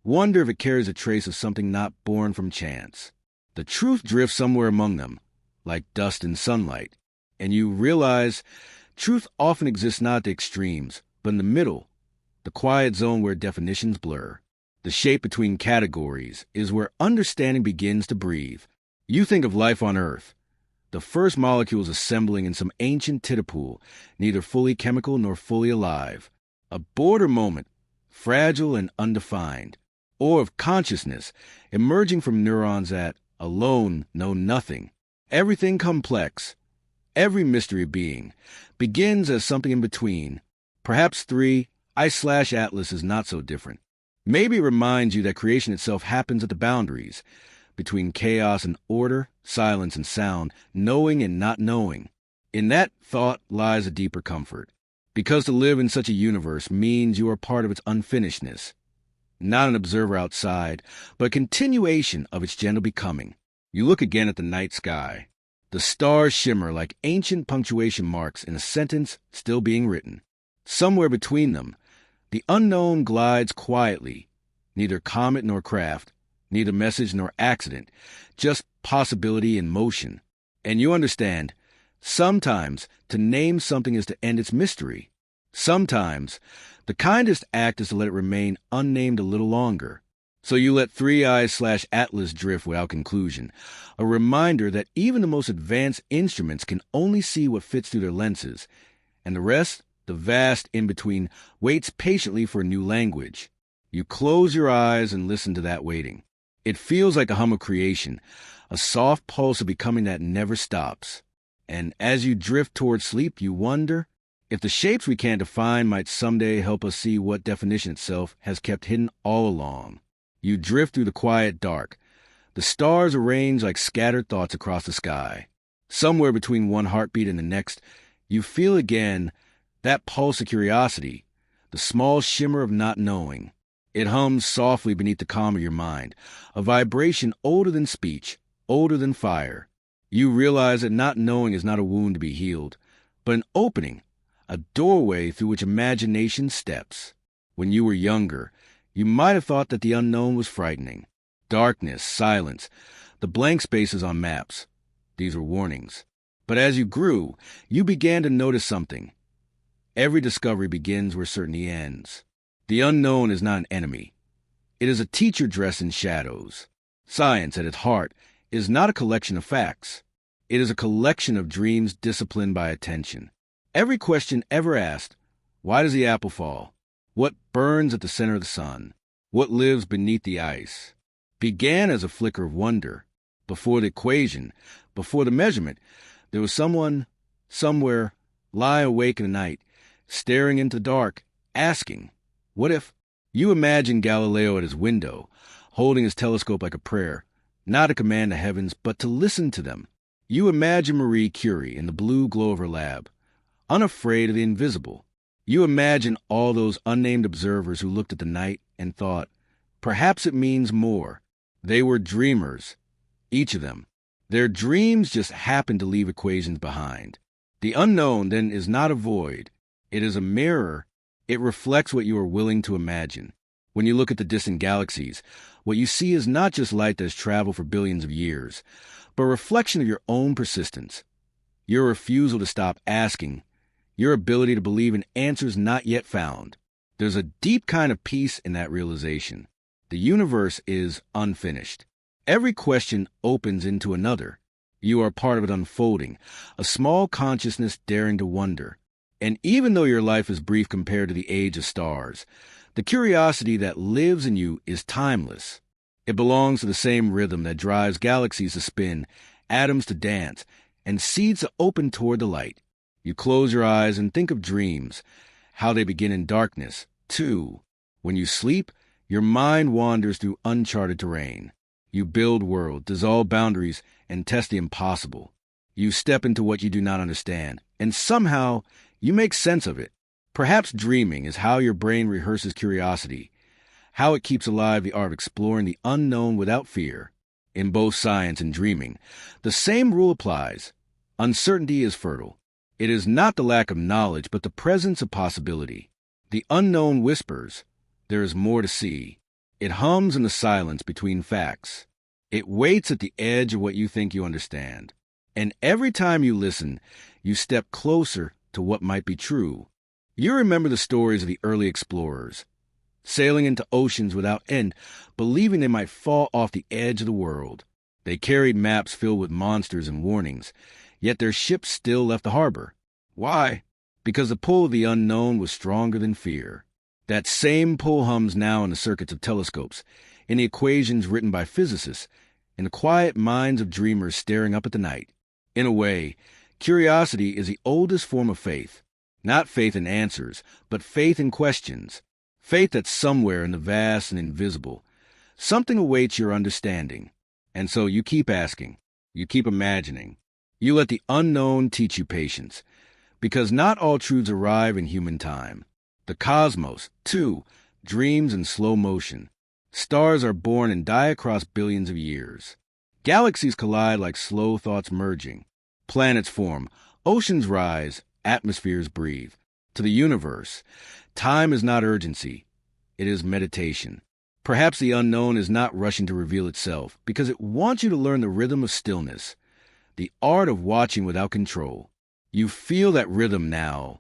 wonder if it carries a trace of something not born from chance. The truth drifts somewhere among them, like dust in sunlight, and you realize truth often exists not at the extremes, but in the middle, the quiet zone where definitions blur. The shape between categories is where understanding begins to breathe. You think of life on Earth, the first molecules assembling in some ancient tidal, neither fully chemical nor fully alive. A border moment, fragile and undefined, or of consciousness emerging from neurons that, alone, know nothing. Everything complex, every mystery being, begins as something in between. Perhaps 3I/Atlas is not so different. Maybe it reminds you that creation itself happens at the boundaries, between chaos and order, silence and sound, knowing and not knowing. In that thought lies a deeper comfort, because to live in such a universe means you are part of its unfinishedness, not an observer outside, but a continuation of its gentle becoming. You look again at the night sky. The stars shimmer like ancient punctuation marks in a sentence still being written. Somewhere between them, the unknown glides quietly, neither comet nor craft, neither message nor accident, just possibility in motion. And you understand, sometimes to name something is to end its mystery. Sometimes the kindest act is to let it remain unnamed a little longer. So you let 3I/Atlas drift without conclusion, a reminder that even the most advanced instruments can only see what fits through their lenses, and the rest, the vast in-between, waits patiently for a new language. You close your eyes and listen to that waiting. It feels like a hum of creation, a soft pulse of becoming that never stops. And as you drift toward sleep, you wonder if the shapes we can't define might someday help us see what definition itself has kept hidden all along. You drift through the quiet dark, the stars arranged like scattered thoughts across the sky. Somewhere between one heartbeat and the next, you feel again that pulse of curiosity, the small shimmer of not knowing. It hums softly beneath the calm of your mind, a vibration older than speech, older than fire. You realize that not knowing is not a wound to be healed, but an opening, a doorway through which imagination steps. When you were younger, you might have thought that the unknown was frightening. Darkness, silence, the blank spaces on maps. These were warnings. But as you grew, you began to notice something. Every discovery begins where certainty ends. The unknown is not an enemy. It is a teacher dressed in shadows. Science, at its heart, is not a collection of facts. It is a collection of dreams disciplined by attention. Every question ever asked, why does the apple fall? What burns at the center of the sun? What lives beneath the ice? Began as a flicker of wonder. Before the equation, before the measurement, there was someone, somewhere, lying awake in the night, staring into the dark, asking, what if? You imagine Galileo at his window, holding his telescope like a prayer, not to command the heavens, but to listen to them. You imagine Marie Curie in the blue glow of her lab, unafraid of the invisible. You imagine all those unnamed observers who looked at the night and thought, perhaps it means more. They were dreamers, each of them. Their dreams just happened to leave equations behind. The unknown, then, is not a void. It is a mirror. It reflects what you are willing to imagine. When you look at the distant galaxies, what you see is not just light that has traveled for billions of years, but a reflection of your own persistence, your refusal to stop asking, your ability to believe in answers not yet found. There's a deep kind of peace in that realization. The universe is unfinished. Every question opens into another. You are part of it unfolding, a small consciousness daring to wonder. And even though your life is brief compared to the age of stars, the curiosity that lives in you is timeless. It belongs to the same rhythm that drives galaxies to spin, atoms to dance, and seeds to open toward the light. You close your eyes and think of dreams, how they begin in darkness, too. When you sleep, your mind wanders through uncharted terrain. You build worlds, dissolve boundaries, and test the impossible. You step into what you do not understand, and somehow you make sense of it. Perhaps dreaming is how your brain rehearses curiosity, how it keeps alive the art of exploring the unknown without fear. In both science and dreaming, the same rule applies. Uncertainty is fertile. It is not the lack of knowledge, but the presence of possibility. The unknown whispers, there is more to see. It hums in the silence between facts. It waits at the edge of what you think you understand. And every time you listen, you step closer to what might be true. You remember the stories of the early explorers, sailing into oceans without end, believing they might fall off the edge of the world. They carried maps filled with monsters and warnings, yet their ships still left the harbor. Why? Because the pull of the unknown was stronger than fear. That same pull hums now in the circuits of telescopes, in the equations written by physicists, in the quiet minds of dreamers staring up at the night. In a way, curiosity is the oldest form of faith. Not faith in answers, but faith in questions. Faith that somewhere in the vast and invisible, something awaits your understanding. And so you keep asking, you keep imagining. You let the unknown teach you patience, because not all truths arrive in human time. The cosmos, too, dreams in slow motion. Stars are born and die across billions of years. Galaxies collide like slow thoughts merging. Planets form, oceans rise, atmospheres breathe. To the universe, time is not urgency. It is meditation. Perhaps the unknown is not rushing to reveal itself, because it wants you to learn the rhythm of stillness, the art of watching without control. You feel that rhythm now,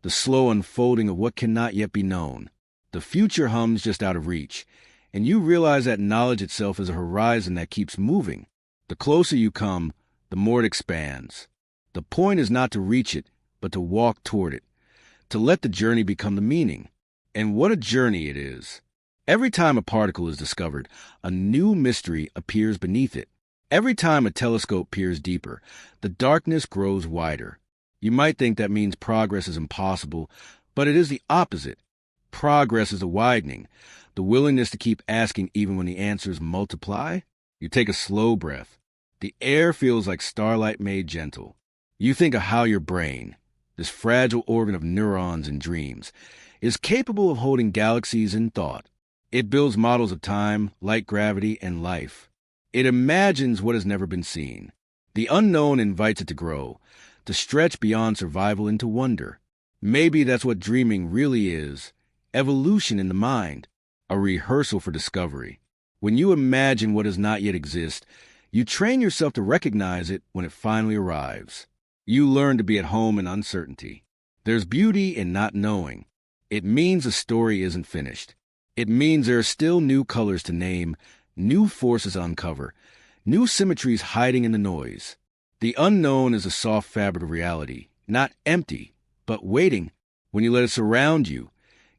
the slow unfolding of what cannot yet be known. The future hums just out of reach, and you realize that knowledge itself is a horizon that keeps moving. The closer you come, the more it expands. The point is not to reach it, but to walk toward it, to let the journey become the meaning. And what a journey it is. Every time a particle is discovered, a new mystery appears beneath it. Every time a telescope peers deeper, the darkness grows wider. You might think that means progress is impossible, but it is the opposite. Progress is a widening, the willingness to keep asking even when the answers multiply. You take a slow breath. The air feels like starlight made gentle. You think of how your brain, this fragile organ of neurons and dreams, is capable of holding galaxies in thought. It builds models of time, light, gravity, and life. It imagines what has never been seen. The unknown invites it to grow, to stretch beyond survival into wonder. Maybe that's what dreaming really is, evolution in the mind, a rehearsal for discovery. When you imagine what does not yet exist, you train yourself to recognize it when it finally arrives. You learn to be at home in uncertainty. There's beauty in not knowing. It means the story isn't finished. It means there are still new colors to name, new forces to uncover, new symmetries hiding in the noise. The unknown is a soft fabric of reality, not empty, but waiting. When you let it surround you,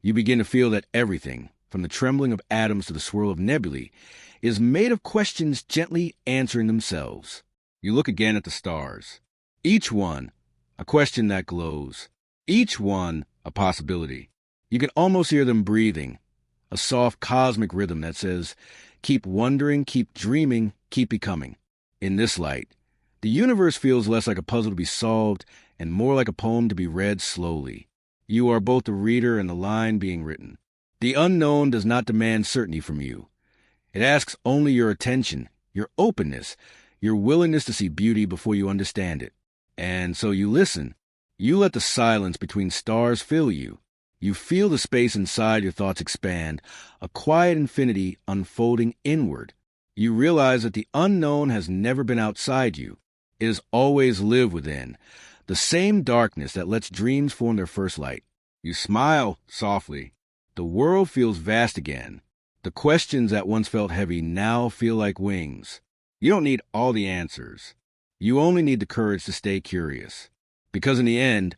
you begin to feel that everything, from the trembling of atoms to the swirl of nebulae, is made of questions gently answering themselves. You look again at the stars. Each one, a question that glows. Each one, a possibility. You can almost hear them breathing, a soft cosmic rhythm that says, keep wondering, keep dreaming, keep becoming. In this light, the universe feels less like a puzzle to be solved and more like a poem to be read slowly. You are both the reader and the line being written. The unknown does not demand certainty from you. It asks only your attention, your openness, your willingness to see beauty before you understand it. And so you listen. You let the silence between stars fill you. You feel the space inside your thoughts expand, a quiet infinity unfolding inward. You realize that the unknown has never been outside you. It has always lived within, the same darkness that lets dreams form their first light. You smile softly. The world feels vast again. The questions that once felt heavy now feel like wings. You don't need all the answers. You only need the courage to stay curious. Because in the end,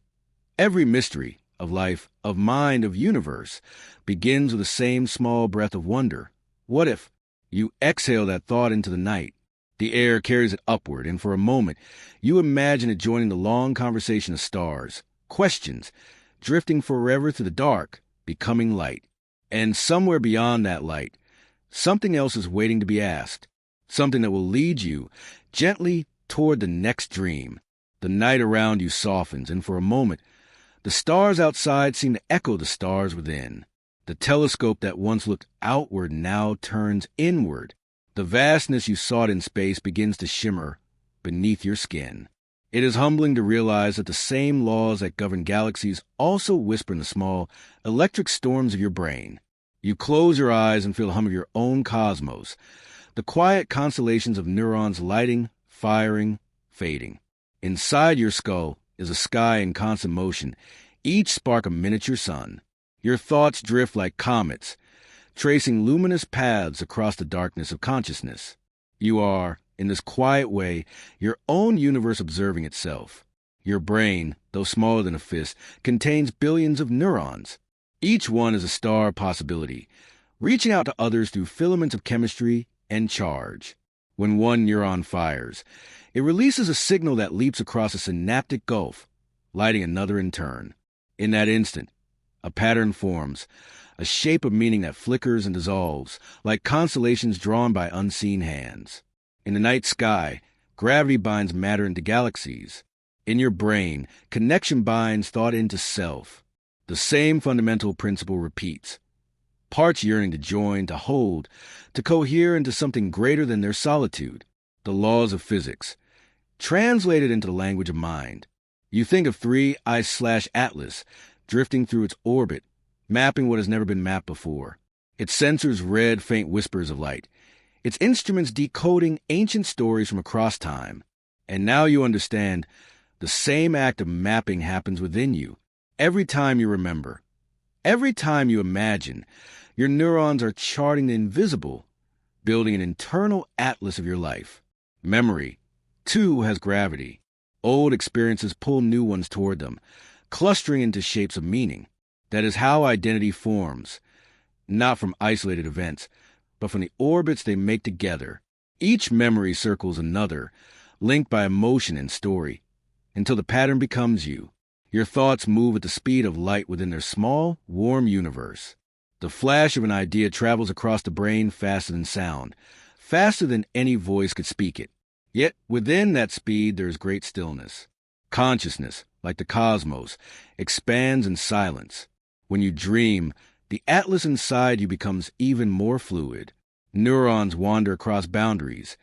every mystery of life, of mind, of universe begins with the same small breath of wonder. What if? You exhale that thought into the night. The air carries it upward, and for a moment, you imagine it joining the long conversation of stars, questions, drifting forever through the dark, becoming light. And somewhere beyond that light, something else is waiting to be asked, something that will lead you gently toward the next dream. The night around you softens, and for a moment, the stars outside seem to echo the stars within. The telescope that once looked outward now turns inward. The vastness you sought in space begins to shimmer beneath your skin. It is humbling to realize that the same laws that govern galaxies also whisper in the small, electric storms of your brain. You close your eyes and feel the hum of your own cosmos, the quiet constellations of neurons lighting, firing, fading. Inside your skull is a sky in constant motion, each spark a miniature sun. Your thoughts drift like comets, tracing luminous paths across the darkness of consciousness. You are, in this quiet way, your own universe observing itself. Your brain, though smaller than a fist, contains billions of neurons. Each one is a star possibility, reaching out to others through filaments of chemistry and charge. When one neuron fires, it releases a signal that leaps across a synaptic gulf, lighting another in turn. In that instant, a pattern forms, a shape of meaning that flickers and dissolves, like constellations drawn by unseen hands. In the night sky, gravity binds matter into galaxies. In your brain, connection binds thought into self. The same fundamental principle repeats. Parts yearning to join, to hold, to cohere into something greater than their solitude. The laws of physics, translated into the language of mind. You think of 3IATLAS drifting through its orbit, mapping what has never been mapped before. Its sensors read faint whispers of light. Its instruments decoding ancient stories from across time. And now you understand the same act of mapping happens within you. Every time you remember, every time you imagine, your neurons are charting the invisible, building an internal atlas of your life. Memory, too, has gravity. Old experiences pull new ones toward them, clustering into shapes of meaning. That is how identity forms, not from isolated events, but from the orbits they make together. Each memory circles another, linked by emotion and story, until the pattern becomes you. Your thoughts move at the speed of light within their small, warm universe. The flash of an idea travels across the brain faster than sound, faster than any voice could speak it. Yet within that speed there is great stillness. Consciousness, like the cosmos, expands in silence. When you dream, the atlas inside you becomes even more fluid. Neurons wander across boundaries,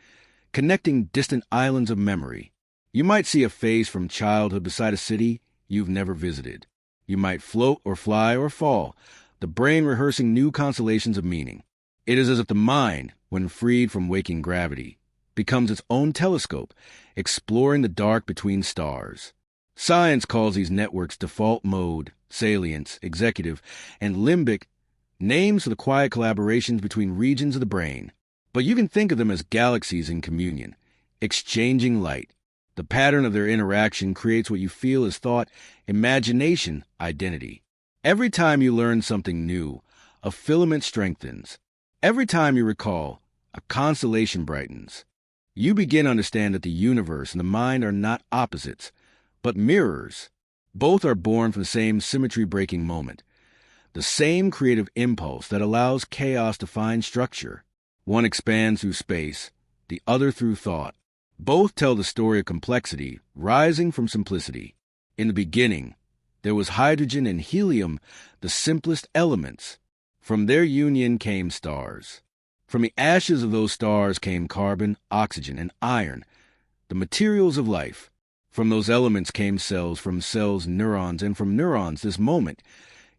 connecting distant islands of memory. You might see a face from childhood beside a city you've never visited. You might float or fly or fall, the brain rehearsing new constellations of meaning. It is as if the mind, when freed from waking gravity, becomes its own telescope, exploring the dark between stars. Science calls these networks default mode, salience, executive, and limbic, names for the quiet collaborations between regions of the brain. But you can think of them as galaxies in communion, exchanging light. The pattern of their interaction creates what you feel is thought, imagination, identity. Every time you learn something new, a filament strengthens. Every time you recall, a constellation brightens. You begin to understand that the universe and the mind are not opposites, but mirrors. Both are born from the same symmetry-breaking moment, the same creative impulse that allows chaos to find structure. One expands through space, the other through thought. Both tell the story of complexity, rising from simplicity. In the beginning, there was hydrogen and helium, the simplest elements. From their union came stars. From the ashes of those stars came carbon, oxygen, and iron, the materials of life. From those elements came cells, from cells neurons, and from neurons this moment.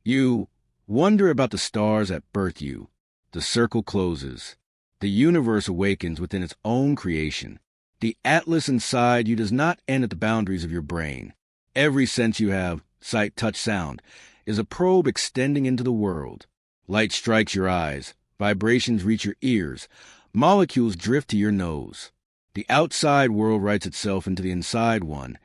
You wonder about the stars that birth you. The circle closes. The universe awakens within its own creation. The atlas inside you does not end at the boundaries of your brain. Every sense you have, sight, touch, sound, is a probe extending into the world. Light strikes your eyes, vibrations reach your ears, molecules drift to your nose. The outside world writes itself into the inside one,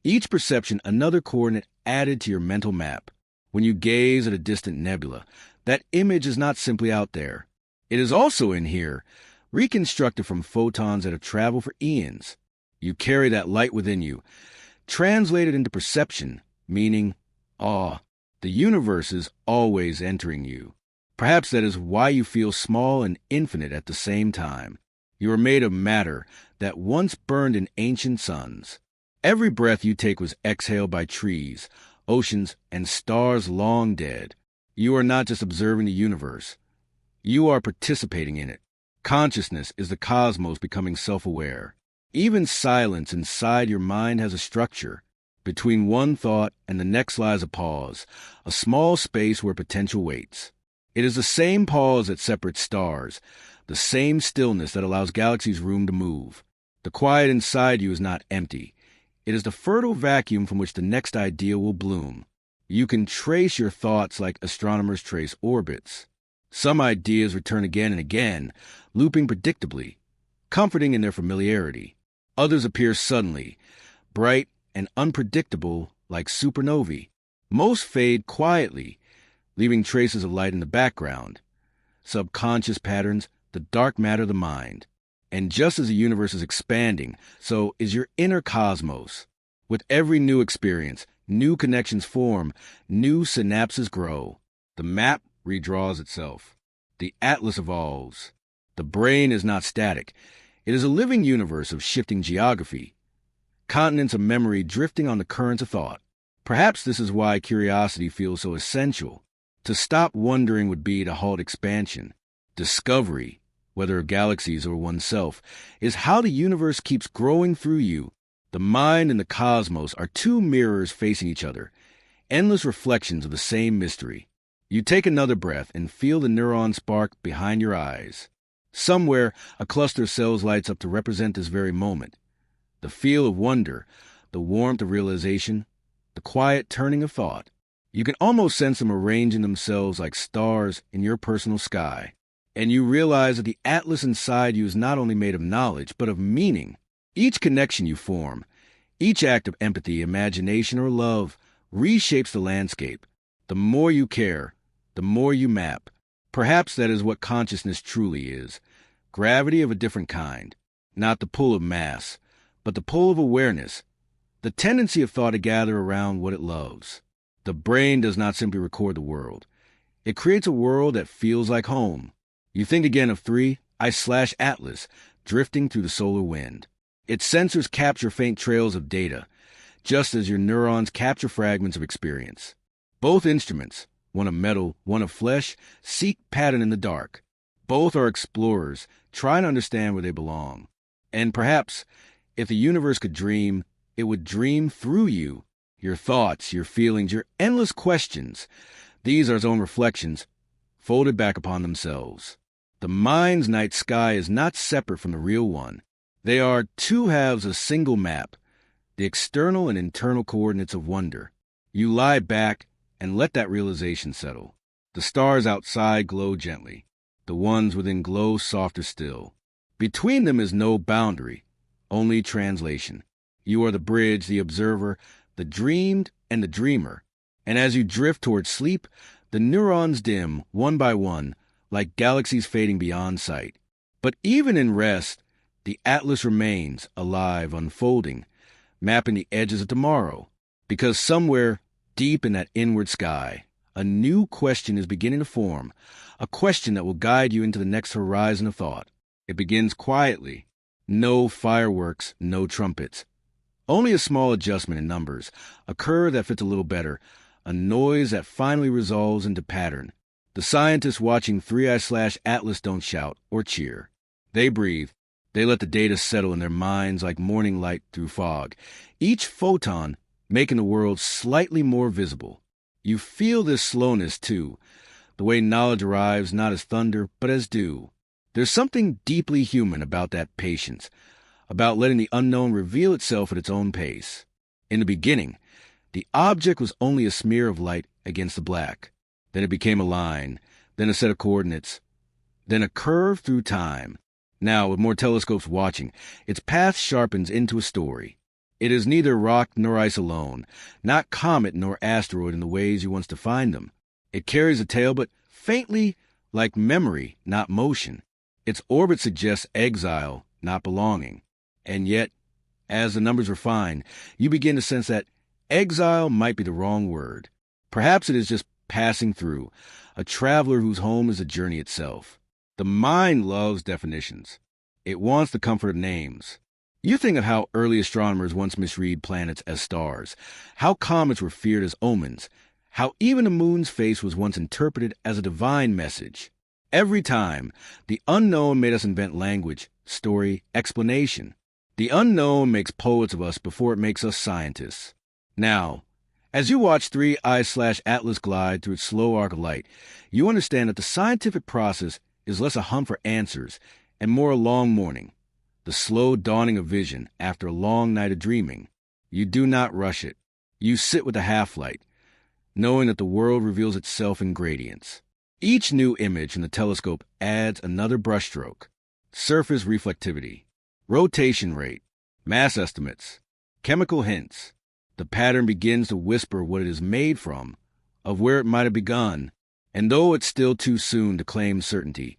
each perception another coordinate added to your mental map. When you gaze at a distant nebula, that image is not simply out there. It is also in here, reconstructed from photons that have traveled for eons. You carry that light within you, translated into perception, meaning, awe. The universe is always entering you. Perhaps that is why you feel small and infinite at the same time. You are made of matter that once burned in ancient suns. Every breath you take was exhaled by trees, oceans, and stars long dead. You are not just observing the universe. You are participating in it. Consciousness is the cosmos becoming self-aware. Even silence inside your mind has a structure. Between one thought and the next lies a pause, a small space where potential waits. It is the same pause that separates stars, the same stillness that allows galaxies room to move. The quiet inside you is not empty. It is the fertile vacuum from which the next idea will bloom. You can trace your thoughts like astronomers trace orbits. Some ideas return again and again, looping predictably, comforting in their familiarity. Others appear suddenly, bright and unpredictable like supernovae. Most fade quietly, leaving traces of light in the background. Subconscious patterns, the dark matter of the mind. And just as the universe is expanding, so is your inner cosmos. With every new experience, new connections form, new synapses grow. The map redraws itself. The atlas evolves. The brain is not static. It is a living universe of shifting geography. Continents of memory drifting on the currents of thought. Perhaps this is why curiosity feels so essential. To stop wondering would be to halt expansion. Discovery, whether of galaxies or oneself, is how the universe keeps growing through you. The mind and the cosmos are two mirrors facing each other, endless reflections of the same mystery. You take another breath and feel the neuron spark behind your eyes. Somewhere, a cluster of cells lights up to represent this very moment. The feel of wonder, the warmth of realization, the quiet turning of thought. You can almost sense them arranging themselves like stars in your personal sky. And you realize that the atlas inside you is not only made of knowledge, but of meaning. Each connection you form, each act of empathy, imagination, or love reshapes the landscape. The more you care, the more you map. Perhaps that is what consciousness truly is. Gravity of a different kind. Not the pull of mass, but the pull of awareness. The tendency of thought to gather around what it loves. The brain does not simply record the world. It creates a world that feels like home. You think again of 3IATLAS drifting through the solar wind. Its sensors capture faint trails of data, just as your neurons capture fragments of experience. Both instruments, one of metal, one of flesh, seek pattern in the dark. Both are explorers, trying to understand where they belong. And perhaps, if the universe could dream, it would dream through you. Your thoughts, your feelings, your endless questions. These are its own reflections, folded back upon themselves. The mind's night sky is not separate from the real one. They are two halves of a single map, the external and internal coordinates of wonder. You lie back and let that realization settle. The stars outside glow gently. The ones within glow softer still. Between them is no boundary, only translation. You are the bridge, the observer, the dreamed, and the dreamer. And as you drift towards sleep, the neurons dim, one by one, like galaxies fading beyond sight. But even in rest, the atlas remains, alive, unfolding, mapping the edges of tomorrow. Because somewhere, deep in that inward sky, a new question is beginning to form, a question that will guide you into the next horizon of thought. It begins quietly. No fireworks, no trumpets. Only a small adjustment in numbers, a curve that fits a little better, a noise that finally resolves into pattern. The scientists watching 3I/Atlas don't shout or cheer. They breathe. They let the data settle in their minds like morning light through fog, each photon making the world slightly more visible. You feel this slowness, too, the way knowledge arrives not as thunder, but as dew. There's something deeply human about that patience, about letting the unknown reveal itself at its own pace. In the beginning, the object was only a smear of light against the black. Then it became a line, then a set of coordinates, then a curve through time. Now, with more telescopes watching, its path sharpens into a story. It is neither rock nor ice alone, not comet nor asteroid in the ways you once defined them. It carries a tail, but faintly like memory, not motion. Its orbit suggests exile, not belonging. And yet, as the numbers refine, you begin to sense that exile might be the wrong word. Perhaps it is just passing through, a traveler whose home is the journey itself. The mind loves definitions. It wants the comfort of names. You think of how early astronomers once misread planets as stars, how comets were feared as omens, how even the moon's face was once interpreted as a divine message. Every time, the unknown made us invent language, story, explanation. The unknown makes poets of us before it makes us scientists. Now, as you watch 3I/Atlas glide through its slow arc of light, you understand that the scientific process is less a hunt for answers and more a long morning, the slow dawning of vision after a long night of dreaming. You do not rush it. You sit with a half-light, knowing that the world reveals itself in gradients. Each new image in the telescope adds another brushstroke: surface reflectivity, rotation rate, mass estimates, chemical hints. The pattern begins to whisper what it is made from, of where it might have begun, and though it's still too soon to claim certainty,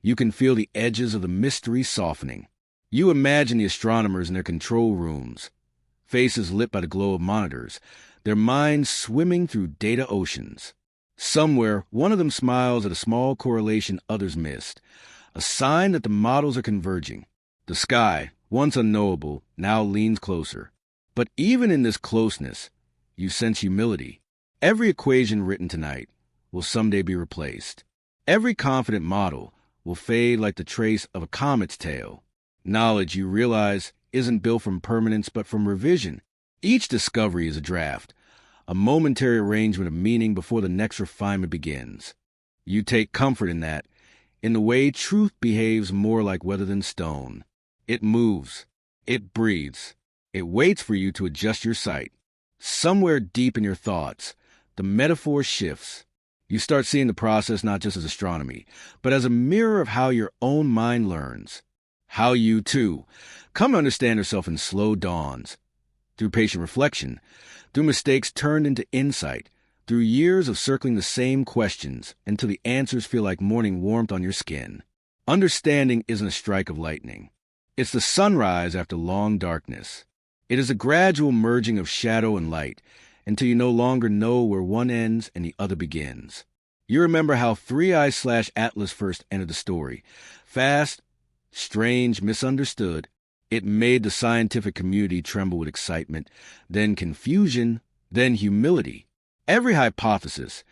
you can feel the edges of the mystery softening. You imagine the astronomers in their control rooms, faces lit by the glow of monitors, their minds swimming through data oceans. Somewhere, one of them smiles at a small correlation others missed, a sign that the models are converging. The sky, once unknowable, now leans closer. But even in this closeness, you sense humility. Every equation written tonight will someday be replaced. Every confident model will fade like the trace of a comet's tail. Knowledge, you realize, isn't built from permanence but from revision. Each discovery is a draft, a momentary arrangement of meaning before the next refinement begins. You take comfort in that, in the way truth behaves more like weather than stone. It moves, it breathes, it waits for you to adjust your sight. Somewhere deep in your thoughts, the metaphor shifts. You start seeing the process not just as astronomy, but as a mirror of how your own mind learns. How you, too, come to understand yourself in slow dawns, through patient reflection, through mistakes turned into insight, through years of circling the same questions until the answers feel like morning warmth on your skin. Understanding isn't a strike of lightning. It's the sunrise after long darkness. It is a gradual merging of shadow and light until you no longer know where one ends and the other begins. You remember how 3IATLAS first entered the story. Fast, strange, misunderstood. It made the scientific community tremble with excitement, then confusion, then humility. Every hypothesis,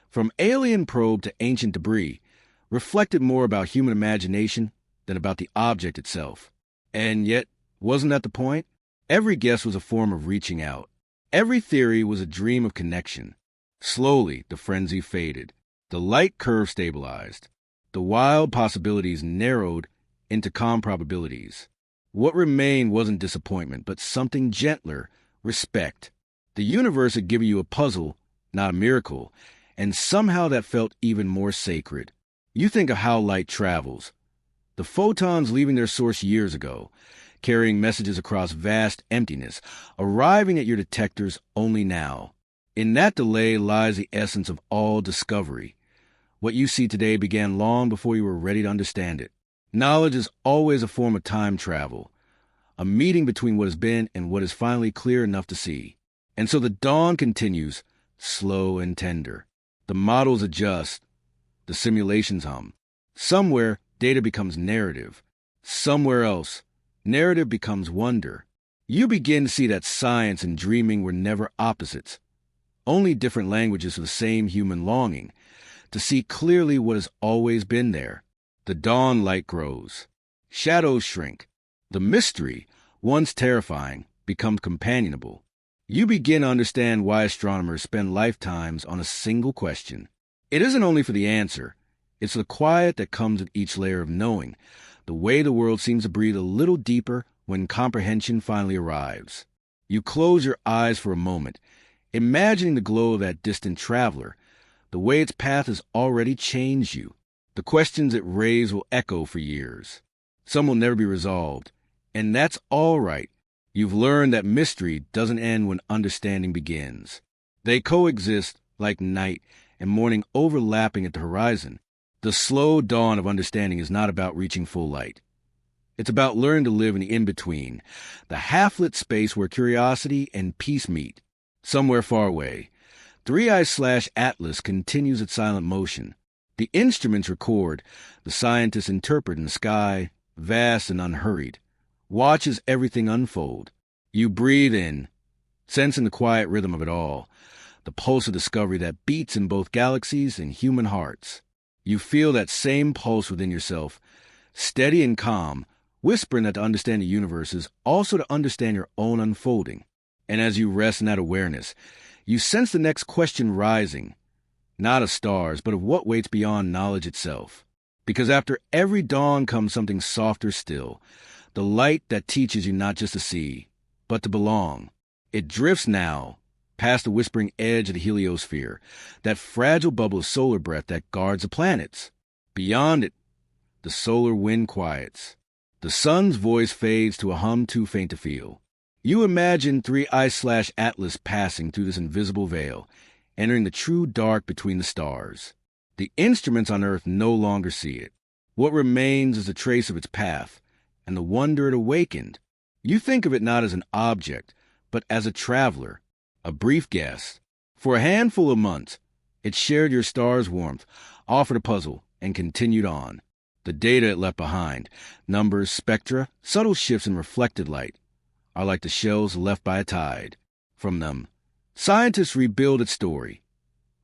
from alien probe to ancient debris, reflected more about human imagination than about the object itself. And yet, wasn't that the point? Every guess was a form of reaching out. Every theory was a dream of connection. Slowly, the frenzy faded. The light curve stabilized. The wild possibilities narrowed into calm probabilities. What remained wasn't disappointment, but something gentler: respect. The universe had given you a puzzle, not a miracle, and somehow that felt even more sacred. You think of how light travels. The photons leaving their source years ago, carrying messages across vast emptiness, arriving at your detectors only now. In that delay lies the essence of all discovery. What you see today began long before you were ready to understand it. Knowledge is always a form of time travel, a meeting between what has been and what is finally clear enough to see. And so the dawn continues, slow and tender. The models adjust, the simulations hum. Somewhere, data becomes narrative. Somewhere else, narrative becomes wonder. You begin to see that science and dreaming were never opposites, only different languages of the same human longing, to see clearly what has always been there. The dawn light grows. Shadows shrink. The mystery, once terrifying, becomes companionable. You begin to understand why astronomers spend lifetimes on a single question. It isn't only for the answer. It's the quiet that comes with each layer of knowing, the way the world seems to breathe a little deeper when comprehension finally arrives. You close your eyes for a moment, imagining the glow of that distant traveler, the way its path has already changed you. The questions it raised will echo for years. Some will never be resolved, and that's all right. You've learned that mystery doesn't end when understanding begins. They coexist like night and morning overlapping at the horizon. The slow dawn of understanding is not about reaching full light. It's about learning to live in the in-between, the half-lit space where curiosity and peace meet. Somewhere far away, 3IATLAS continues its silent motion. The instruments record, the scientists interpret in the sky, vast and unhurried. Watch as everything unfold. You breathe in, sensing the quiet rhythm of it all, the pulse of discovery that beats in both galaxies and human hearts. You feel that same pulse within yourself, steady and calm, whispering that to understand the universe is also to understand your own unfolding. And as you rest in that awareness, you sense the next question rising, not of stars, but of what waits beyond knowledge itself. Because after every dawn comes something softer still, the light that teaches you not just to see, but to belong. It drifts now, past the whispering edge of the heliosphere, that fragile bubble of solar breath that guards the planets. Beyond it, the solar wind quiets. The sun's voice fades to a hum too faint to feel. You imagine 3I/Atlas passing through this invisible veil, entering the true dark between the stars. The instruments on Earth no longer see it. What remains is a trace of its path, and the wonder it awakened. You think of it not as an object, but as a traveler, a brief guest. For a handful of months, it shared your star's warmth, offered a puzzle, and continued on. The data it left behind, numbers, spectra, subtle shifts in reflected light, are like the shells left by a tide. From them, scientists rebuild its story.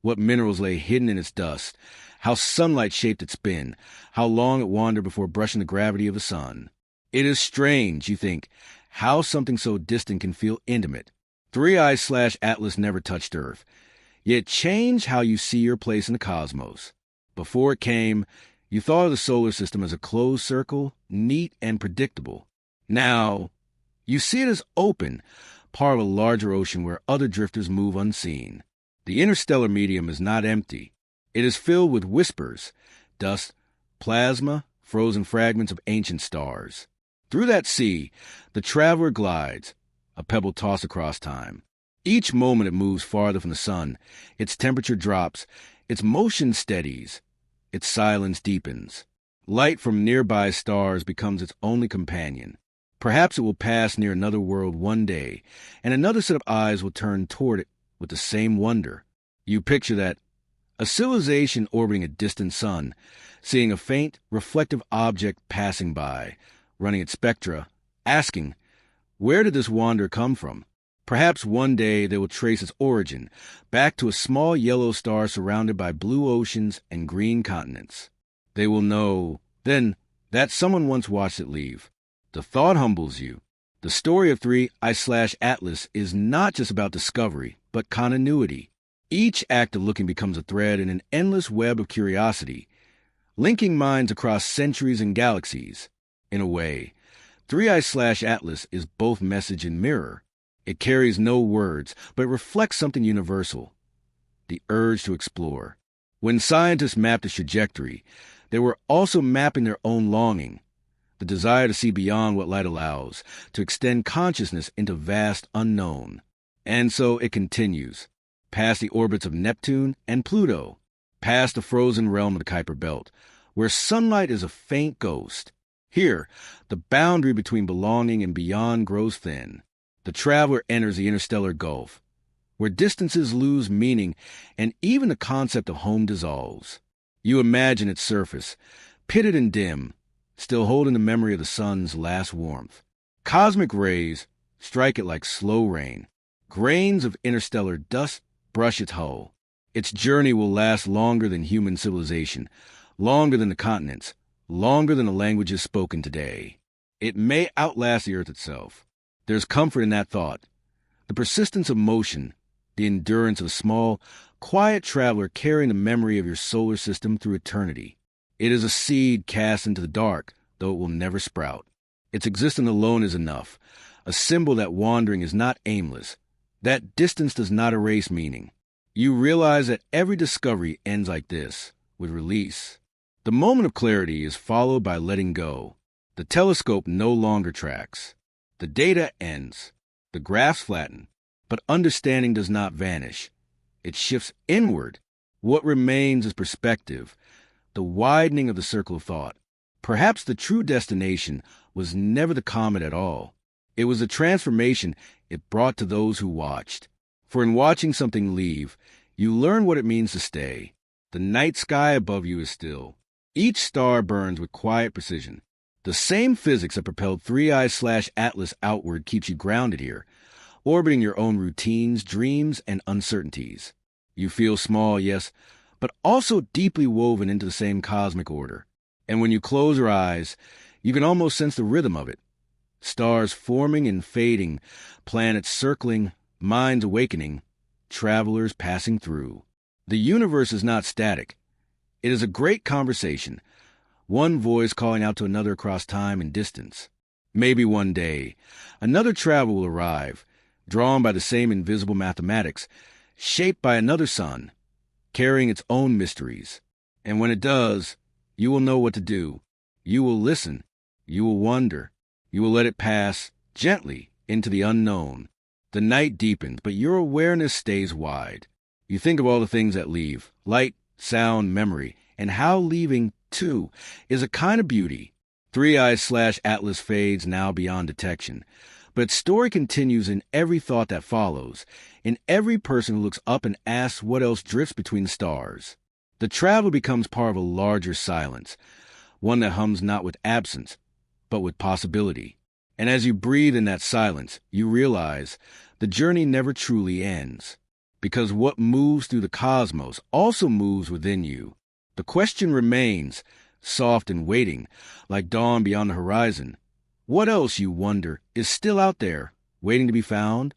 What minerals lay hidden in its dust, how sunlight shaped its spin, how long it wandered before brushing the gravity of the sun. It is strange, you think, how something so distant can feel intimate. 3I/Atlas never touched Earth, yet it changed how you see your place in the cosmos. Before it came, you thought of the solar system as a closed circle, neat and predictable. Now, you see it as open, part of a larger ocean where other drifters move unseen. The interstellar medium is not empty. It is filled with whispers, dust, plasma, frozen fragments of ancient stars. Through that sea, the traveler glides, a pebble tossed across time. Each moment it moves farther from the sun, its temperature drops, its motion steadies, its silence deepens. Light from nearby stars becomes its only companion. Perhaps it will pass near another world one day, and another set of eyes will turn toward it with the same wonder. You picture that, a civilization orbiting a distant sun, seeing a faint, reflective object passing by, running its spectra, asking, where did this wanderer come from? Perhaps one day they will trace its origin, back to a small yellow star surrounded by blue oceans and green continents. They will know, then, that someone once watched it leave. The thought humbles you. The story of 3I/Atlas is not just about discovery, but continuity. Each act of looking becomes a thread in an endless web of curiosity, linking minds across centuries and galaxies. In a way, 3I/Atlas is both message and mirror. It carries no words, but reflects something universal, the urge to explore. When scientists mapped its trajectory, they were also mapping their own longing, the desire to see beyond what light allows, to extend consciousness into vast unknown. And so it continues, past the orbits of Neptune and Pluto, past the frozen realm of the Kuiper Belt, where sunlight is a faint ghost. Here, the boundary between belonging and beyond grows thin. The traveler enters the interstellar gulf, where distances lose meaning and even the concept of home dissolves. You imagine its surface, pitted and dim, still holding the memory of the sun's last warmth. Cosmic rays strike it like slow rain. Grains of interstellar dust brush its hull. Its journey will last longer than human civilization, longer than the continents, longer than the languages spoken today. It may outlast the Earth itself. There's comfort in that thought. The persistence of motion, the endurance of a small, quiet traveler carrying the memory of your solar system through eternity. It is a seed cast into the dark, though it will never sprout. Its existence alone is enough, a symbol that wandering is not aimless, that distance does not erase meaning. You realize that every discovery ends like this, with release. The moment of clarity is followed by letting go. The telescope no longer tracks. The data ends. The graphs flatten. But understanding does not vanish. It shifts inward. What remains is perspective, the widening of the circle of thought. Perhaps the true destination was never the comet at all. It was the transformation it brought to those who watched. For in watching something leave, you learn what it means to stay. The night sky above you is still. Each star burns with quiet precision. The same physics that propelled 3I/Atlas outward keeps you grounded here, orbiting your own routines, dreams, and uncertainties. You feel small, yes, but also deeply woven into the same cosmic order. And when you close your eyes, you can almost sense the rhythm of it. Stars forming and fading, planets circling, minds awakening, travelers passing through. The universe is not static. It is a great conversation, one voice calling out to another across time and distance. Maybe one day, another traveler will arrive, drawn by the same invisible mathematics, shaped by another sun, carrying its own mysteries. And when it does, you will know what to do. You will listen. You will wonder. You will let it pass gently into the unknown. The night deepens, but your awareness stays wide. You think of all the things that leave, light, sound, memory, and how leaving, too, is a kind of beauty. 3IATLAS fades now beyond detection. But its story continues in every thought that follows, in every person who looks up and asks what else drifts between the stars. The traveler becomes part of a larger silence, one that hums not with absence, but with possibility. And as you breathe in that silence, you realize the journey never truly ends, because what moves through the cosmos also moves within you. The question remains, soft and waiting, like dawn beyond the horizon. What else, you wonder, is still out there, waiting to be found?